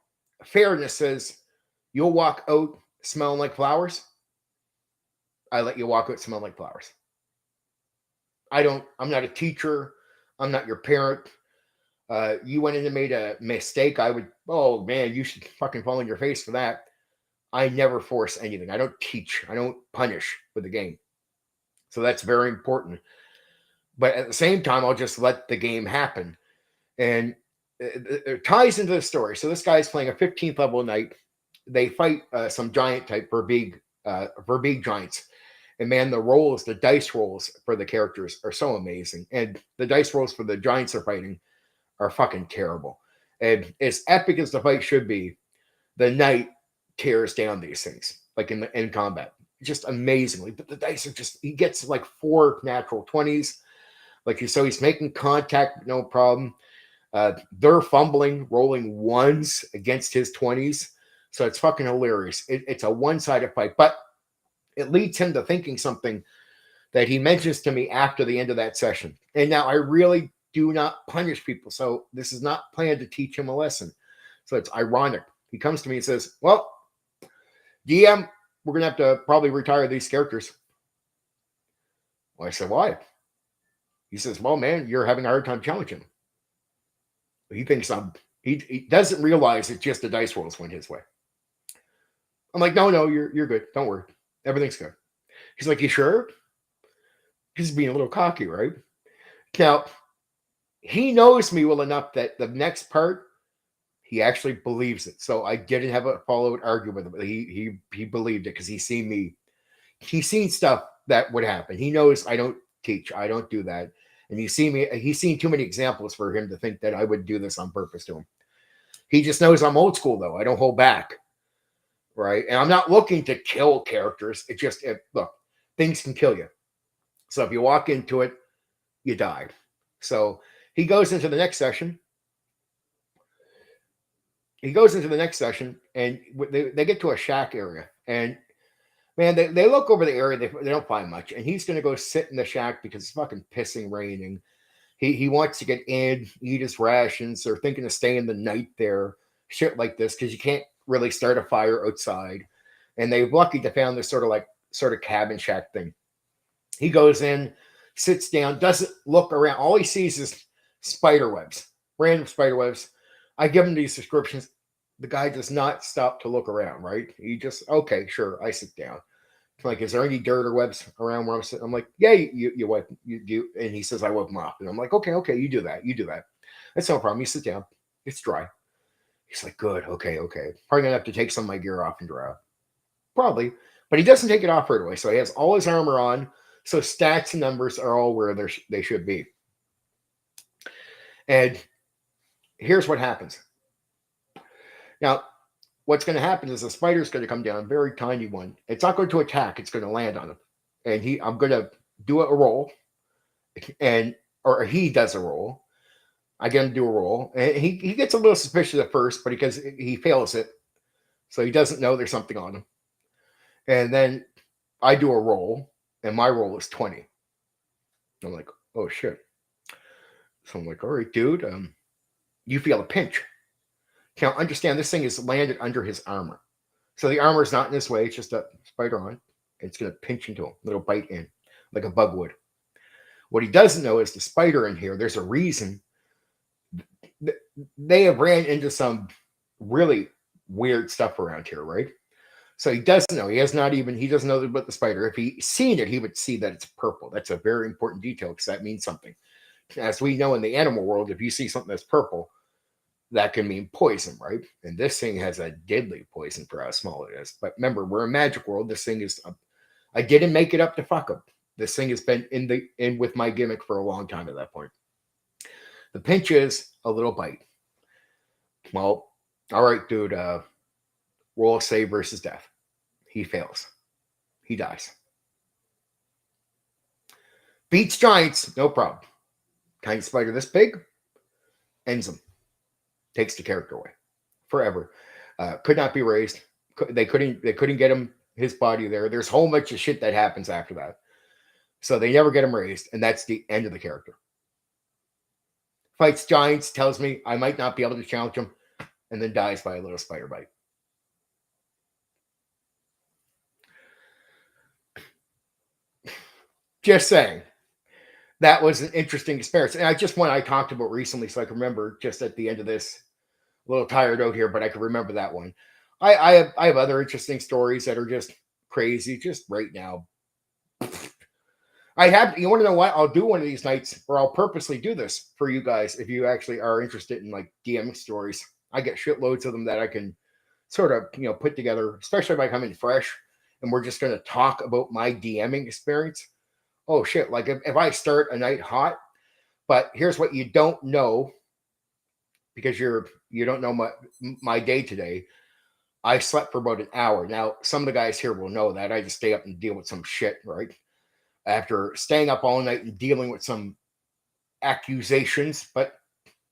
fairness says you'll walk out smelling like flowers, I let you walk out smelling like flowers. I'm not a teacher. I'm not your parent. You went in and made a mistake. Oh man, you should fucking fall on your face for that. I never force anything. I don't teach. I don't punish with the game. So that's very important. But at the same time, I'll just let the game happen. And it ties into the story. So this guy's playing a 15th level knight. They fight some giant type for big giants. And man, the dice rolls for the characters are so amazing. And the dice rolls for the giants are fighting are fucking terrible. And as epic as the fight should be, the knight tears down these things, like in combat. Just amazingly. But the dice are he gets like 4 natural 20s. So he's making contact, no problem. They're fumbling, rolling 1s against his 20s. So it's fucking hilarious. It's a one-sided fight, but it leads him to thinking something that he mentions to me after the end of that session. And now I really do not punish people. So this is not planned to teach him a lesson. So it's ironic. He comes to me and says, well, DM, we're going to have to probably retire these characters. Well, I said, why? He says, well, man, you're having a hard time challenging him. He thinks he doesn't realize it's just the dice rolls went his way. I'm like, no, you're good. Don't worry. Everything's good. He's like, you sure? He's being a little cocky, right? Now, he knows me well enough that the next part, he actually believes it. So I didn't have a follow-up argument with him. He believed it because he's seen stuff that would happen. He knows I don't teach. I don't do that. And he's seen too many examples for him to think that I would do this on purpose to him. He just knows I'm old school, though. I don't hold back. Right? And I'm not looking to kill characters. Look, things can kill you. So if you walk into it, you die. So he goes into the next session. And they get to a shack area. And man, they look over the area. They don't find much. And he's going to go sit in the shack because it's fucking pissing raining. He wants to get in, eat his rations. They're thinking of staying the night there. Shit like this because you can't really start a fire outside. And they're lucky to found this sort of cabin shack thing. He goes in, sits down, doesn't look around. All he sees is spider webs, random spider webs. I give him these descriptions. The guy does not stop to look around, right? He just, okay, sure. I sit down. Like, is there any dirt or webs around where I'm sitting? I'm like, yeah, you wipe, you do. And he says, I wipe them off. And I'm like, okay, you do that. That's no problem. You sit down. It's dry. He's like, good, okay. Probably gonna have to take some of my gear off and dry. Probably. But he doesn't take it off right away. So he has all his armor on. So stats and numbers are all where they should be. And here's what happens. Now, what's going to happen is the spider's going to come down, a very tiny one. It's not going to attack. It's going to land on him. And I'm going to do a roll. Or he does a roll. I get him to do a roll. And he gets a little suspicious at first, but because he fails it. So he doesn't know there's something on him. And then I do a roll. And my roll is 20. I'm like, oh, shit. So I'm like, all right, dude, you feel a pinch. Now, understand this thing is landed under his armor. So the armor is not in this way. It's just a spider on. It's going to pinch into him, little bite in, like a bug would. What he doesn't know is the spider in here, there's a reason. They have ran into some really weird stuff around here, right? So he doesn't know. He doesn't know about the spider. If he'd seen it, he would see that it's purple. That's a very important detail because that means something. As we know in the animal world, if you see something that's purple, that can mean poison, right? And this thing has a deadly poison for how small it is. But remember, we're a magic world. This thing is, I didn't make it up to fuck up. This thing has been in with my gimmick for a long time at that point. The pinch is a little bite. Well, all right, dude, roll a save versus death. He fails. He dies. Beats giants, no problem. Tiny spider this big, ends him. Takes the character away forever. Could not be raised. They couldn't get him his body there. There's a whole bunch of shit that happens after that. So they never get him raised, and that's the end of the character. Fights giants, tells me I might not be able to challenge him, and then dies by a little spider bite. Just saying. That was an interesting experience. And I just one I talked about recently, so I can remember just at the end of this. A little tired out here, but I can remember that one. I have other interesting stories that are just crazy, just right now. I have, you want to know what? I'll do one of these nights, or I'll purposely do this for you guys if you actually are interested in like DM stories. I get shitloads of them that I can sort of, put together, especially if I come in fresh and we're just going to talk about my DMing experience. Oh shit, like if I start a night hot, but here's what you don't know, because you don't know my day today. I slept for about an hour. Now, some of the guys here will know that I just stay up and deal with some shit, right? After staying up all night and dealing with some accusations, but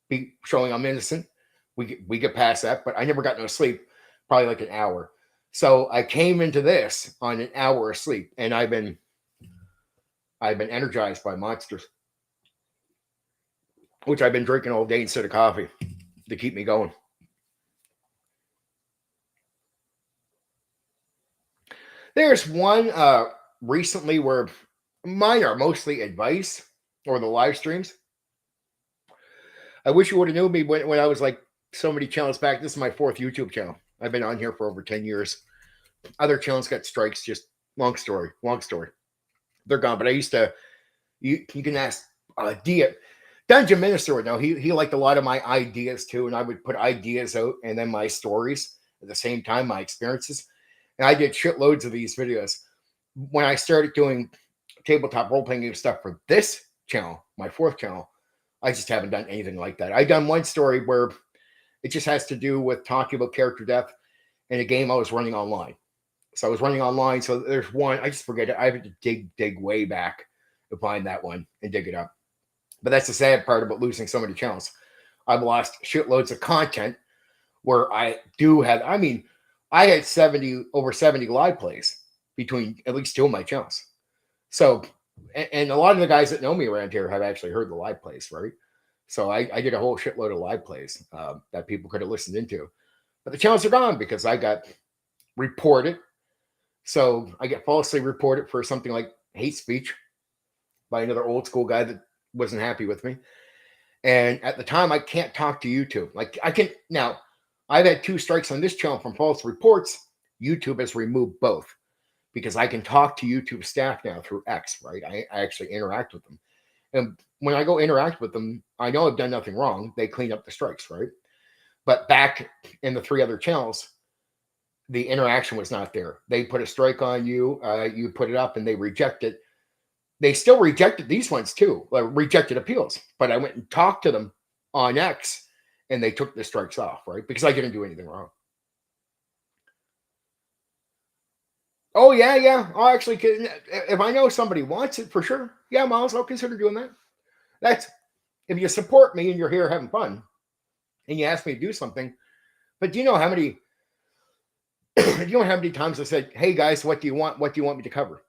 be showing I'm innocent, we get past that. But I never got no sleep, probably like an hour. So I came into this on an hour of sleep, and I've been energized by monsters, which I've been drinking all day instead of coffee to keep me going. There's one recently where mine are mostly advice or the live streams. I wish you would have known me when I was like so many channels back. This is my 4th YouTube channel. I've been on here for over 10 years. Other channels got strikes. Just long story. They're gone. But I used to, you can ask Dungeon Minister would know. He liked a lot of my ideas too. And I would put ideas out and then my stories at the same time, my experiences. And I did shitloads of these videos. When I started doing tabletop role-playing game stuff for this channel, my 4th channel, I just haven't done anything like that. I've done one story where it just has to do with talking about character death in a game I was running online. So I was running online. So there's one, I just forget it. I have to dig way back to find that one and dig it up. But that's the sad part about losing so many channels. I've lost shitloads of content where I do have, I had over 70 live plays between at least 2 of my channels. So, and a lot of the guys that know me around here have actually heard the live plays, right? So I did a whole shitload of live plays that people could have listened into. But the channels are gone because I got reported. So I get falsely reported for something like hate speech by another old school guy that wasn't happy with me. And at the time, I can't talk to YouTube. Like I can now, I've had 2 strikes on this channel from false reports. YouTube has removed both because I can talk to YouTube staff now through X, right? I actually interact with them. And when I go interact with them, I know I've done nothing wrong. They clean up the strikes, right? But back in the 3 other channels, the interaction was not there. They put a strike on you, you put it up, and they reject it. They still rejected these ones too, rejected appeals. But I went and talked to them on X, and they took the strikes off, right? Because I didn't do anything wrong. Oh yeah. I'll actually, if I know somebody wants it for sure, yeah, Miles, I'll consider doing that. That's if you support me and you're here having fun, and you ask me to do something. But do you know how many? Do you know how many times I said, "Hey guys, what do you want? What do you want me to cover?"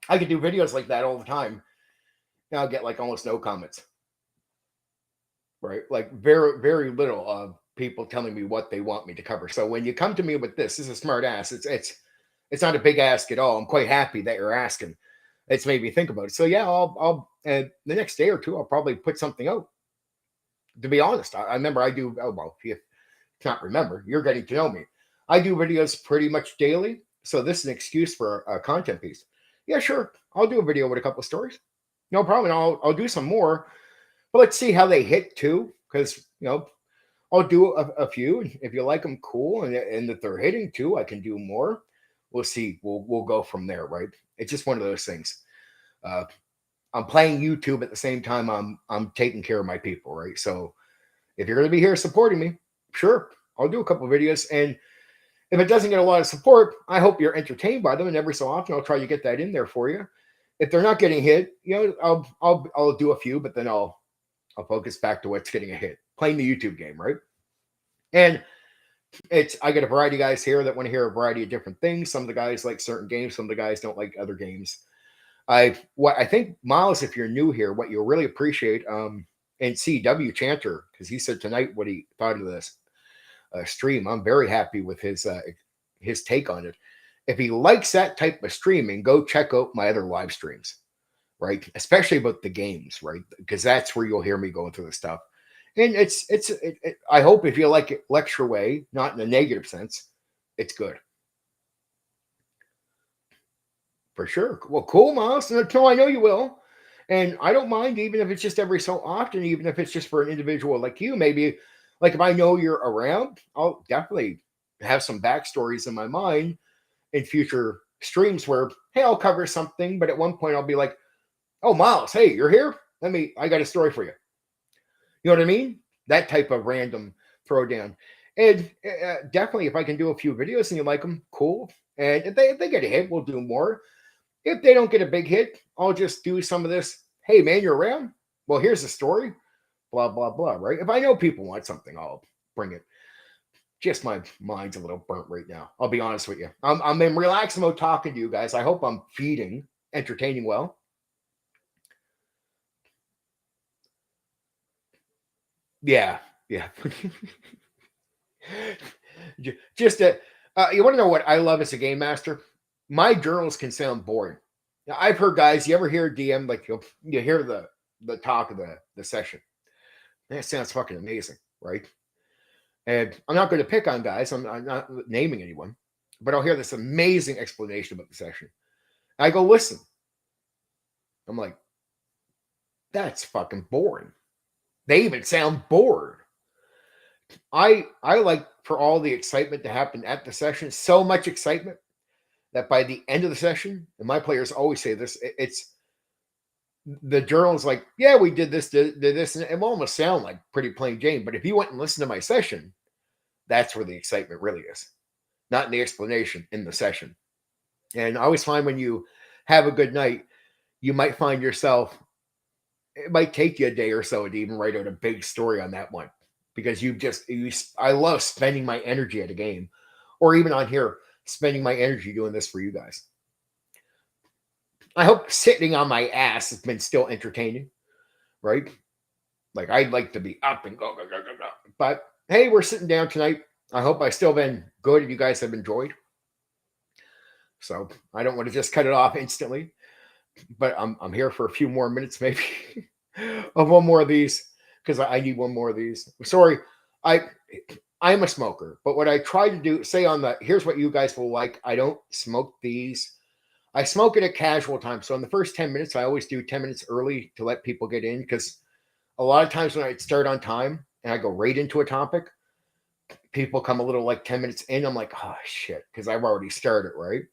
I could do videos like that all the time. And I'll get like almost no comments, right? Like very, very little of people telling me what they want me to cover. So when you come to me with this is a smart ass. It's not a big ask at all. I'm quite happy that you're asking. It's made me think about it. So yeah, I'll the next day or 2, I'll probably put something out. To be honest, I remember I do. Oh well, if you can't remember, you're getting to know me. I do videos pretty much daily. So this is an excuse for a content piece. Yeah, sure. I'll do a video with a couple of stories. No problem. I'll do some more. But let's see how they hit too. Because, I'll do a few. If you like them, cool. And if they're hitting too, I can do more. We'll see. We'll go from there, right? It's just one of those things. I'm playing YouTube at the same time I'm taking care of my people, right? So if you're going to be here supporting me, sure, I'll do a couple of videos. And if it doesn't get a lot of support, I hope you're entertained by them. And every so often, I'll try to get that in there for you. If they're not getting hit, I'll do a few, but then I'll focus back to what's getting a hit, playing the YouTube game, right? And I get a variety of guys here that want to hear a variety of different things. Some of the guys like certain games, some of the guys don't like other games. I think, Miles, if you're new here, what you'll really appreciate, and CW Chanter, because he said tonight what he thought of this stream. I'm very happy with his take on it. If he likes that type of streaming, go check out my other live streams, right? Especially about the games, right? Because that's where you'll hear me going through the stuff. And I hope if you like it lecture way, not in a negative sense, it's good. For sure. Well, cool, Miles. No, I know you will. And I don't mind, even if it's just every so often, even if it's just for an individual like you, maybe like if I know you're around, I'll definitely have some backstories in my mind in future streams where, hey, I'll cover something, but at one point I'll be like, oh, Miles, hey, you're here? I got a story for you. You know what I mean? That type of random throwdown. And definitely, if I can do a few videos and you like them, cool. And if they get a hit, we'll do more. If they don't get a big hit, I'll just do some of this. Hey, man, you're around? Well, here's the story. Blah, blah, blah, right? If I know people want something, I'll bring it. Just my mind's a little burnt right now. I'll be honest with you. I'm in relaxed mode talking to you guys. I hope I'm feeding, entertaining well. Yeah, yeah. Just you want to know what I love as a game master? My journals can sound boring. Now, I've heard guys. You ever hear DM like you hear the talk of the session? That sounds fucking amazing, right? And I'm not going to pick on guys. I'm not naming anyone, but I'll hear this amazing explanation about the session. I go listen. I'm like, that's fucking boring. They even sound bored. I like for all the excitement to happen at the session, so much excitement that by the end of the session, and my players always say this, it's the journal's like, yeah, we did this, and it will almost sound like pretty plain Jane. But if you went and listened to my session, that's where the excitement really is, not in the explanation in the session. And I always find when you have a good night, you might find yourself, it might take you a day or so to even write out a big story on that one because I love spending my energy at a game or even on here, spending my energy doing this for you guys. I hope sitting on my ass has been still entertaining, right? Like I'd like to be up and go. But hey, we're sitting down tonight. I hope I still been good and you guys have enjoyed. So I don't want to just cut it off instantly, but I'm here for a few more minutes, maybe, of one more of these because I need one more of these. Sorry, I'm a smoker, but what I try to do, say on the here's what you guys will like. I don't smoke these. I smoke it at casual time. So in the first 10 minutes, I always do 10 minutes early to let people get in because a lot of times when I start on time and I go right into a topic, people come a little like 10 minutes in. I'm like, oh shit, because I've already started, right?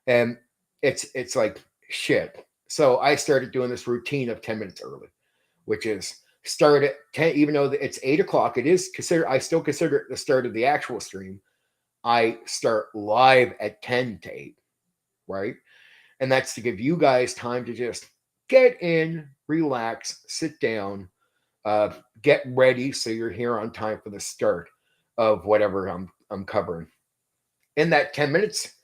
And it's like shit. So I started doing this routine of 10 minutes early, which is start at 10, even though it's 8 o'clock, it is considered, I still consider it the start of the actual stream. I start live at 10 to 8, right? And that's to give you guys time to just get in, relax, sit down, get ready so you're here on time for the start of whatever I'm covering. In that 10 minutes,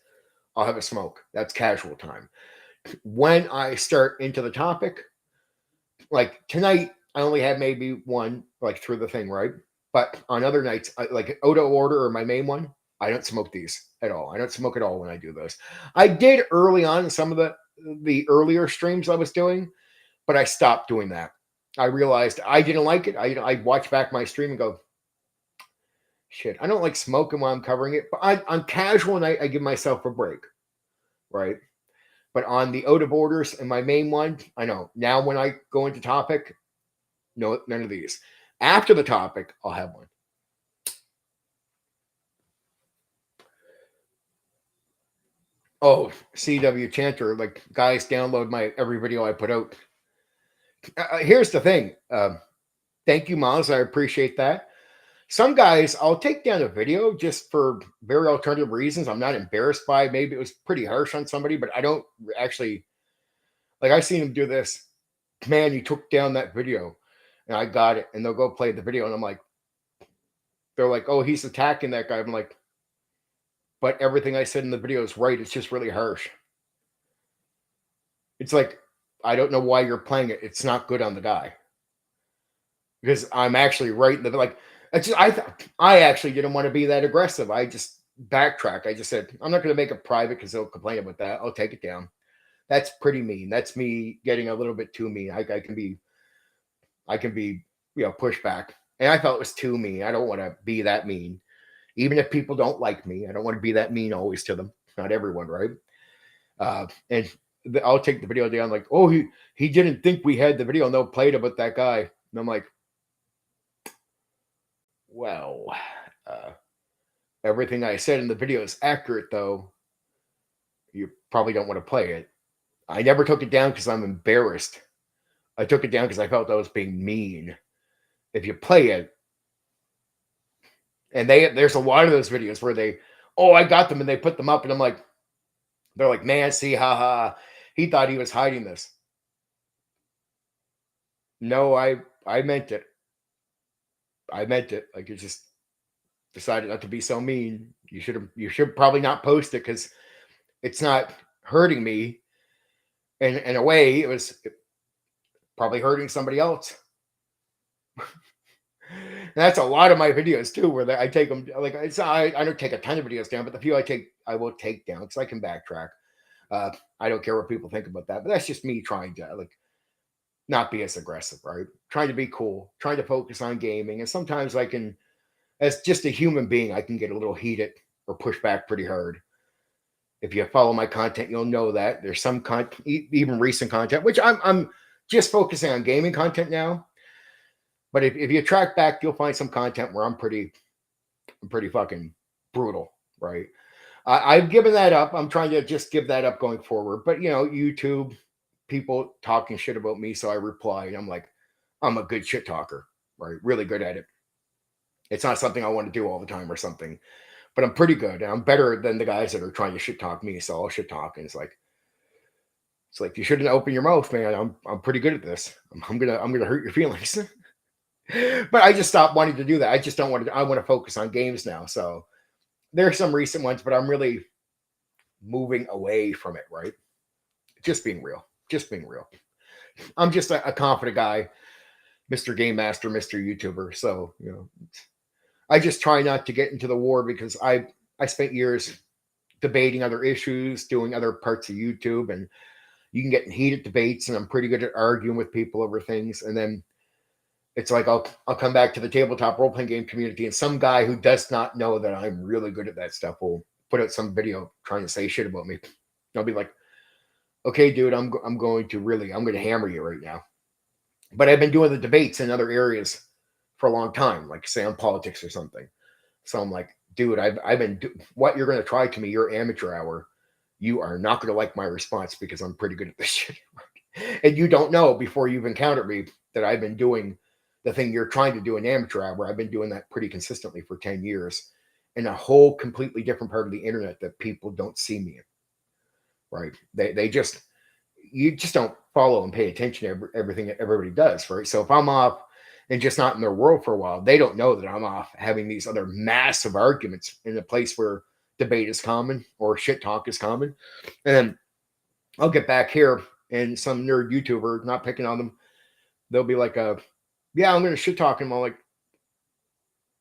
I'll have a smoke. That's casual time. When I start into the topic, like tonight, I only had maybe one like through the thing, right? But on other nights, like Oda Order or my main one, I don't smoke these at all. I don't smoke at all when I do those. I did early on in some of the earlier streams I was doing, but I stopped doing that. I realized I didn't like it. I watch back my stream and go, shit, I don't like smoking while I'm covering it. But on casual night, I give myself a break, right? But on the out of orders and my main one, I know now when I go into topic, no, none of these. After the topic, I'll have one. Oh, CW Chanter, like guys, download my every video I put out. Here's the thing. Thank you, Miles. I appreciate that. Some guys, I'll take down a video just for very alternative reasons. I'm not embarrassed by. Maybe it was pretty harsh on somebody, but I don't actually like. I seen him do this. Man, you took down that video, and I got it. And they'll go play the video, and I'm like, they're like, oh, he's attacking that guy. I'm like, but everything I said in the video is right. It's just really harsh. It's like, I don't know why you're playing it. It's not good on the guy. Because I'm actually right in the like. I actually didn't want to be that aggressive. I just backtrack. I just said I'm not going to make it private because they'll complain about that. I'll take it down. That's pretty mean. That's me getting a little bit too mean. I can be pushed back, and I felt it was too mean. I don't want to be that mean, even if people don't like me. I don't want to be that mean always to them. Not everyone, right? And I'll take the video down like, oh, he didn't think we had the video, and they'll play it about that guy, and I'm like, well, uh, everything I said in the video is accurate, though. You probably don't want to play it. I never took it down because I'm embarrassed. I took it down because I felt I was being mean. If you play it, and there's a lot of those videos where I got them and they put them up, and they're like, man, see, haha, he thought he was hiding this. No, I meant it. I meant it. Like, you just decided not to be so mean. You should probably not post it because it's not hurting me. And in a way, it was probably hurting somebody else. And that's a lot of my videos too, where I take them like I don't take a ton of videos down, but the few I take, I will take down because I can backtrack. I don't care what people think about that, but that's just me trying to like not be as aggressive, right? Trying to be cool, trying to focus on gaming, and sometimes I can, as just a human being, I can get a little heated or push back pretty hard. If you follow my content, you'll know that there's some content, even recent content, which I'm just focusing on gaming content now. But if you track back, you'll find some content where I'm pretty fucking brutal, right? I've given that up. I'm trying to just give that up going forward. But YouTube, people talking shit about me, so I reply, and I'm like, I'm a good shit talker, right? Really good at it. It's not something I want to do all the time or something, but I'm pretty good. And I'm better than the guys that are trying to shit talk me. So I'll shit talk, and it's like you shouldn't open your mouth, man. I'm pretty good at this. I'm gonna hurt your feelings. But I just stopped wanting to do that. I just don't want to. I want to focus on games now. So there are some recent ones, but I'm really moving away from it. Right? Just being real. Just being real. I'm just a confident guy, Mr. Game Master, Mr. YouTuber. So I just try not to get into the war because I spent years debating other issues, doing other parts of YouTube, and you can get in heated debates, and I'm pretty good at arguing with people over things, and then it's like I'll come back to the tabletop role playing game community, and some guy who does not know that I'm really good at that stuff will put out some video trying to say shit about me. I'll be like, okay, dude, I'm going to hammer you right now. But I've been doing the debates in other areas for a long time, like say on politics or something. So I'm like, dude, I've been what you're going to try to me, your amateur hour. You are not going to like my response because I'm pretty good at this shit. And you don't know before you've encountered me that I've been doing the thing you're trying to do in amateur hour. I've been doing that pretty consistently for 10 years in a whole completely different part of the internet that people don't see me in. Right? You just don't follow and pay attention to everything that everybody does, right? So if I'm off and just not in their world for a while, they don't know that I'm off having these other massive arguments in a place where debate is common or shit talk is common. And then I'll get back here and some nerd YouTuber, not picking on them, they'll be like, yeah, I'm going to shit talk him. I'm like,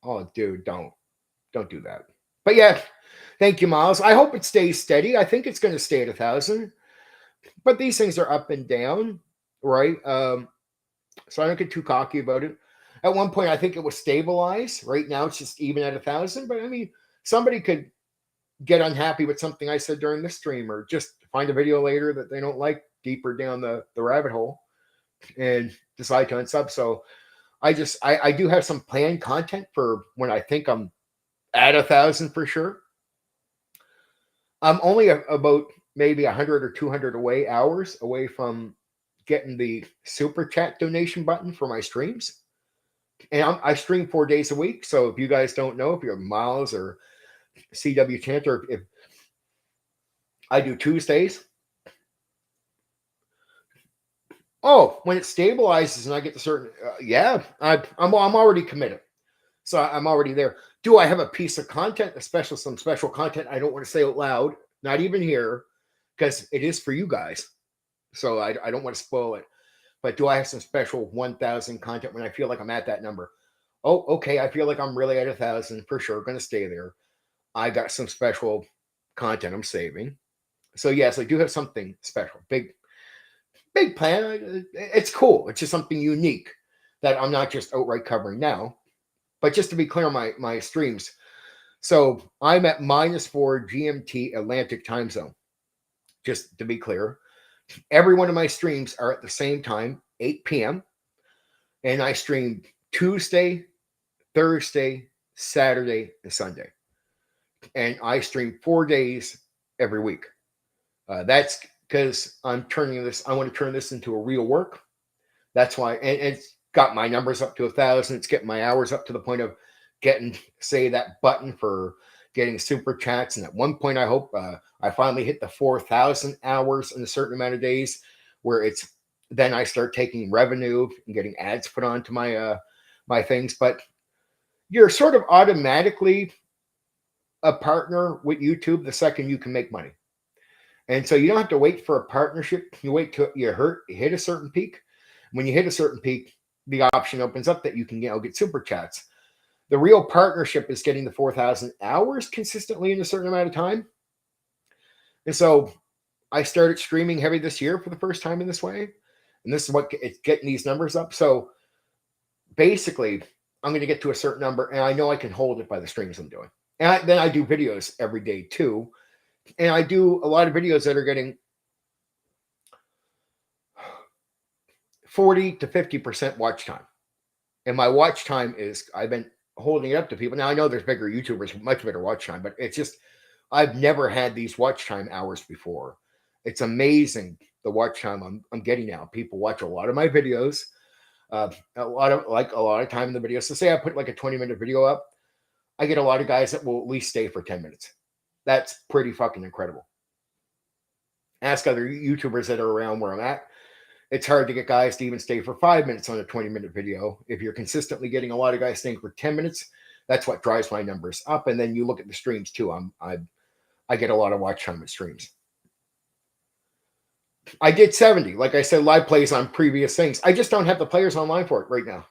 oh, dude, don't do that. But yeah, thank you, Miles. I hope it stays steady. I think it's going to stay at 1,000. But these things are up and down, right? So I don't get too cocky about it. At one point, I think it was stabilized. Right now, it's just even at 1,000. But I mean, somebody could get unhappy with something I said during this stream, or just find a video later that they don't like deeper down the rabbit hole and decide to unsub. So I do have some planned content for when I think I'm at 1,000 for sure. I'm only about maybe 100 or 200 hours away from getting the super chat donation button for my streams. And I stream 4 days a week. So if you guys don't know, if you're Miles or CW Chant, or if I do Tuesdays. Oh, when it stabilizes and I get to certain, I'm already committed. So I'm already there. Do I have a piece of content, some special content I don't want to say out loud, not even here, because it is for you guys. So I don't want to spoil it. But do I have some special 1,000 content when I feel like I'm at that number? Oh, okay. I feel like I'm really at 1,000 for sure. Going to stay there. I got some special content I'm saving. So yes, I do have something special. Big plan. It's cool. It's just something unique that I'm not just outright covering now. But just to be clear, my streams. So I'm at -4 GMT Atlantic time zone. Just to be clear, every one of my streams are at the same time, 8 p.m. And I stream Tuesday, Thursday, Saturday, and Sunday. And I stream 4 days every week. That's because I want to turn this into a real work. That's why, and it's got my numbers up to 1,000. It's getting my hours up to the point of getting, say, that button for getting super chats. And at one point, I hope I finally hit the 4,000 hours in a certain amount of days, where then I start taking revenue and getting ads put onto my things. But you're sort of automatically a partner with YouTube the second you can make money. And so you don't have to wait for a partnership. You wait till you hit a certain peak. When you hit a certain peak, the option opens up that you can get super chats. The real partnership is getting the 4,000 hours consistently in a certain amount of time. And so I started streaming heavy this year for the first time in this way. And this is what it's getting these numbers up. So basically, I'm going to get to a certain number, and I know I can hold it by the streams I'm doing. And then I do videos every day too. And I do a lot of videos that are getting 40 to 50% watch time. And my watch time is, I've been holding it up to people. Now I know there's bigger YouTubers with much better watch time, but it's just, I've never had these watch time hours before. It's amazing the watch time I'm getting now. People watch a lot of my videos, a lot of time in the video. So say I put like a 20-minute video up, I get a lot of guys that will at least stay for 10 minutes. That's pretty fucking incredible. Ask other YouTubers that are around where I'm at. It's hard to get guys to even stay for 5 minutes on a 20-minute video. If you're consistently getting a lot of guys staying for 10 minutes, that's what drives my numbers up. And then you look at the streams too. I get a lot of watch time with streams. I did 70. Like I said, live plays on previous things. I just don't have the players online for it right now.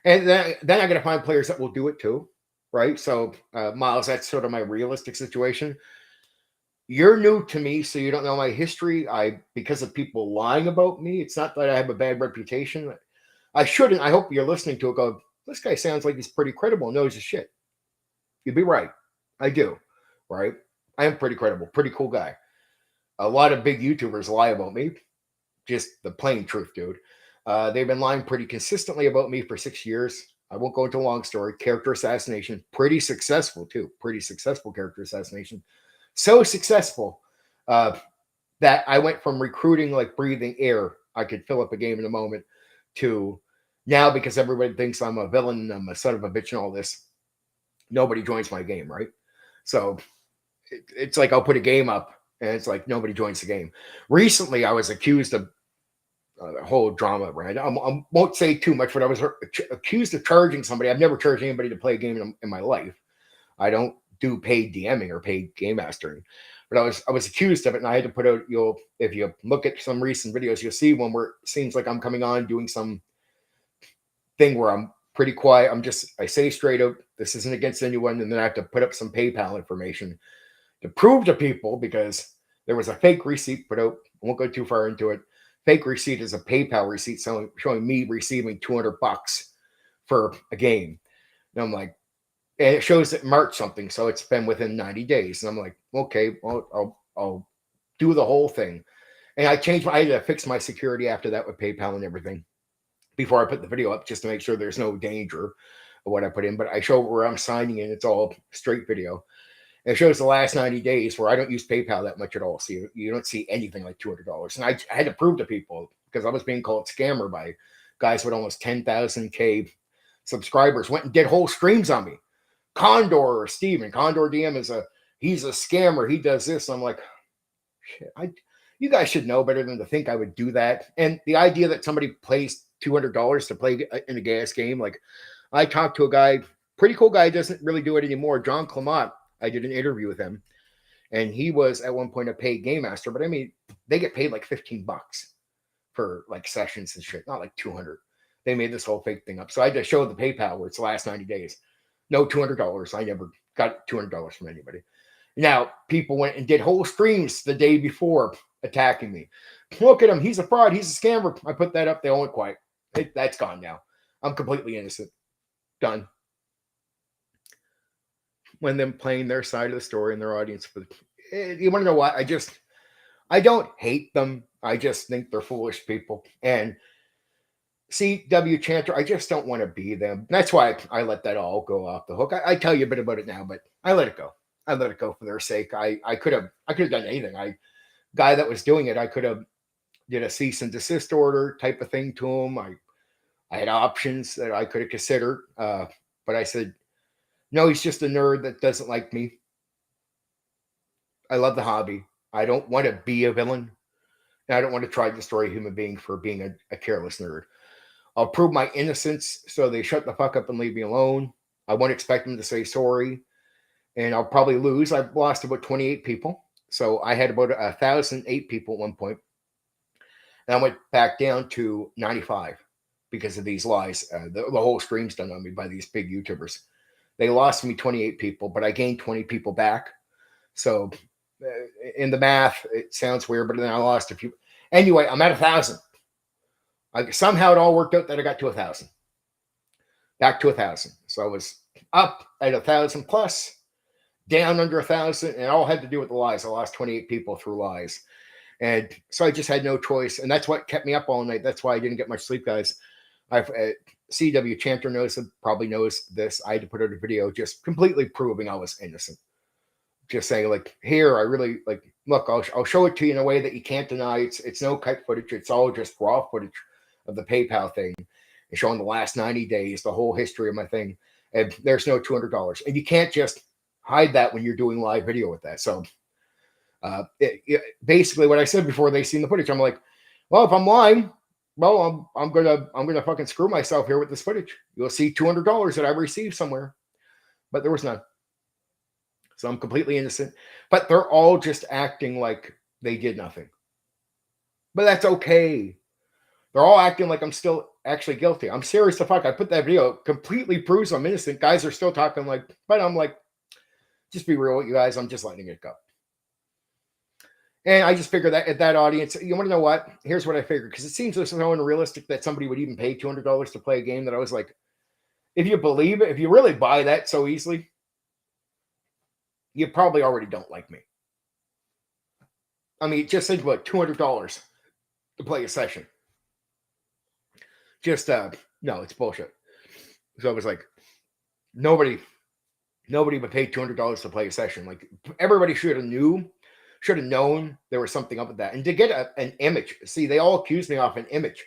And then I got to find players that will do it too, right? So, Miles, that's sort of my realistic situation. You're new to me, so you don't know my history. Because of people lying about me, it's not that I have a bad reputation. I shouldn't. I hope you're listening to it. Go, this guy sounds like he's pretty credible, knows his shit. You'd be right. I do, right? I am pretty credible, pretty cool guy. A lot of big YouTubers lie about me. Just the plain truth, dude. They've been lying pretty consistently about me for 6 years. I won't go into a long story. Character assassination, pretty successful too. Pretty successful character assassination. So successful that I went from recruiting like breathing air, I could fill up a game in a moment, to now, because everybody thinks I'm a villain, I'm a son of a bitch and all this, nobody joins my game, right? So it's like I'll put a game up and it's like nobody joins the game. Recently, I was accused of the whole drama, right? I won't say too much, but I was accused of charging somebody. I've never charged anybody to play a game in my life. I don't do paid DMing or paid game mastering, but I was accused of it, and I had to put out. If you look at some recent videos, you'll see one where it seems like I'm coming on doing some thing where I'm pretty quiet. I say straight out, this isn't against anyone, and then I have to put up some PayPal information to prove to people, because there was a fake receipt put out. I won't go too far into it. Fake receipt is a PayPal receipt showing me receiving $200 for a game. And I'm like, and it shows that March something, so it's been within 90 days. And I'm like, okay, well, I'll do the whole thing. And I had to fix my security after that with PayPal and everything before I put the video up, just to make sure there's no danger of what I put in. But I show where I'm signing in. It's all straight video. And it shows the last 90 days where I don't use PayPal that much at all. So you don't see anything like $200. And I had to prove to people, because I was being called scammer by guys with almost 10,000 subscribers, went and did whole streams on me. Condor or Steven, Condor DM he's a scammer. He does this. I'm like, shit, you guys should know better than to think I would do that. And the idea that somebody pays $200 to play in a gas game, like, I talked to a guy, pretty cool guy, doesn't really do it anymore, John Clement. I did an interview with him, And he was at one point a paid game master, but I mean, they get paid like $15 for like sessions and shit, not like 200. They made this whole fake thing up. So I just showed the PayPal where it's the last 90 days. No $200. I never got $200 from anybody. Now, people went and did whole streams the day before attacking me. Look at him. He's a fraud. He's a scammer. I put that up. They all went quiet. That's gone now. I'm completely innocent. Done. When them playing their side of the story and their audience. You want to know what? I don't hate them. I just think they're foolish people. And CW Chanter, I just don't want to be them. That's why I let that all go off the hook. I tell you a bit about it now, but I let it go. I let it go for their sake. I could have done anything. Guy that was doing it, I could have did a cease and desist order type of thing to him. I had options that I could have considered, but I said, no, he's just a nerd that doesn't like me. I love the hobby. I don't want to be a villain. And I don't want to try to destroy a human being for being a careless nerd. I'll prove my innocence so they shut the fuck up and leave me alone. I won't expect them to say sorry. And I'll probably lose. I've lost about 28 people. So I had about 1,008 people at one point. And I went back down to 95 because of these lies. The whole stream's done on me by these big YouTubers. They lost me 28 people, but I gained 20 people back. So in the math, it sounds weird, but then I lost a few. Anyway, I'm at 1,000. Somehow it all worked out that I got to 1,000. Back to 1,000. So I was up at 1,000 plus, down under 1,000, and it all had to do with the lies. I lost 28 people through lies. And so I just had no choice. And that's what kept me up all night. That's why I didn't get much sleep, guys. CW Chanter probably knows this. I had to put out a video just completely proving I was innocent. Just saying, like, here, I really, like, look, I'll show it to you in a way that you can't deny. It's no cut footage. It's all just raw footage of the PayPal thing. And showing the last 90 days, the whole history of my thing. And there's no $200. And you can't just hide that when you're doing live video with that. So basically what I said before they seen the footage, I'm like, well, if I'm lying, well, I'm gonna fucking screw myself here with this footage. You'll see $200 that I received somewhere, but there was none. So I'm completely innocent. But they're all just acting like they did nothing. But that's okay. They're all acting like I'm still actually guilty. I'm serious to fuck. I put that video, completely proves I'm innocent. Guys are still talking like, but I'm like, just be real with you guys. I'm just letting it go. And I just figured that at that audience, you want to know what? Here's what I figured. Because it seems so unrealistic that somebody would even pay $200 to play a game that I was like, if you believe it, if you really buy that so easily, you probably already don't like me. I mean, just think about $200 to play a session. Just, no, it's bullshit. So I was like, nobody would pay $200 to play a session. Like, everybody should have known there was something up with that. And to get an image, see, they all accused me off an image.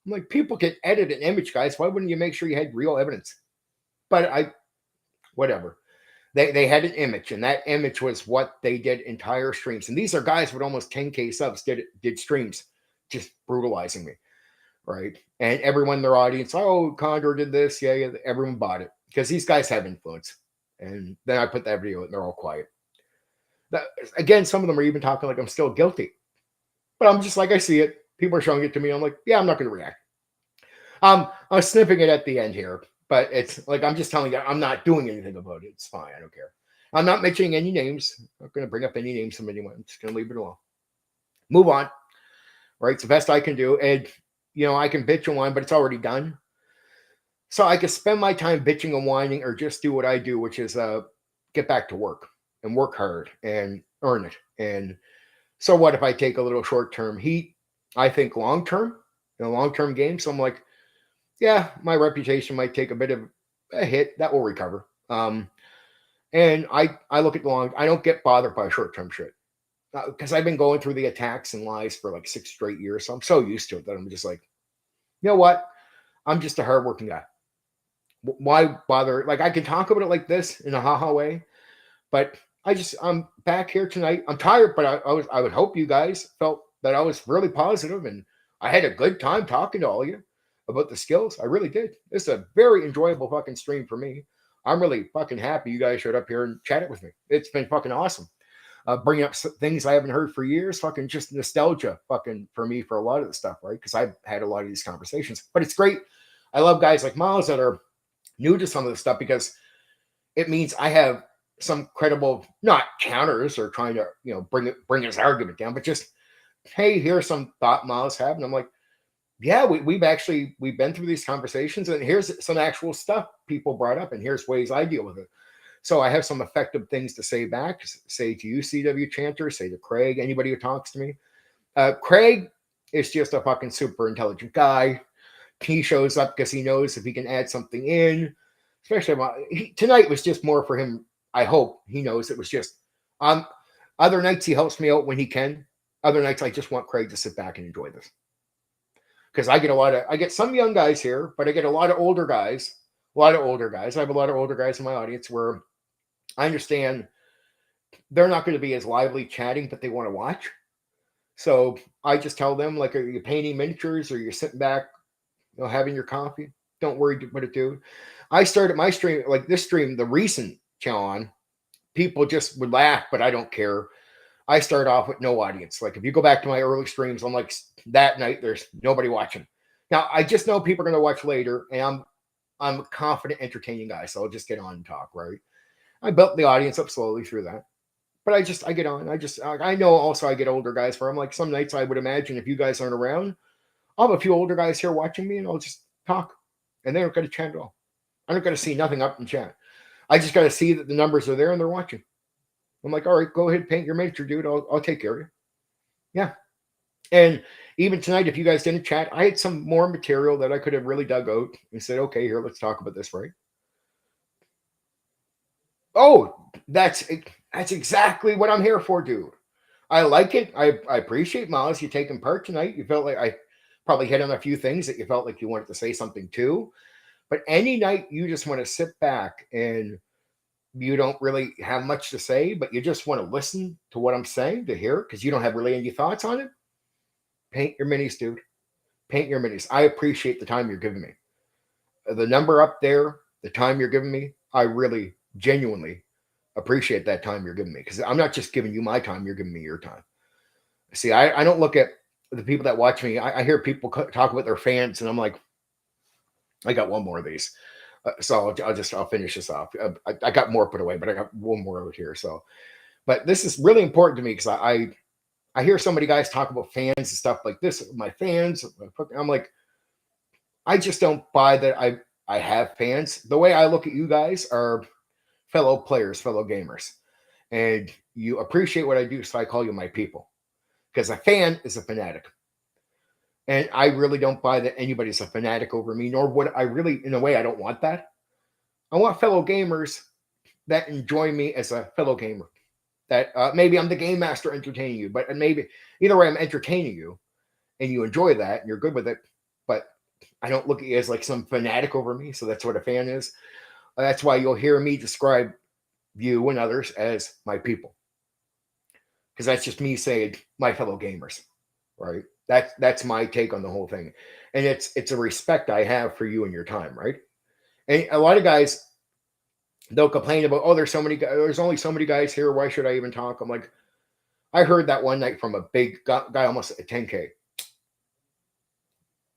I'm like, people can edit an image, guys. Why wouldn't you make sure you had real evidence? But whatever. They had an image, and that image was what they did entire streams. And these are guys with almost 10K subs did streams, just brutalizing me, right? And everyone in their audience, oh, Condor did this, yeah, everyone bought it because these guys have influence. And then I put that video, and they're all quiet. Again, some of them are even talking like I'm still guilty, but I'm just like, I see it. People are showing it to me. I'm like, yeah, I'm not going to react. I'm snipping it at the end here. But it's like, I'm just telling you, I'm not doing anything about it. It's fine. I don't care. I'm not mentioning any names. I'm not going to bring up any names from anyone. I'm just going to leave it alone. Move on. Right? It's the best I can do. And, I can bitch and whine, but it's already done. So I can spend my time bitching and whining or just do what I do, which is get back to work and work hard and earn it. And so what if I take a little short-term heat? I think long-term, in a long-term game. So I'm like, yeah, my reputation might take a bit of a hit. That will recover. And I look at the long. I don't get bothered by short-term shit because I've been going through the attacks and lies for like 6 straight years. So I'm so used to it that I'm just like, you know what? I'm just a hardworking guy. Why bother? Like, I can talk about it like this in a haha way, but I'm back here tonight. I'm tired, but I would hope you guys felt that I was really positive and I had a good time talking to all of you about the skills. I really did. It's a very enjoyable fucking stream for me. I'm really fucking happy you guys showed up here and chatted with me. It's been fucking awesome. bringing up things I haven't heard for years, fucking just nostalgia, fucking for me for a lot of the stuff, right? Because I've had a lot of these conversations, but it's great. I love guys like Miles that are new to some of the stuff because it means I have some credible, not counters or trying to, bring his argument down, but just, hey, here's some thought Miles have. And I'm like, yeah, we've been through these conversations and here's some actual stuff people brought up and here's ways I deal with it. So I have some effective things to say back, say to you, CW Chanter, say to Craig, anybody who talks to me. Craig is just a fucking super intelligent guy. He shows up because he knows if he can add something in, especially tonight was just more for him. I hope he knows it was just other nights he helps me out when he can. Other nights I just want Craig to sit back and enjoy this. Because I get some young guys here, but I get a lot of older guys. I have a lot of older guys in my audience where I understand they're not going to be as lively chatting, but they want to watch. So I just tell them, like, are you painting miniatures or you're sitting back, having your coffee? Don't worry what it do. I started my stream, like this stream, the recent challenge, people just would laugh, but I don't care. I start off with no audience. Like if you go back to my early streams, I'm like that night, there's nobody watching. Now I just know people are going to watch later and I'm a confident, entertaining guy. So I'll just get on and talk, right? I built the audience up slowly through that. But I get on. I know also I get older guys where I'm like, some nights I would imagine if you guys aren't around, I'll have a few older guys here watching me and I'll just talk. And they don't got to chat at all. I don't got to see nothing up in chat. I just got to see that the numbers are there and they're watching. I'm like, all right, go ahead, paint your miniature, dude. I'll take care of you. Yeah. And even tonight, if you guys didn't chat, I had some more material that I could have really dug out and said, okay, here, let's talk about this, right? Oh, that's exactly what I'm here for, dude. I like it. I appreciate, Miles, you taking part tonight. You felt like I probably hit on a few things that you felt like you wanted to say something to. But any night you just want to sit back and you don't really have much to say, but you just want to listen to what I'm saying, to hear it, because you don't have really any thoughts on it, paint your minis, dude. Paint your minis. I appreciate the time you're giving me. The number up there, the time you're giving me, I really genuinely appreciate that time you're giving me, because I'm not just giving you my time, you're giving me your time. See, I don't look at the people that watch me. I hear people talk about their fans, and I'm like, I got one more of these. So I'll finish this off. I got more put away, but I got one more over here. So, but this is really important to me because I hear so many guys talk about fans and stuff like this. My fans, I'm like, I just don't buy that. I have fans. The way I look at you guys are fellow players, fellow gamers, and you appreciate what I do. So I call you my people, because a fan is a fanatic. And I really don't buy that anybody's a fanatic over me, nor would I really, in a way, I don't want that. I want fellow gamers that enjoy me as a fellow gamer. That maybe I'm the game master entertaining you, but maybe either way, I'm entertaining you and you enjoy that and you're good with it. But I don't look at you as like some fanatic over me. So that's what a fan is. That's why you'll hear me describe you and others as my people. Because that's just me saying my fellow gamers, right? That's my take on the whole thing. And it's a respect I have for you and your time, right? And a lot of guys, they'll complain about, oh, there's only so many guys here. Why should I even talk? I'm like, I heard that one night from a big guy, almost at 10K.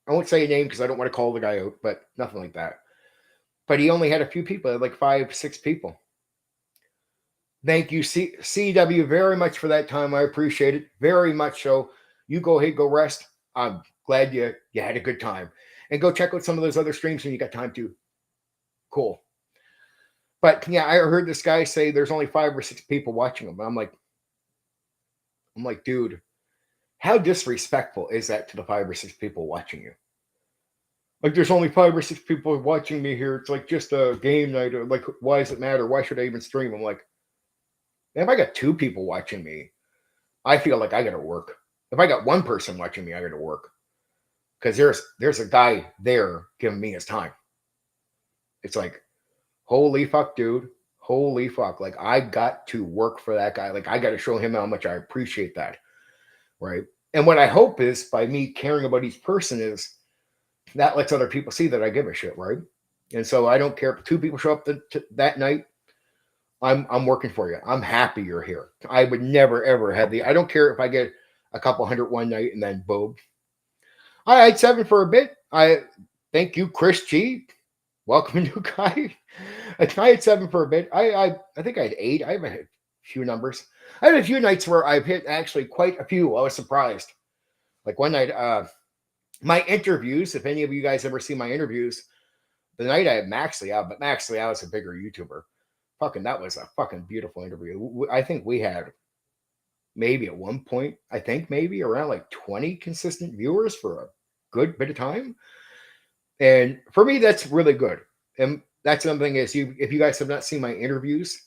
I won't say a name because I don't want to call the guy out, but nothing like that. But he only had a few people, like 5, 6 people. Thank you, CW, very much for that time. I appreciate it very much. So you go ahead, go rest. I'm glad you had a good time. And go check out some of those other streams when you got time to. Cool. But yeah, I heard this guy say there's only 5 or 6 people watching him. I'm like, dude, how disrespectful is that to the 5 or 6 people watching you? Like, there's only 5 or 6 people watching me here. It's like just a game night. Or like, why does it matter? Why should I even stream? I'm like, if I got 2 people watching me, I feel like I got to work. If I got 1 person watching me, I got to work. Because there's a guy there giving me his time. It's like, holy fuck, dude. Holy fuck. Like, I got to work for that guy. Like, I got to show him how much I appreciate that. Right? And what I hope is, by me caring about each person, is that lets other people see that I give a shit, right? And so I don't care if 2 people show up that night. I'm working for you. I'm happy you're here. I would never ever have the. I don't care if I get a couple hundred one night and then boom. I had 7 for a bit. I thank you, Chris G. Welcome, new guy. I had 7 for a bit. I think I had 8. I have a few numbers. I had a few nights where I've hit actually quite a few. I was surprised. Like one night, my interviews. If any of you guys ever see my interviews, the night I had Max Liao, but Max Liao is a bigger YouTuber. Fucking, that was a fucking beautiful interview. I think we had maybe at one point, I think maybe around like 20 consistent viewers for a good bit of time. And for me, that's really good. And that's another thing is if you guys have not seen my interviews,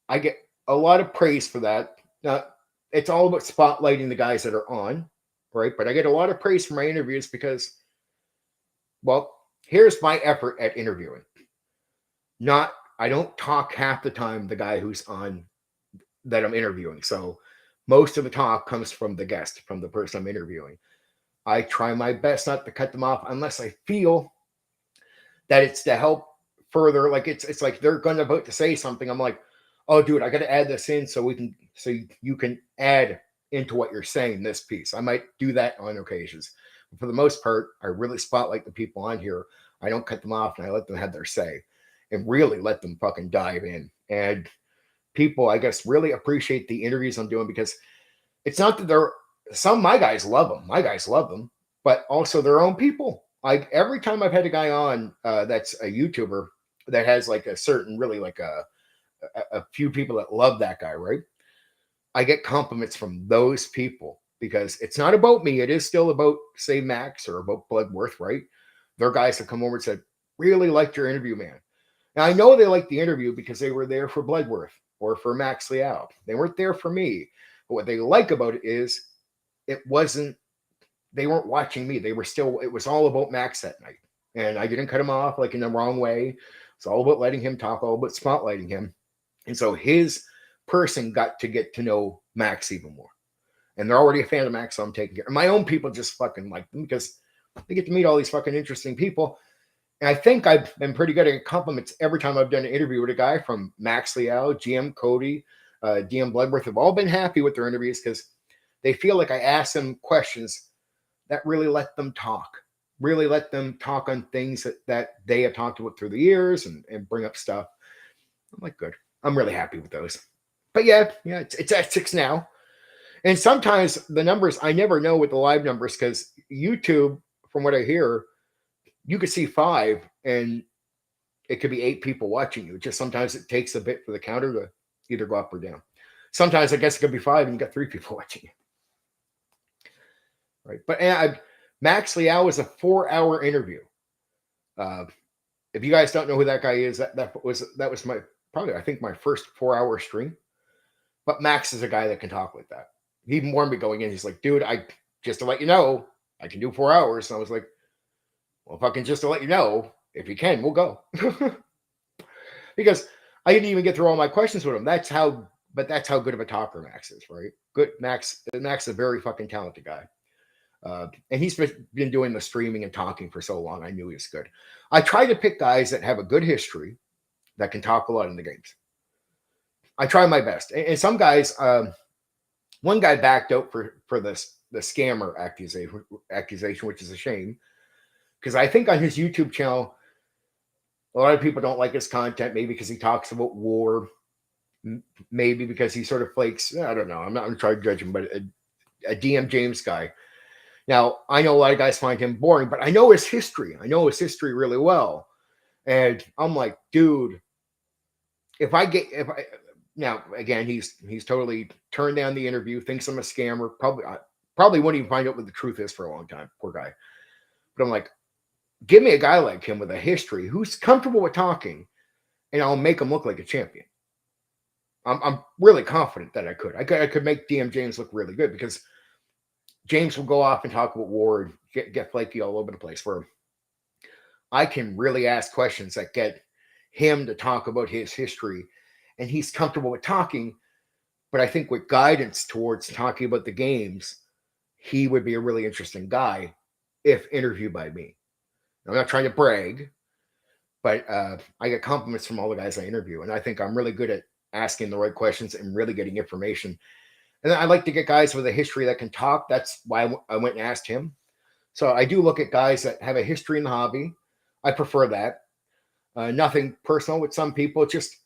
I get a lot of praise for that. Now, it's all about spotlighting the guys that are on, right? But I get a lot of praise for my interviews because, well, here's my effort at interviewing. I don't talk half the time the guy who's on that I'm interviewing. So most of the talk comes from the guest, from the person I'm interviewing. I try my best not to cut them off unless I feel that it's to help further. Like it's like they're going about to say something. I'm like, oh, dude, I got to add this in so you can add into what you're saying this piece. I might do that on occasions. But for the most part, I really spotlight the people on here. I don't cut them off and I let them have their say and really let them fucking dive in. And people, I guess, really appreciate the interviews I'm doing because it's not that some of my guys love them. My guys love them, but also their own people. Like every time I've had a guy on that's a YouTuber that has like a certain really like a few people that love that guy, right? I get compliments from those people because it's not about me. It is still about, say, Max or about Bloodworth, right? They're guys that come over and said, really liked your interview, man. Now, I know they liked the interview because they were there for Bloodworth or for Max Liao. They weren't there for me. But what they like about it is they weren't watching me. It was all about Max that night. And I didn't cut him off like in the wrong way. It's all about letting him talk, all about spotlighting him. And so his person got to get to know Max even more. And they're already a fan of Max, so I'm taking care. My own people just fucking like them because they get to meet all these fucking interesting people. And I think I've been pretty good at compliments every time I've done an interview with a guy from Max Liao, GM Cody, DM Bloodworth have all been happy with their interviews because they feel like I asked them questions that really let them talk on things that they have talked about through the years and bring up stuff. I'm like, good. I'm really happy with those. But yeah, it's at 6 now. And sometimes the numbers, I never know with the live numbers because YouTube, from what I hear, you could see 5 and it could be 8 people watching you. Just sometimes it takes a bit for the counter to either go up or down. Sometimes I guess it could be 5 and you got 3 people watching you. Right. But Max Liao was a 4-hour interview. If you guys don't know who that guy is, that was my probably I think my first 4-hour stream. But Max is a guy that can talk like that. He warned me going in. He's like, dude, just to let you know, I can do 4 hours. And I was like, well, fucking just to let you know, if you can, we'll go. Because I didn't even get through all my questions with him. That's how good of a talker Max is, right? Good Max is a very fucking talented guy. And he's been doing the streaming and talking for so long. I knew he was good. I try to pick guys that have a good history that can talk a lot in the games. I try my best. And some guys, one guy backed out for the scammer accusation, which is a shame. Because I think on his YouTube channel, a lot of people don't like his content, maybe because he talks about war, maybe because he sort of flakes. I don't know. I'm not going to try to judge him, but a DM James guy. Now, I know a lot of guys find him boring, but I know his history. I know his history really well. And I'm like, dude, now again, he's totally turned down the interview, thinks I'm a scammer. Probably won't even find out what the truth is for a long time. Poor guy. But I'm like, give me a guy like him with a history who's comfortable with talking, and I'll make him look like a champion. I'm really confident that I could. I could make DM James look really good because James will go off and talk about war and get flaky all over the place. Where I can really ask questions that get him to talk about his history, and he's comfortable with talking. But I think with guidance towards talking about the games, he would be a really interesting guy if interviewed by me. I'm not trying to brag, but I get compliments from all the guys I interview, and I think I'm really good at asking the right questions and really getting information. And I like to get guys with a history that can talk. That's why I went and asked him. So I do look at guys that have a history in the hobby. I prefer that. Nothing personal with some people. It's just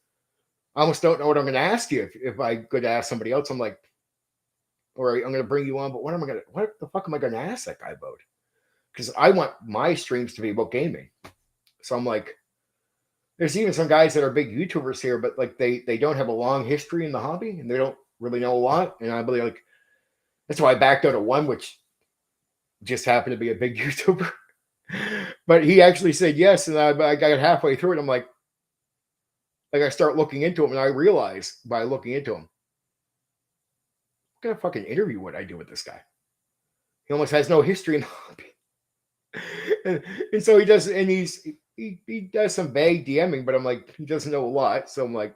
I almost don't know what I'm going to ask you. If I could ask somebody else, I'm like, or I'm going to bring you on, but what the fuck am I going to ask that guy about? Because I want my streams to be about gaming. So I'm like, there's even some guys that are big YouTubers here, but like they don't have a long history in the hobby and they don't really know a lot. And I believe like that's why I backed out of one, which just happened to be a big YouTuber. But he actually said yes, and I got halfway through it. I'm like I start looking into him, and I realize by looking into him, what kind of fucking interview would I do with this guy? He almost has no history in the hobby. and so he does, and he does some vague DMing, but I'm like, he doesn't know a lot. So I'm like,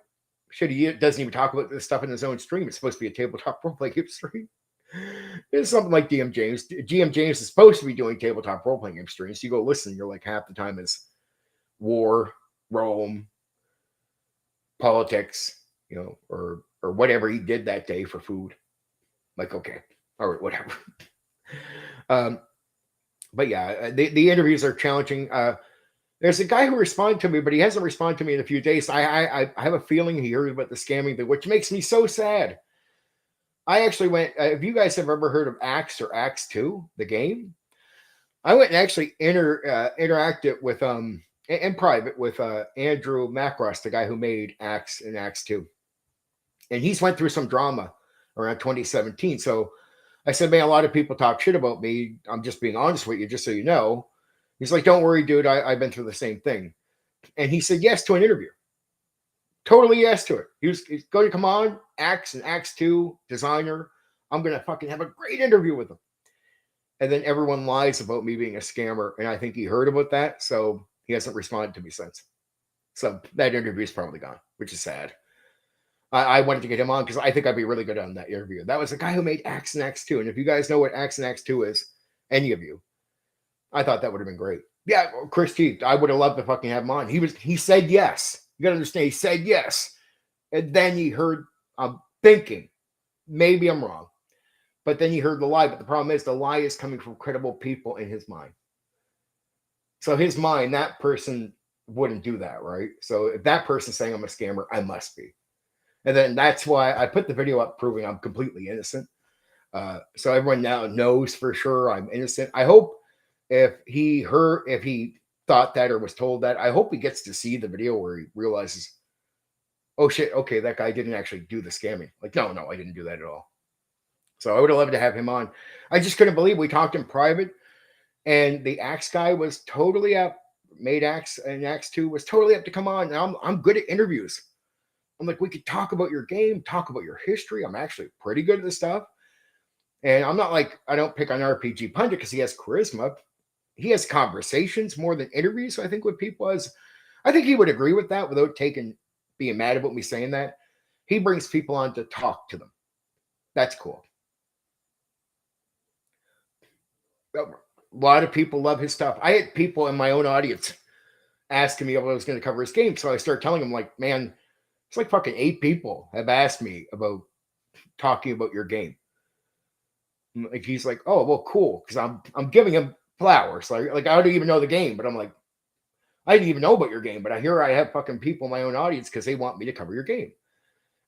shit, he doesn't even talk about this stuff in his own stream. It's supposed to be a tabletop role-playing game stream. It's something like GM James. GM James is supposed to be doing tabletop role-playing game streams. You go listen, you're like half the time is war, Rome, politics, or whatever he did that day for food. Like, okay, all right, whatever. But yeah, the interviews are challenging. There's a guy who responded to me, but he hasn't responded to me in a few days. I have a feeling he heard about the scamming thing, which makes me so sad. I actually went. If you guys have ever heard of Axe or Axe 2, the game, I went and actually interacted with in private with Andrew Macross, the guy who made Axe and Axe 2, and he's went through some drama around 2017. So I said, man, a lot of people talk shit about me. I'm just being honest with you, just so you know. He's like, don't worry, dude. I've been through the same thing, and he said yes to an interview. Totally yes to it. He's going to come on, Axe and Axe 2 designer. I'm going to fucking have a great interview with him. And then everyone lies about me being a scammer. And I think he heard about that. So he hasn't responded to me since. So that interview is probably gone, which is sad. I wanted to get him on because I think I'd be really good on that interview. That was the guy who made Axe and Axe 2. And if you guys know what Axe and Axe 2 is, any of you, I thought that would have been great. Yeah, Chris T, I would have loved to fucking have him on. He said yes. You gotta understand, he said yes. And then he heard, I'm thinking, maybe I'm wrong, but then he heard the lie. But the problem is the lie is coming from credible people in his mind. So his mind, that person wouldn't do that, right? So if that person's saying I'm a scammer, I must be. And then that's why I put the video up proving I'm completely innocent. So everyone now knows for sure I'm innocent. I hope if he thought that or was told that, I hope he gets to see the video where he realizes, oh shit, okay, that guy didn't actually do the scamming. Like, no, I didn't do that at all. So I would have loved to have him on. I just couldn't believe we talked in private, and the Axe guy was totally up. Made Axe and Axe 2 was totally up to come on. And I'm good at interviews. I'm like, we could talk about your game, talk about your history. I'm actually pretty good at this stuff. And I'm not like, I don't pick on RPG Pundit because he has charisma. He has conversations more than interviews, I think, with people. I think he would agree with that without being mad about me saying that. He brings people on to talk to them. That's cool. A lot of people love his stuff. I had people in my own audience asking me if I was going to cover his game. So I started telling them, like, man, it's like fucking 8 people have asked me about talking about your game. Like, he's like, oh, well, cool. Because I'm giving him flowers. Like I don't even know the game, but I'm like, I didn't even know about your game, but I have fucking people in my own audience because they want me to cover your game.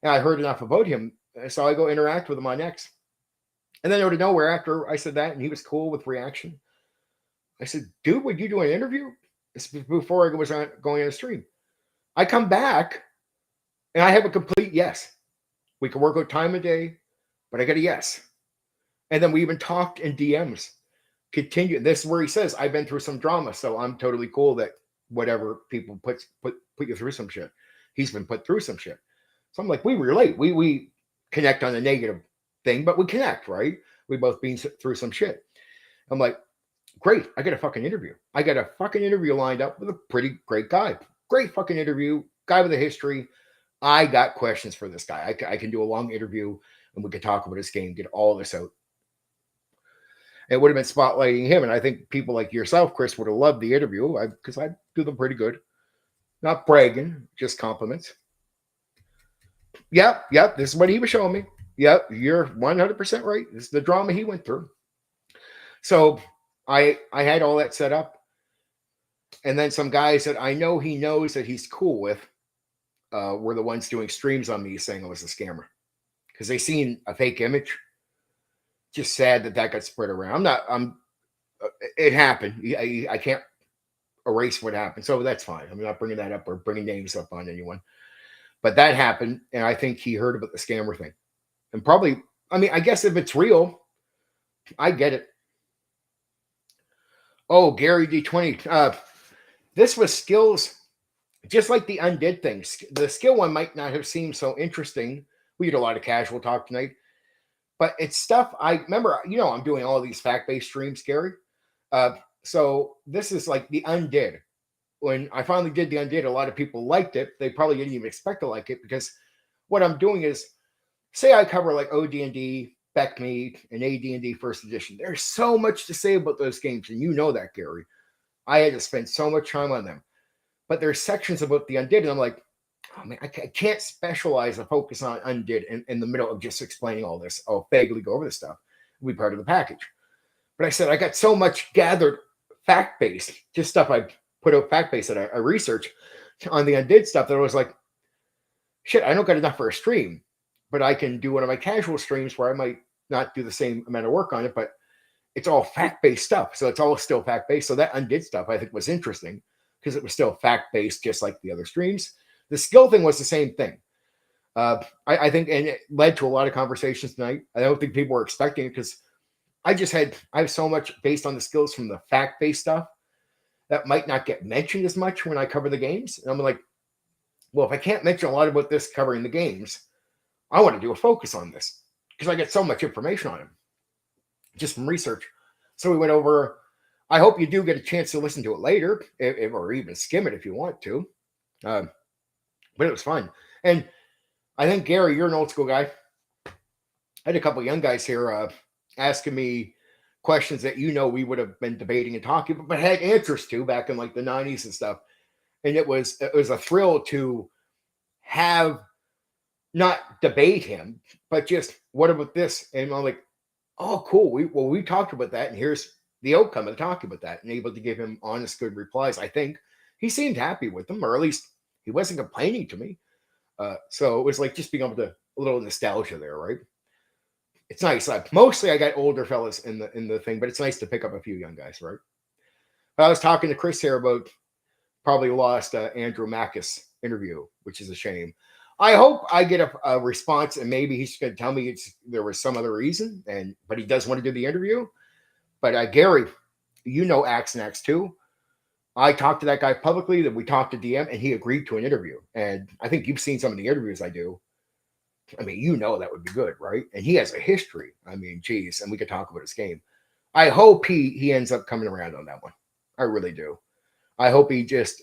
And I heard enough about him, so I go interact with him on X. And then out of nowhere, after I said that, and he was cool with reaction, I said, dude, would you do an interview? This was before I was going on a stream. I come back, and I have a complete yes. We can work out time of day, but I got a yes. And then we even talked in DMs. Continue. This is where he says, I've been through some drama, so I'm totally cool that whatever people put you through some shit. He's been put through some shit. So I'm like, we relate. We connect on a negative thing, but we connect, right? We both been through some shit. I'm like, great. I got a fucking interview. I got a fucking interview lined up with a pretty great guy. Great fucking interview. Guy with a history. I got questions for this guy. I can do a long interview and we can talk about his game, get all this out. It would have been spotlighting him. And I think people like yourself, Chris, would have loved the interview because I do them pretty good. Not bragging, just compliments. Yep. This is what he was showing me. Yep, you're 100% right. This is the drama he went through. So I had all that set up, and then some guys that I know he knows that he's cool with were the ones doing streams on me saying I was a scammer because they seen a fake image. Just sad that that got spread around. I'm not. I'm. It happened. I can't erase what happened, so that's fine. I'm not bringing that up or bringing names up on anyone. But that happened, and I think he heard about the scammer thing, and probably. I mean, I guess if it's real, I get it. Oh, Gary D20. This was skills, just like the undid things. The skill one might not have seemed so interesting. We had a lot of casual talk tonight, but it's stuff I remember. You know, I'm doing all these fact-based streams, Gary. So this is like the undid. When I finally did the undid, a lot of people liked it. They probably didn't even expect to like it because what I'm doing is, say I cover like OD&D, Beckmead, and AD&D First Edition. There's so much to say about those games, and you know that, Gary. I had to spend so much time on them. But there's sections about the undid, and I'm like, oh man, I can't specialize and focus on undid in the middle of just explaining all this. I'll vaguely go over this stuff. It'll be part of the package. But I said I got so much gathered fact-based, just stuff I put out fact-based that I researched on the undid stuff that I was like, shit, I don't got enough for a stream, but I can do one of my casual streams where I might not do the same amount of work on it, but it's all fact-based stuff. So it's all still fact-based. So that undid stuff I think was interesting because it was still fact-based, just like the other streams. The skill thing was the same thing. I think, and it led to a lot of conversations tonight. I don't think people were expecting it because I have so much based on the skills from the fact-based stuff that might not get mentioned as much when I cover the games. And I'm like, well, if I can't mention a lot about this covering the games, I want to do a focus on this because I get so much information on it just from research. So we went over. I hope you do get a chance to listen to it later, or even skim it if you want to. But it was fun. And I think, Gary, you're an old school guy. I had a couple of young guys here asking me questions that we would have been debating and talking, but had answers to back in like the 90s and stuff. And it was a thrill to have not debate him, but just what about this? And I'm like, oh, cool. We talked about that, and here's the outcome of talking about that, and able to give him honest, good replies. I think he seemed happy with them, or at least he wasn't complaining to me. So it was like just being able to a little nostalgia there, right? It's nice. Mostly I got older fellas in the thing, but it's nice to pick up a few young guys, right? I was talking to Chris here about probably lost Andrew Mackus interview, which is a shame. I hope I get a response, and maybe he's going to tell me there was some other reason, but he does want to do the interview. But Gary, you know Axe and Axe 2. I talked to that guy publicly, that we talked to DM, and he agreed to an interview. And I think you've seen some of the interviews I do. I mean, that would be good, right? And he has a history. I mean, geez, and we could talk about his game. I hope he ends up coming around on that one. I really do. I hope he just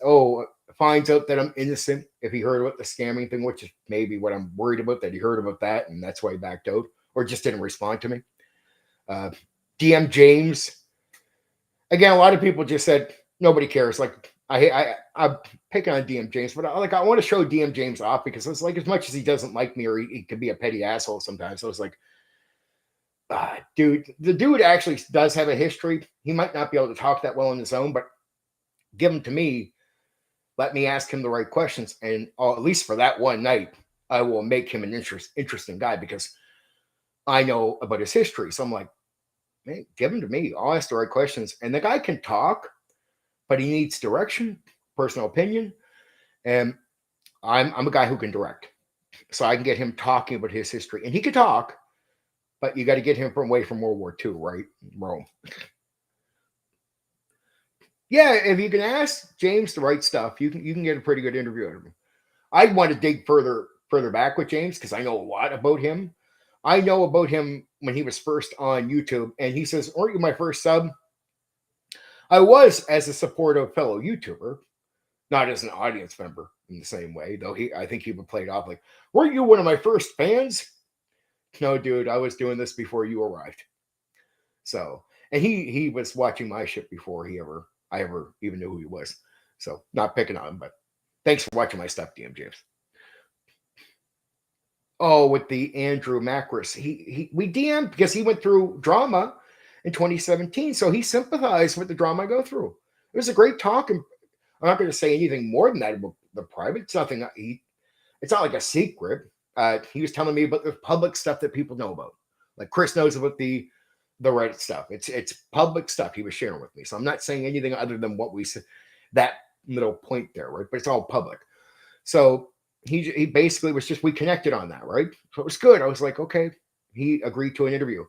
finds out that I'm innocent if he heard about the scamming thing, which is maybe what I'm worried about, that he heard about that and that's why he backed out or just didn't respond to me. DM James, again, a lot of people just said nobody cares. Like I'm picking on DM James, but I want to show DM James off because it's like, as much as he doesn't like me or he can be a petty asshole sometimes. So it's like, dude, the dude actually does have a history. He might not be able to talk that well on his own, but give him to me. Let me ask him the right questions, and at least for that one night, I will make him an interesting guy because I know about his history. So I'm like, man, give him to me. I'll ask the right questions, and the guy can talk, but he needs direction, personal opinion, and I'm a guy who can direct, so I can get him talking about his history, and he can talk, but you got to get him away from World War II, right? Rome. Yeah, if you can ask James the right stuff, you can get a pretty good interview out of him. I'd want to dig further back with James because I know a lot about him. I know about him when he was first on YouTube, and he says, "Aren't you my first sub?" I was as a supportive fellow YouTuber, not as an audience member in the same way, though. I think he would play it off like, "Weren't you one of my first fans?" No, dude, I was doing this before you arrived. So, and he was watching my shit before I ever even knew who he was. So, not picking on him, but thanks for watching my stuff, DM James. Oh, with the Andrew Macris. We DM'd because he went through drama in 2017. So he sympathized with the drama I go through. It was a great talk. And I'm not going to say anything more than that about the private. It's nothing. It's not like a secret. He was telling me about the public stuff that people know about. Like Chris knows about the Reddit stuff. It's public stuff he was sharing with me. So I'm not saying anything other than what we said, that little point there, right? But it's all public. So he basically was just, we connected on that, right? So it was good. I was like, okay. He agreed to an interview.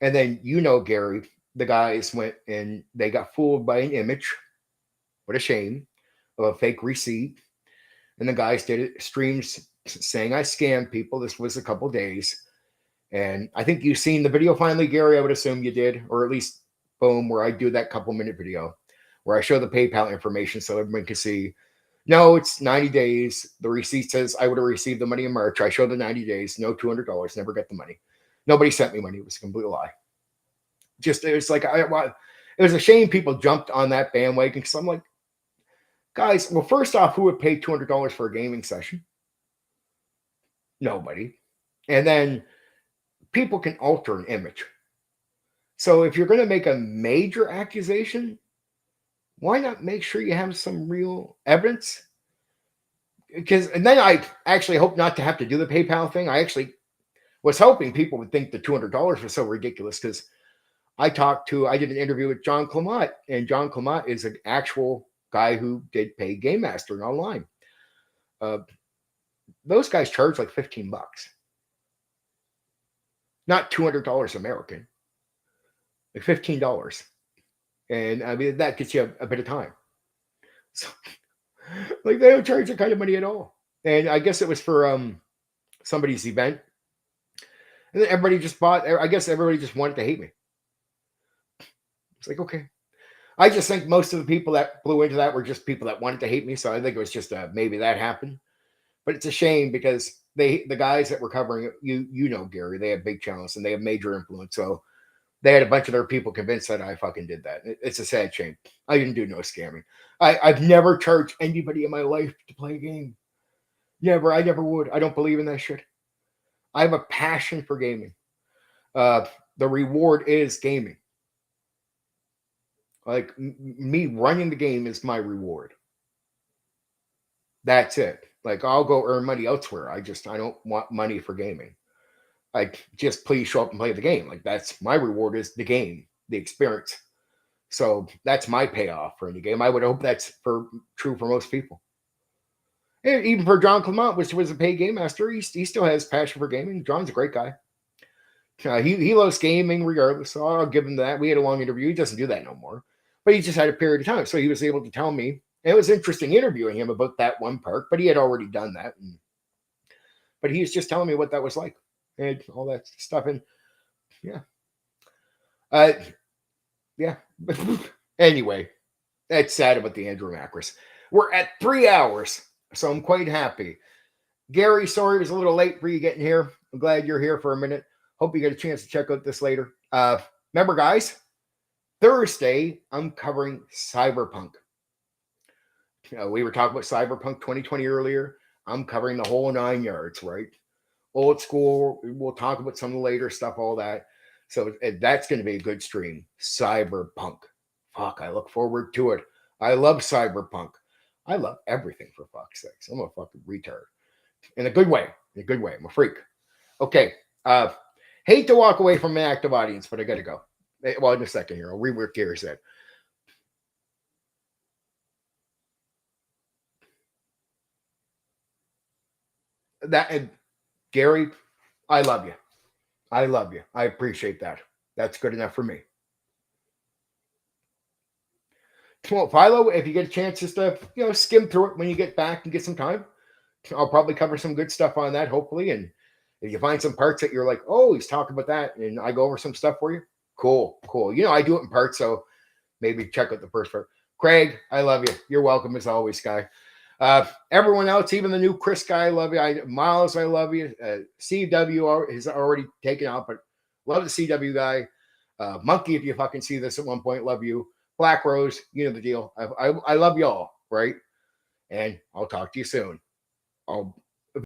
And then, Gary, the guys went and they got fooled by an image. What a shame, of a fake receipt. And the guys did it, streams saying I scammed people. This was a couple days. And I think you've seen the video finally, Gary. I would assume you did, or at least boom, where I do that couple-minute video where I show the PayPal information so everyone can see. No, it's 90 days. The receipt says I would have received the money in March. I showed the 90 days, no $200, never got the money. Nobody sent me money. It was a complete lie. Just, it was like, it was a shame people jumped on that bandwagon because I'm like, guys, well, first off, who would pay $200 for a gaming session? Nobody. And then people can alter an image. So if you're going to make a major accusation, why not make sure you have some real evidence? And then I actually hope not to have to do the PayPal thing. I actually was hoping people would think the $200 was so ridiculous because I did an interview with John Clement, and John Clement is an actual guy who did pay Game Master and online. Those guys charge like $15, not $200 American, like $15. And I mean, that gets you a bit of time. So, like, they don't charge that kind of money at all. And I guess it was for somebody's event. And then everybody just bought, I guess everybody just wanted to hate me. It's like, okay. I just think most of the people that blew into that were just people that wanted to hate me. So I think it was just maybe that happened. But it's a shame because the guys that were covering it, Gary, they have big channels and they have major influence. So they had a bunch of their people convinced that I fucking did that. It's a sad shame. I didn't do no scamming. I've never charged anybody in my life to play a game. Never. I never would. I don't believe in that shit. I have a passion for gaming. The reward is gaming. Like me running the game is my reward. That's it. Like I'll go earn money elsewhere. I don't want money for gaming. Like just please show up and play the game. Like that's my reward is the game, the experience. So that's my payoff for any game. I would hope that's true for most people. And even for John Clement, which was a paid game master, he still has passion for gaming. John's a great guy. He loves gaming regardless. So I'll give him that. We had a long interview. He doesn't do that no more. But he just had a period of time. So he was able to tell me. It was interesting interviewing him about that one part, but he had already done that. But he was just telling me what that was like and all that stuff. And yeah. Yeah. Anyway, that's sad about the Andrew Macris. We're at 3 hours, so I'm quite happy. Gary, sorry it was a little late for you getting here. I'm glad you're here for a minute. Hope you get a chance to check out this later. Remember, guys, Thursday, I'm covering Cyberpunk. We were talking about Cyberpunk 2020 earlier. I'm covering the whole 9 yards, right? Old school. We'll talk about some of the later stuff, all that. So that's going to be a good stream. Cyberpunk. Fuck, I look forward to it. I love Cyberpunk. I love everything, for fuck's sakes. I'm a fucking retard. In a good way. In a good way. I'm a freak. Okay. Hate to walk away from an active audience, but I got to go. Well, in a second here. I'll read what Gary said. Gary, I love you. I love you. I appreciate that. That's good enough for me. Well, Philo, if you get a chance just to, skim through it when you get back and get some time, I'll probably cover some good stuff on that, hopefully. And if you find some parts that you're like, oh, he's talking about that, and I go over some stuff for you, cool. I do it in parts, so maybe check out the first part. Craig, I love you. You're welcome as always, Sky. Everyone else, even the new Chris guy, I love you. Miles, I love you. CW has already taken out, but love the CW guy. Monkey, if you fucking see this at one point, love you. Black Rose, you know the deal. I love y'all, right? And I'll talk to you soon. I'll